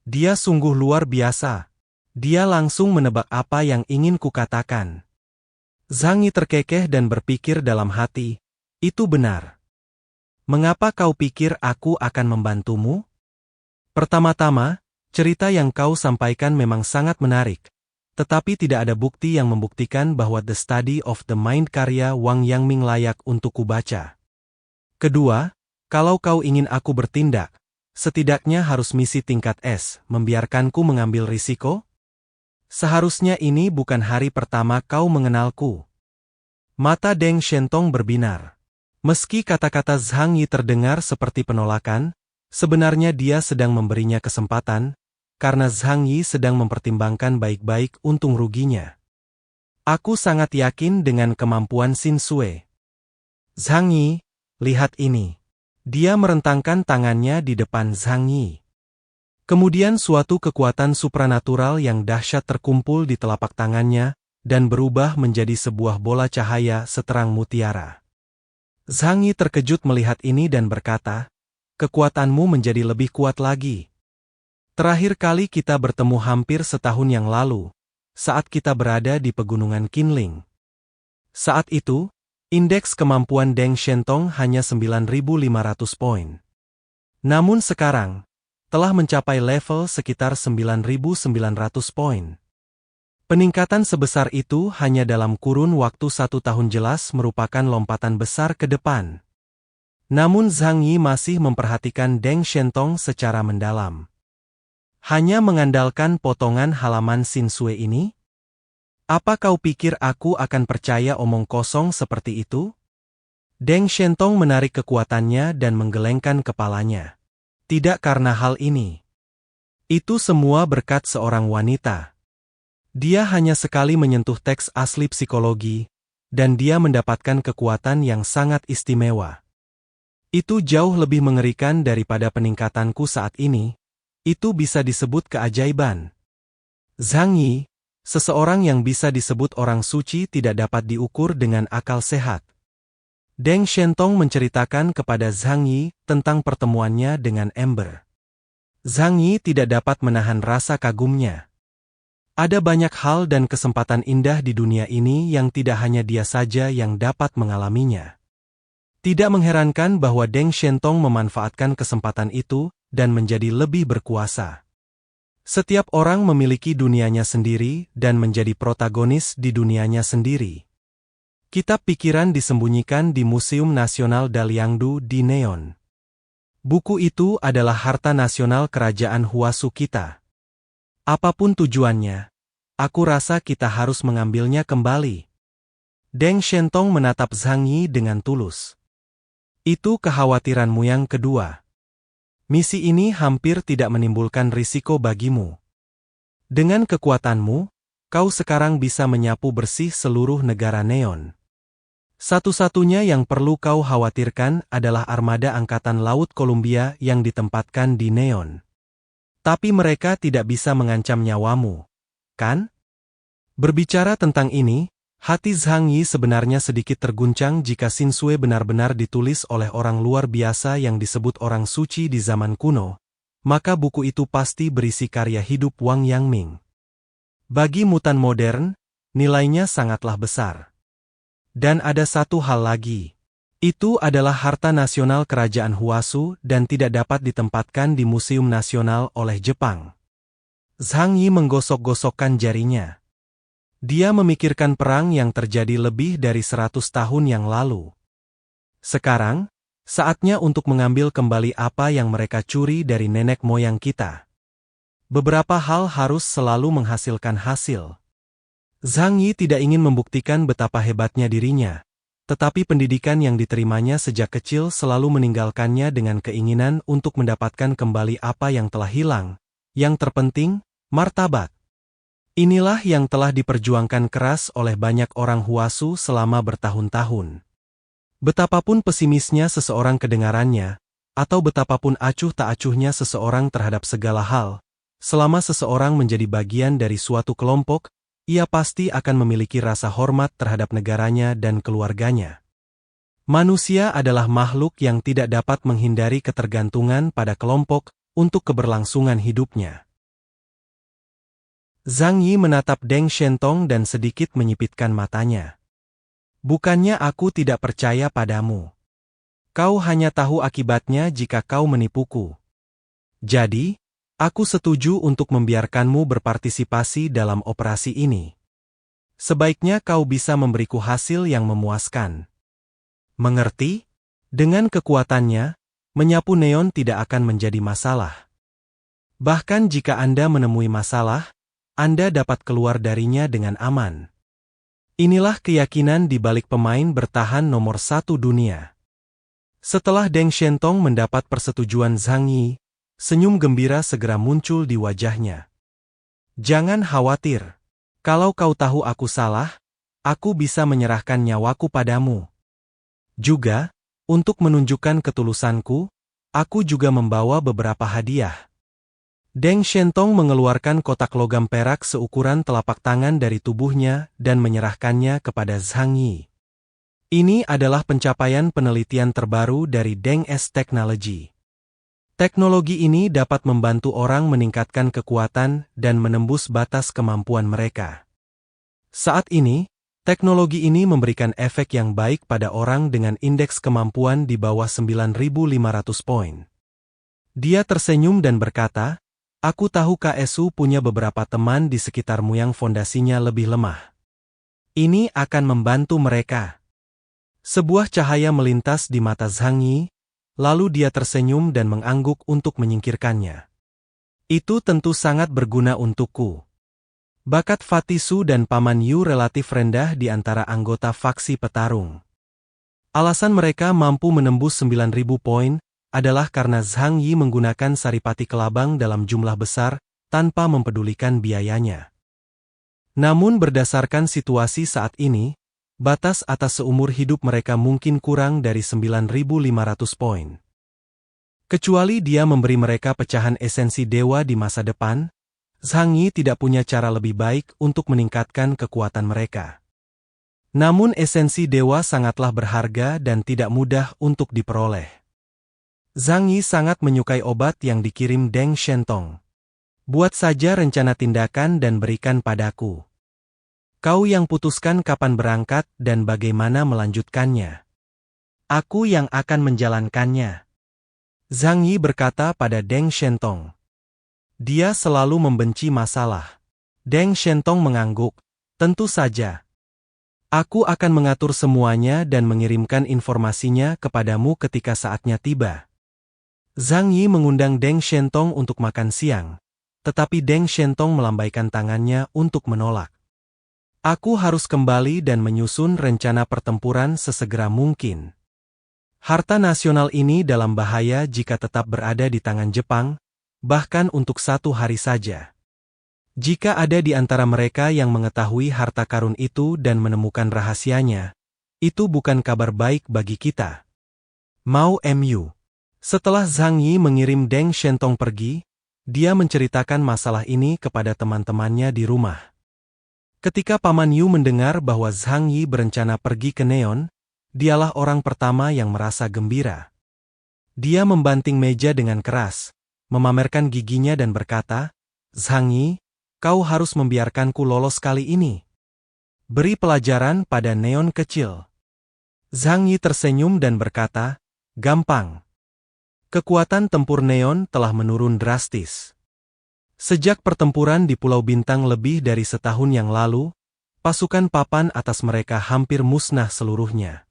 Dia sungguh luar biasa. Dia langsung menebak apa yang ingin kukatakan. Zhang Yi terkekeh dan berpikir dalam hati, itu benar. Mengapa kau pikir aku akan membantumu? Pertama-tama, cerita yang kau sampaikan memang sangat menarik. Tetapi tidak ada bukti yang membuktikan bahwa The Study of the Mind karya Wang Yangming layak untuk kubaca. Kedua, kalau kau ingin aku bertindak, setidaknya harus misi tingkat S, membiarkanku mengambil risiko? Seharusnya ini bukan hari pertama kau mengenalku. Mata Deng Shentong berbinar. Meski kata-kata Zhang Yi terdengar seperti penolakan, sebenarnya dia sedang memberinya kesempatan, karena Zhang Yi sedang mempertimbangkan baik-baik untung ruginya. Aku sangat yakin dengan kemampuan Xin Sui. Zhang Yi, lihat ini. Dia merentangkan tangannya di depan Zhang Yi. Kemudian suatu kekuatan supranatural yang dahsyat terkumpul di telapak tangannya, dan berubah menjadi sebuah bola cahaya seterang mutiara. Zhang Yi terkejut melihat ini dan berkata, kekuatanmu menjadi lebih kuat lagi. Terakhir kali kita bertemu hampir setahun yang lalu, saat kita berada di pegunungan Qinling. Saat itu, indeks kemampuan Deng Shentong hanya 9.500 poin. Namun sekarang, telah mencapai level sekitar 9.900 poin. Peningkatan sebesar itu hanya dalam kurun waktu 1 tahun jelas merupakan lompatan besar ke depan. Namun Zhang Yi masih memperhatikan Deng Shentong secara mendalam. Hanya mengandalkan potongan halaman Xin Sui ini? Apa kau pikir aku akan percaya omong kosong seperti itu? Deng Shentong menarik kekuatannya dan menggelengkan kepalanya. Tidak karena hal ini. Itu semua berkat seorang wanita. Dia hanya sekali menyentuh teks asli psikologi, dan dia mendapatkan kekuatan yang sangat istimewa. Itu jauh lebih mengerikan daripada peningkatanku saat ini. Itu bisa disebut keajaiban. Zhang Yi, seseorang yang bisa disebut orang suci tidak dapat diukur dengan akal sehat. Deng Shentong menceritakan kepada Zhang Yi tentang pertemuannya dengan Ember. Zhang Yi tidak dapat menahan rasa kagumnya. Ada banyak hal dan kesempatan indah di dunia ini yang tidak hanya dia saja yang dapat mengalaminya. Tidak mengherankan bahwa Deng Shentong memanfaatkan kesempatan itu dan menjadi lebih berkuasa. Setiap orang memiliki dunianya sendiri dan menjadi protagonis di dunianya sendiri. Kitab pikiran disembunyikan di Museum Nasional Daliangdu di Neon. Buku itu adalah harta nasional kerajaan Huasu kita. Apapun tujuannya, aku rasa kita harus mengambilnya kembali. Deng Shentong menatap Zhang Yi dengan tulus. Itu kekhawatiranmu yang kedua. Misi ini hampir tidak menimbulkan risiko bagimu. Dengan kekuatanmu, kau sekarang bisa menyapu bersih seluruh negara Neon. Satu-satunya yang perlu kau khawatirkan adalah armada Angkatan Laut Columbia yang ditempatkan di Neon. Tapi mereka tidak bisa mengancam nyawamu, kan? Berbicara tentang ini, hati Zhang Yi sebenarnya sedikit terguncang jika Xin Sui benar-benar ditulis oleh orang luar biasa yang disebut orang suci di zaman kuno, maka buku itu pasti berisi karya hidup Wang Yangming. Bagi mutan modern, nilainya sangatlah besar. Dan ada satu hal lagi. Itu adalah harta nasional kerajaan Huasu dan tidak dapat ditempatkan di Museum Nasional oleh Jepang. Zhang Yi menggosok-gosokkan jarinya. Dia memikirkan perang yang terjadi lebih dari 100 tahun yang lalu. Sekarang, saatnya untuk mengambil kembali apa yang mereka curi dari nenek moyang kita. Beberapa hal harus selalu menghasilkan hasil. Zhang Yi tidak ingin membuktikan betapa hebatnya dirinya, tetapi pendidikan yang diterimanya sejak kecil selalu meninggalkannya dengan keinginan untuk mendapatkan kembali apa yang telah hilang. Yang terpenting, martabat. Inilah yang telah diperjuangkan keras oleh banyak orang Huasu selama bertahun-tahun. Betapapun pesimisnya seseorang kedengarannya, atau betapapun acuh tak acuhnya seseorang terhadap segala hal, selama seseorang menjadi bagian dari suatu kelompok, ia pasti akan memiliki rasa hormat terhadap negaranya dan keluarganya. Manusia adalah makhluk yang tidak dapat menghindari ketergantungan pada kelompok untuk keberlangsungan hidupnya. Zhang Yi menatap Deng Shentong dan sedikit menyipitkan matanya. Bukannya aku tidak percaya padamu. Kau hanya tahu akibatnya jika kau menipuku. Jadi, aku setuju untuk membiarkanmu berpartisipasi dalam operasi ini. Sebaiknya kau bisa memberiku hasil yang memuaskan. Mengerti? Dengan kekuatannya, menyapu neon tidak akan menjadi masalah. Bahkan jika Anda menemui masalah, Anda dapat keluar darinya dengan aman. Inilah keyakinan di balik pemain bertahan nomor 1 dunia. Setelah Deng Shentong mendapat persetujuan Zhang Yi, senyum gembira segera muncul di wajahnya. Jangan khawatir. Kalau kau tahu aku salah, aku bisa menyerahkan nyawaku padamu. Juga, untuk menunjukkan ketulusanku, aku juga membawa beberapa hadiah. Deng Shentong mengeluarkan kotak logam perak seukuran telapak tangan dari tubuhnya dan menyerahkannya kepada Zhang Yi. Ini adalah pencapaian penelitian terbaru dari Deng S Technology. Teknologi ini dapat membantu orang meningkatkan kekuatan dan menembus batas kemampuan mereka. Saat ini, teknologi ini memberikan efek yang baik pada orang dengan indeks kemampuan di bawah 9.500 poin. Dia tersenyum dan berkata, aku tahu KSU punya beberapa teman di sekitarmu yang fondasinya lebih lemah. Ini akan membantu mereka. Sebuah cahaya melintas di mata Zhang Yi, lalu dia tersenyum dan mengangguk untuk menyingkirkannya. Itu tentu sangat berguna untukku. Bakat Fatisu dan Paman Yu relatif rendah di antara anggota faksi petarung. Alasan mereka mampu menembus 9.000 poin, adalah karena Zhang Yi menggunakan saripati kelabang dalam jumlah besar, tanpa mempedulikan biayanya. Namun berdasarkan situasi saat ini, batas atas seumur hidup mereka mungkin kurang dari 9.500 poin. Kecuali dia memberi mereka pecahan esensi dewa di masa depan, Zhang Yi tidak punya cara lebih baik untuk meningkatkan kekuatan mereka. Namun esensi dewa sangatlah berharga dan tidak mudah untuk diperoleh. Zhang Yi sangat menyukai obat yang dikirim Deng Shentong. Buat saja rencana tindakan dan berikan padaku. Kau yang putuskan kapan berangkat dan bagaimana melanjutkannya. Aku yang akan menjalankannya. Zhang Yi berkata pada Deng Shentong. Dia selalu membenci masalah. Deng Shentong mengangguk. Tentu saja. Aku akan mengatur semuanya dan mengirimkan informasinya kepadamu ketika saatnya tiba. Zhang Yi mengundang Deng Shentong untuk makan siang, tetapi Deng Shentong melambaikan tangannya untuk menolak. Aku harus kembali dan menyusun rencana pertempuran sesegera mungkin. Harta nasional ini dalam bahaya jika tetap berada di tangan Jepang, bahkan untuk 1 hari saja. Jika ada di antara mereka yang mengetahui harta karun itu dan menemukan rahasianya, itu bukan kabar baik bagi kita. Mau Mu. Setelah Zhang Yi mengirim Deng Shentong pergi, dia menceritakan masalah ini kepada teman-temannya di rumah. Ketika Paman Yu mendengar bahwa Zhang Yi berencana pergi ke Neon, dialah orang pertama yang merasa gembira. Dia membanting meja dengan keras, memamerkan giginya dan berkata, Zhang Yi, kau harus membiarkanku lolos kali ini. Beri pelajaran pada Neon kecil. Zhang Yi tersenyum dan berkata, gampang. Kekuatan tempur Neon telah menurun drastis. Sejak pertempuran di Pulau Bintang lebih dari setahun yang lalu, pasukan papan atas mereka hampir musnah seluruhnya.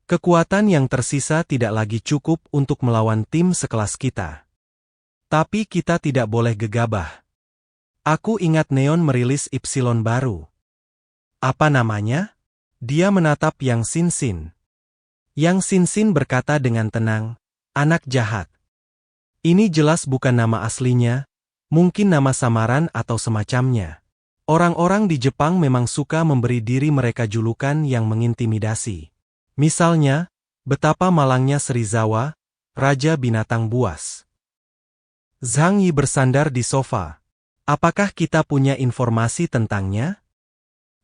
Kekuatan yang tersisa tidak lagi cukup untuk melawan tim sekelas kita. Tapi kita tidak boleh gegabah. Aku ingat Neon merilis Ipsilon baru. Apa namanya? Dia menatap Yang Xin-Xin. Yang Xin-Xin berkata dengan tenang, anak jahat. Ini jelas bukan nama aslinya, mungkin nama samaran atau semacamnya. Orang-orang di Jepang memang suka memberi diri mereka julukan yang mengintimidasi. Misalnya, betapa malangnya Serizawa, Raja Binatang Buas. Zhang Yi bersandar di sofa. Apakah kita punya informasi tentangnya?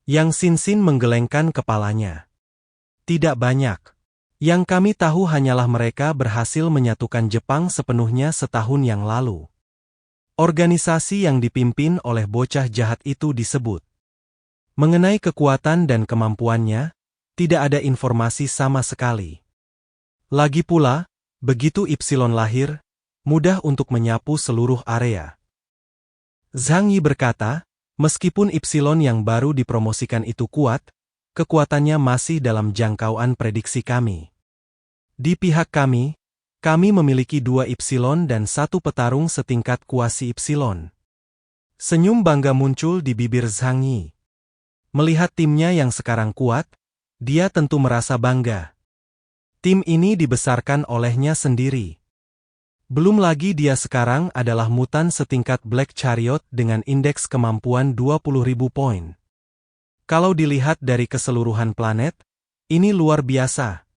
Yang Xin-Xin menggelengkan kepalanya. Tidak banyak. Yang kami tahu hanyalah mereka berhasil menyatukan Jepang sepenuhnya setahun yang lalu. Organisasi yang dipimpin oleh bocah jahat itu disebut. Mengenai kekuatan dan kemampuannya, tidak ada informasi sama sekali. Lagi pula, begitu Ipsilon lahir, mudah untuk menyapu seluruh area. Zhang Yi berkata, meskipun Ipsilon yang baru dipromosikan itu kuat, kekuatannya masih dalam jangkauan prediksi kami. Di pihak kami memiliki 2 Ipsilon dan 1 petarung setingkat kuasi Ipsilon. Senyum bangga muncul di bibir Zhang Yi. Melihat timnya yang sekarang kuat, dia tentu merasa bangga. Tim ini dibesarkan olehnya sendiri. Belum lagi dia sekarang adalah mutan setingkat Black Chariot dengan indeks kemampuan 20.000 poin. Kalau dilihat dari keseluruhan planet, ini luar biasa.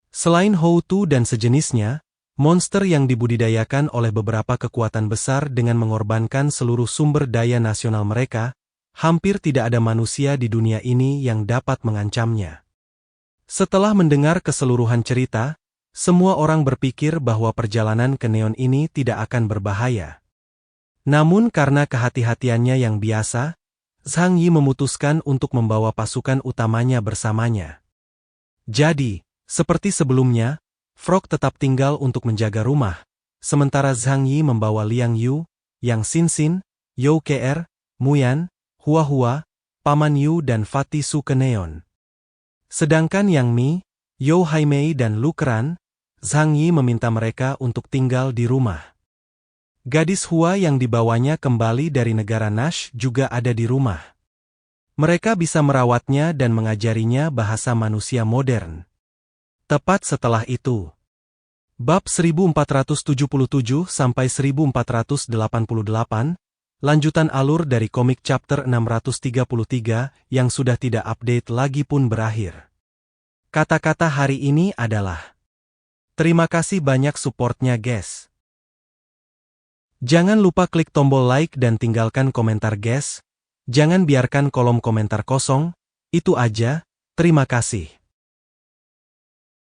Selain Houtu dan sejenisnya, monster yang dibudidayakan oleh beberapa kekuatan besar dengan mengorbankan seluruh sumber daya nasional mereka, hampir tidak ada manusia di dunia ini yang dapat mengancamnya. Setelah mendengar keseluruhan cerita, semua orang berpikir bahwa perjalanan ke Neon ini tidak akan berbahaya. Namun karena kehati-hatiannya yang biasa, Zhang Yi memutuskan untuk membawa pasukan utamanya bersamanya. Jadi, seperti sebelumnya, Frog tetap tinggal untuk menjaga rumah, sementara Zhang Yi membawa Liang Yu, Yang Xin-Xin, You Kr, Muyan, Hua Hua, Paman Yu dan Fatih Su ke Neon. Sedangkan Yang Mi, You Haimei dan Lu Keran, Zhang Yi meminta mereka untuk tinggal di rumah. Gadis Hua yang dibawanya kembali dari negara Nash juga ada di rumah. Mereka bisa merawatnya dan mengajarinya bahasa manusia modern. Tepat setelah itu. Bab 1477-1488, lanjutan alur dari komik chapter 633 yang sudah tidak update lagi pun berakhir. Kata-kata hari ini adalah, terima kasih banyak supportnya guys. Jangan lupa klik tombol like dan tinggalkan komentar guys. Jangan biarkan kolom komentar kosong. Itu aja, terima kasih.